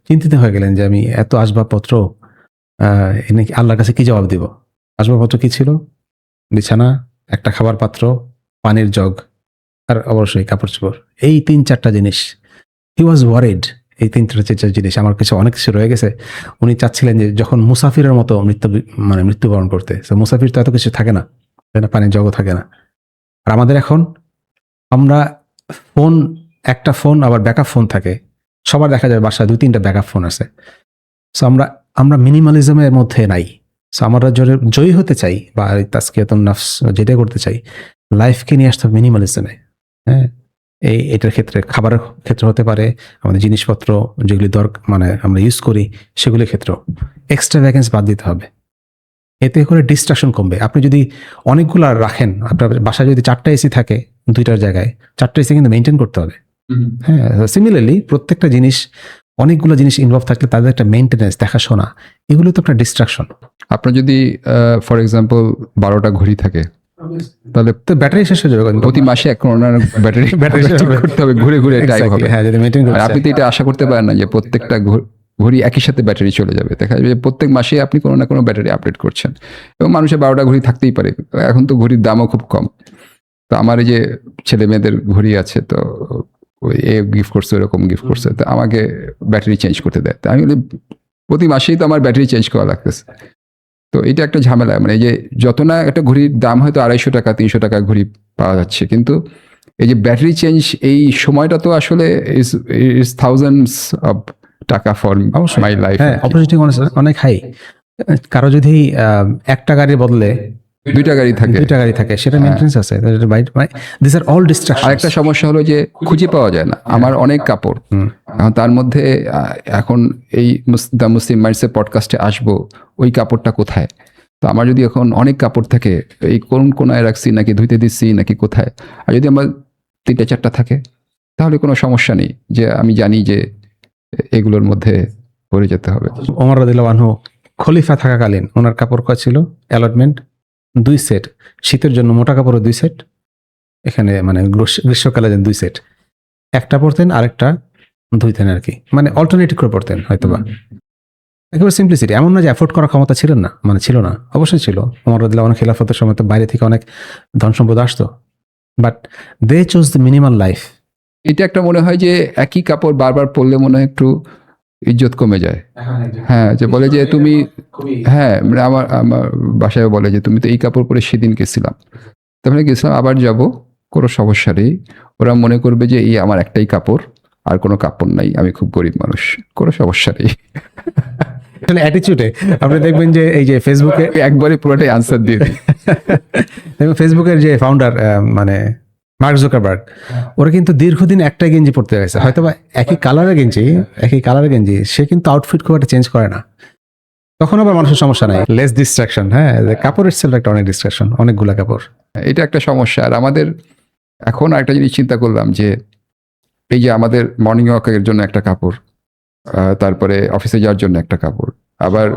Speaker 2: চিন্তিত হয়ে গেলেন যে আমি এত আসবাবপত্র এনে আল্লাহর কাছে কি জবাব দিব। আসবাবপত্র কি ছিল? বিছানা, একটা খাবার পাত্র, পানির জগ, আর অবশ্যই কাপড় চোপড়। এই ৩-৪টা জিনিস। হি ওয়াজ ওয়ারিড। এই ৩-৪টা জিনিস আমার কাছে অনেক কিছু রয়ে গেছে। উনি চাচ্ছিলেন যে যখন মুসাফিরের মতো মৃত্যুবরণ করতে। তো মুসাফির তো এত কিছু থাকে না, তাই না? পানির জগও থাকে না। আর আমাদের এখন আমরা ফোন, একটা ফোন আবার ব্যাকআপ ফোন থাকে। সবার দেখা যায় বাসায় ২-৩টা ব্যাকআপ ফোন আছে। সো আমরা মিনিমালিজমের মধ্যে নাই। সো আমরা জয়ী হতে চাই বা তাজকিয়াতুন নাফস যেটা করতে চাই, লাইফকে নিয়ে আসতে হবে মিনিমালিজমে। হ্যাঁ, এটার ক্ষেত্রে খাবারের ক্ষেত্রে হতে পারে, আমাদের জিনিসপত্র যেগুলি আমরা ইউজ করি সেগুলির ক্ষেত্রেও এক্সট্রা ভ্যাকেন্স বাদ দিতে হবে। এতে করে ডিস্ট্রাকশন কমবে। আপনি যদি অনেকগুলো রাখেন, আপনার বাসায় যদি 4টা এসি থাকে 2টার জায়গায়, 4টা এসি কিন্তু মেনটেন করতে হবে। হ্যাঁ, সিমিলারলি প্রত্যেকটা জিনিস, অনেকগুলো জিনিস ইনভলভ থাকলে তাদের একটা মেনটেন্যান্স, দেখাশোনা, এগুলো তো একটা ডিস্ট্রাকশন।
Speaker 1: আপনার যদি ফর এক্সাম্পল 12টা ঘড়ি থাকে, তাহলে
Speaker 2: তো ব্যাটারি শেষ হয়ে যাবে কিন্তু।
Speaker 1: প্রতি মাসে এক কোনো ব্যাটারি
Speaker 2: ব্যাটারি শেষ হবে।
Speaker 1: করতে হবে, ঘুরে ঘুরে টাইম
Speaker 2: Exactly,
Speaker 1: হবে।
Speaker 2: হ্যাঁ, যদি মেনটেন
Speaker 1: আর
Speaker 2: করতে
Speaker 1: আপনি তো এটা আশা করতে পারেন না যে প্রত্যেকটা ঘড়ি একই সাথে ব্যাটারি চলে যাবে। দেখা যাবে যে প্রত্যেক মাসে আপনি কোনো না কোনো ব্যাটারি আপডেট করছেন, এবং মানুষের 12টা ঘড়ি থাকতেই পারে। এখন তো ঘড়ির দামও খুব কম। তো আমার এই যে ছেলে মেয়েদের ঘড়ি আছে, তো ওই এ গিফট করছে, ওরকম গিফট করছে, তো আমাকে ব্যাটারি চেঞ্জ করতে দেয়। তো আমি বলি প্রতি মাসেই তো আমার ব্যাটারি চেঞ্জ করা লাগতেছে। তো এটা একটা ঝামেলা। মানে এই যে যত না একটা ঘড়ির দাম হয়তো 250 টাকা 300 টাকা ঘড়ি পাওয়া যাচ্ছে, কিন্তু এই যে ব্যাটারি চেঞ্জ, এই সময়টা তো আসলে ইজ থাউজেন্ডস অফ টাকা ফর মাই লাইফ।
Speaker 2: হ্যাঁ, অপরচুনিটি অনেক হাই। কারো যদি একটা গাড়ির বদলে
Speaker 1: 2টা গাড়ি থাকে,
Speaker 2: 2টা গাড়ি থাকে, সেটা মেইনটেনেন্স আছে। This are all distraction.
Speaker 1: আরেকটা সমস্যা হলো যে খুঁজে পাওয়া যায় না। আমার অনেক কাপড়, এখন তার মধ্যে এখন এই দ্য মুসলিম মাইন্ডসেট পডকাস্টে আসবো, ওই কাপড়টা কোথায়? তো আমার যদি এখন অনেক কাপড় থাকে, এই কোন কোনায় রাখছি, নাকি ধুইতে দিচ্ছি, নাকি কোথায়? আর যদি আমার 3টা-4টা থাকে, তাহলে কোনো সমস্যা নেই, যে আমি জানি যে এগুলোর মধ্যে পড়ে যেতে হবে।
Speaker 2: ওমর রাদিয়াল্লাহু আনহু খলিফা থাকাকালীন ওনার কাপড় কয় ছিল? Allotment 2 set. শীতের জন্য মোটা কাপড়ের 2 সেট, এখানে গ্রীষ্মকালে 2 সেট। একটা পরতেন, আরেকটা ধুইতেন আর কি, অল্টারনেটিভ করে পরতেন হয়তোবা। একেবারে সিম্পলিসিটি। এমন না যে অ্যাফোর্ড করার ক্ষমতা ছিলেন না, ছিল না, অবশ্যই ছিল। ওমর রাদিয়াল্লাহু আনহু খেলাফতের সময় তো বাইরে থেকে অনেক ধন সম্পদ আসতো, but they choose the minimal life.
Speaker 1: এটা একটা মনে হয় যে একই কাপড় বারবার পরলে মনে হয় একটু ইজ্জত কমে যায়। হ্যাঁ, যে বলে যে তুমি, হ্যাঁ, মানে আমার বাসায় বলে যে তুমি তো এই কাপড় পরে সেদিন গেছিলাম, তারপরে গেছিলাম, আবার যাব, কোনো সমস্যা নেই। ওরা মনে করবে যে এই আমার একটাই কাপড়, আর কোনো কাপড় নাই, আমি খুব গরিব মানুষ, কোনো সমস্যা নেই।
Speaker 2: আসলে অ্যাটিটিউডে আপনি দেখবেন যে এই যে ফেসবুকে
Speaker 1: একবারে পুরোটাই আনসার দিয়ে দিই।
Speaker 2: ফেসবুকের যে ফাউন্ডার মার্ক জুকারবার্গ, ওরা কিন্তু দীর্ঘদিন একটাই গেঞ্জি পড়তে গেছে, হয়তো বা একই কালারের গেঞ্জি, সে কিন্তু আউটফিট খুব একটা চেঞ্জ করে না। তখন আবার মানুষের সমস্যা নাই, লেস ডিস্ট্রাকশন। হ্যাঁ, কাপড়ের সেলফ একটা অনেক ডিস্ট্রাকশন, অনেকগুলা কাপড়।
Speaker 1: এটা একটা সমস্যা। আর আমাদের এখন একটা জিনিস চিন্তা করলাম যে এই যে আমাদের মর্নিং ওয়াকের জন্য একটা কাপড়, তারপরে অফিসে যাওয়ার জন্য একটা কাপড়, আবার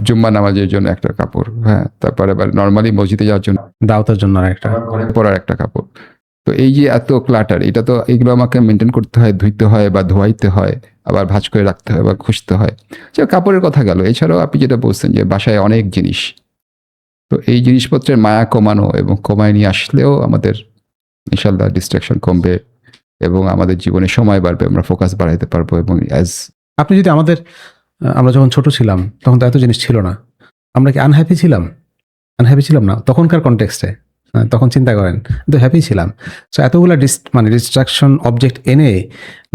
Speaker 1: জুম্মা নামাজের জন্য একটা কাপড়, হ্যাঁ, তারপরে আবার নর্মালি মসজিদে যাওয়ার জন্য
Speaker 2: দাওয়াতের জন্য একটা
Speaker 1: পরার একটা কাপড়। তো এই যে এত ক্লাটার, এটা তো এগুলো আমাকে মেনটেন করতে হয়, ধুইতে হয় বা ধোয়াইতে হয়, আবার ভাঁজ করে রাখতে হয় বা খুঁজতে হয়। যে কাপড়ের কথা গেল, এছাড়াও আপনি যেটা বলছেন যে বাসায় অনেক জিনিস, তো এই জিনিসপত্রের মায়া কমানো এবং কমায় নিয়ে আসলেও আমাদের ইনশাল্লাহ ডিস্ট্রাকশন কমবে এবং আমাদের জীবনে সময় বাড়বে, আমরা ফোকাস বাড়াইতে পারবো। এবং
Speaker 2: আপনি যদি আমরা যখন ছোট ছিলাম তখন তো এত জিনিস ছিল না, আমরা কি আনহ্যাপি ছিলাম না তখনকার কনটেক্সটে? তখন চিন্তা করেন, তো হ্যাপি ছিলাম। সো এতগুলা ডিস্ট্রাকশন অবজেক্ট এনে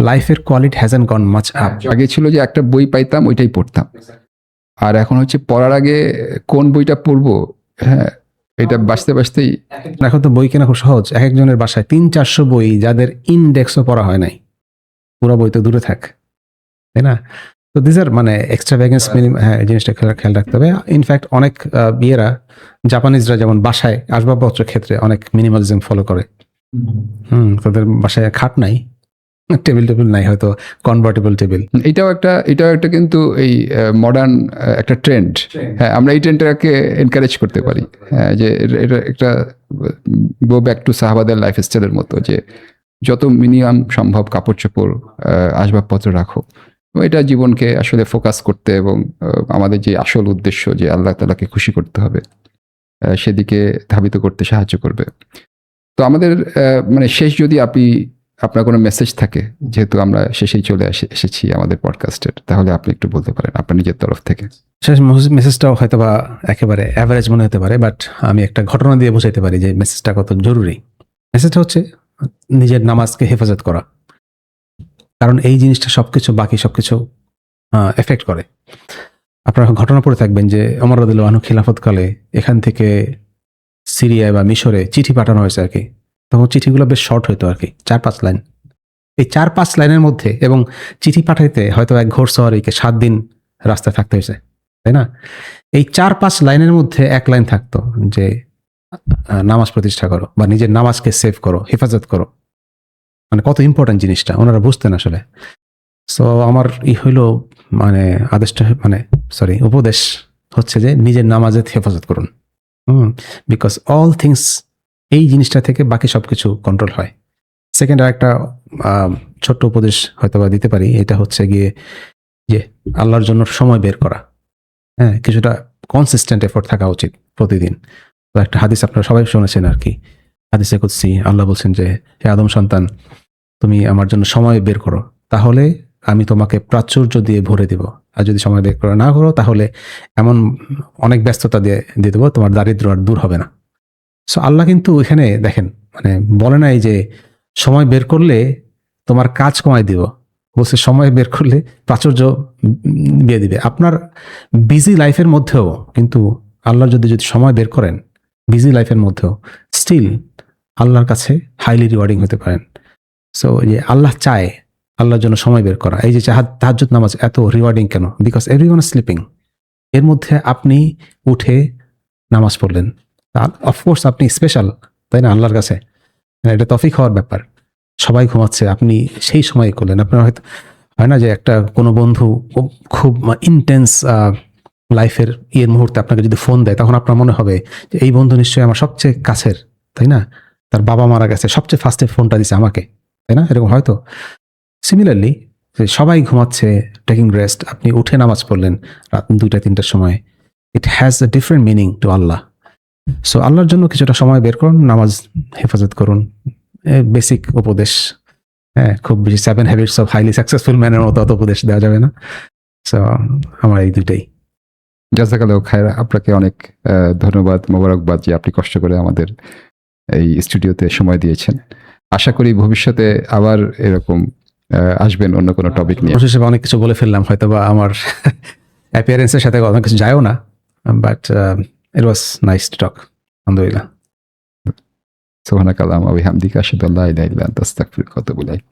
Speaker 2: লাইফের কোয়ালিটি হ্যাজন্ট গন মাচ আপ।
Speaker 1: আগে ছিল যে একটা বই পাইতাম, ওইটাই পড়তাম, আর এখন হচ্ছে পড়ার আগে কোন বইটা পড়বো, হ্যাঁ, এটা বাঁচতেই।
Speaker 2: এখন তো বই কেনা খুব সহজ। এক একজনের বাসায় 300-400 বই, যাদের ইন্ডেক্সও পড়া হয় নাই, পুরো বই তো দূরে থাক, তাই না? তো দিস আর এক্সট্রা ভ্যাকেন্স হ্যাঁ, এই জিনিসটা খেয়াল রাখতে হবে। ইনফ্যাক্ট অনেক জাপানিজরা যেমন বাসায় আসবাবপত্রের ক্ষেত্রে অনেক মিনিমালিজম ফলো করে। তাদের বাসায় খাট নাই, টেবিল নাই, হয়তো কনভার্টেবল টেবিল।
Speaker 1: এটাও একটা কিন্তু এই মডার্ন একটা ট্রেন্ড। হ্যাঁ, আমরা এই ট্রেন্ডটাকে এনকারেজ করতে পারি। হ্যাঁ, যে এটা একটা গো ব্যাক টু সাহাবাদের লাইফ স্টাইলের মতো, যে যত মিনিমাম সম্ভব কাপড় চোপড়, আসবাবপত্র রাখো। এটা জীবনকে আসলে ফোকাস করতে এবং আমাদের যে আসল উদ্দেশ্য যে আল্লাহ তাআলাকে খুশি করতে হবে, সেদিকে ধাবিত করতে সাহায্য করবে। তো আমাদের মানে শেষ যদি আপনার কোনো মেসেজ থাকে, যেহেতু আমরা শেষেই চলে এসেছি আমাদের পডকাস্টের, তাহলে আপনি একটু বলতে পারেন আপনার নিজের তরফ থেকে।
Speaker 2: শেষ মেসেজটাও হয়তো বা একেবারে অ্যাভারেজ মনে হতে পারে, বাট আমি একটা ঘটনা দিয়ে বোঝাইতে পারি যে মেসেজটা কত জরুরি। মেসেজটা হচ্ছে নিজের নামাজকে হেফাজত করা, কারণ এই জিনিসটা বাকি সবকিছু এফেক্ট করে। আপনারা ঘটনা পড়ে থাকবেন যে ওমর রাদিয়াল্লাহু আনহু খিলাফতকালে এখান থেকে সিরিয়ায় বা মিশরে চিঠি পাঠানো হয়েছে আর কি। তখন চিঠিগুলো বেশ শর্ট হইতো আর কি, 4-5 লাইন। এই 4-5 লাইনের মধ্যে, এবং চিঠি পাঠাইতে হয়তো এক ঘোড়সওয়ারিকে 7 দিন রাস্তায় থাকতে হয়েছে, তাই না? এই 4-5 লাইনের মধ্যে এক লাইন থাকতো যে নামাজ প্রতিষ্ঠা করো, বা নিজের নামাজকে সেভ করো, হেফাজত করো। মানে কত ইম্পর্টেন্ট জিনিসটা ওনারা বুঝতেন আসলে। সো আমার হইলো মানে উপদেশ হচ্ছে যে নিজের নামাজের হেফাজত করুন। বিকজ অল থিংস, এই জিনিসটা থেকে বাকি সবকিছু কন্ট্রোল হয়। সেকেন্ড আর একটা ছোট্ট উপদেশ হয়তো বা দিতে পারি, এটা হচ্ছে গিয়ে যে আল্লাহর জন্য সময় বের করা। হ্যাঁ, কিছুটা কনসিস্টেন্ট এফোর্ট থাকা উচিত প্রতিদিন। তো একটা হাদিস আপনারা সবাই শুনেছেন আর কি, হাদিসে কুদসি আল্লাহ বলছেন যে, হে আদম সন্তান, তুমি আমার জন্য সময় বের করো, তাহলে আমি তোমাকে প্রাচুর্য দিয়ে ভরে দিব। আর যদি সময় বের করে না করো, তাহলে এমন অনেক ব্যস্ততা দিয়ে দেবো, তোমার দারিদ্র আর দূর হবে না। সো আল্লাহ কিন্তু এখানে দেখেন, মানে বলে নাই যে সময় বের করলে তোমার কাজ কমায় দিব, বলছে সময় বের করলে প্রাচুর্য দিয়ে দিবে। আপনার বিজি লাইফের মধ্যেও কিন্তু আল্লাহ যদি সময় বের করেন, বিজি লাইফের মধ্যেও স্টিল আল্লাহর কাছে হাইলি রিওয়ার্ডিং হতে পারেন। সো যে আল্লাহ চায় আল্লাহর জন্য সময় বের করা। এই যে তাহাজ্জুদ নামাজ এত রিওয়ার্ডিং কেন? Because everyone is sleeping. এর মধ্যে আপনি উঠে নামাজ পড়লেন, অফকোর্স আপনি স্পেশাল, তাই না আল্লাহর কাছে? এটা তৌফিক হওয়ার ব্যাপার। সবাই ঘুমাচ্ছে, আপনি সেই সময় করলেন। আপনার হয়তো হয় না যে একটা কোনো বন্ধু খুব ইন্টেন্স লাইফের মুহূর্তে আপনাকে যদি ফোন দেয়, তখন আপনার মনে হবে যে এই বন্ধু নিশ্চয়ই আমার সবচেয়ে কাছের, তাই না? তার বাবা মারা গেছে, সবচেয়ে ফার্স্টে ফোনটা দিছে আমাকে, তাই না? এরকম হয়তো। সিমিলারলি সবাই ঘুমাচ্ছে, টেকিং রেস্ট, আপনি উঠে নামাজ পড়লেন রাত 2-3টার সময়, it has a different meaning to Allah. So আল্লাহর জন্য কিছুটা সময় বের করুন, নামাজ হেফাজত করুন। বেসিক উপদেশ। হ্যাঁ, খুব বেশি 7 হ্যাবিটস অফ হাইলি সাকসেসফুল ম্যানের মতো অত উপদেশ দেওয়া যাবে না। সো আমার এই দুটাই।
Speaker 1: জাযাকাল্লাহ খায়রা, আপনাকে অনেক ধন্যবাদ, মোবারকবাদ যে আপনি কষ্ট করে আমাদের এই স্টুডিওতে সময় দিয়েছেন। আশা করি ভবিষ্যতে আবার এরকম আসবেন অন্য কোনো টপিক নিয়ে।
Speaker 2: হিসেবে অনেক কিছু বলে ফেললাম, হয়তো বা আমার অ্যাপিয়ারেন্সের সাথে অনেক কিছু যায়ও না, but it was nice to talk. আলহামদুলিল্লাহ।
Speaker 1: সুবহানাকাল্লাহুম্মা ওয়া বিহামদিকা আশহাদু আল্লা ইলাহা ইল্লা আনতা আস্তাগফিরুকা ওয়া আতুবু ইলাইক।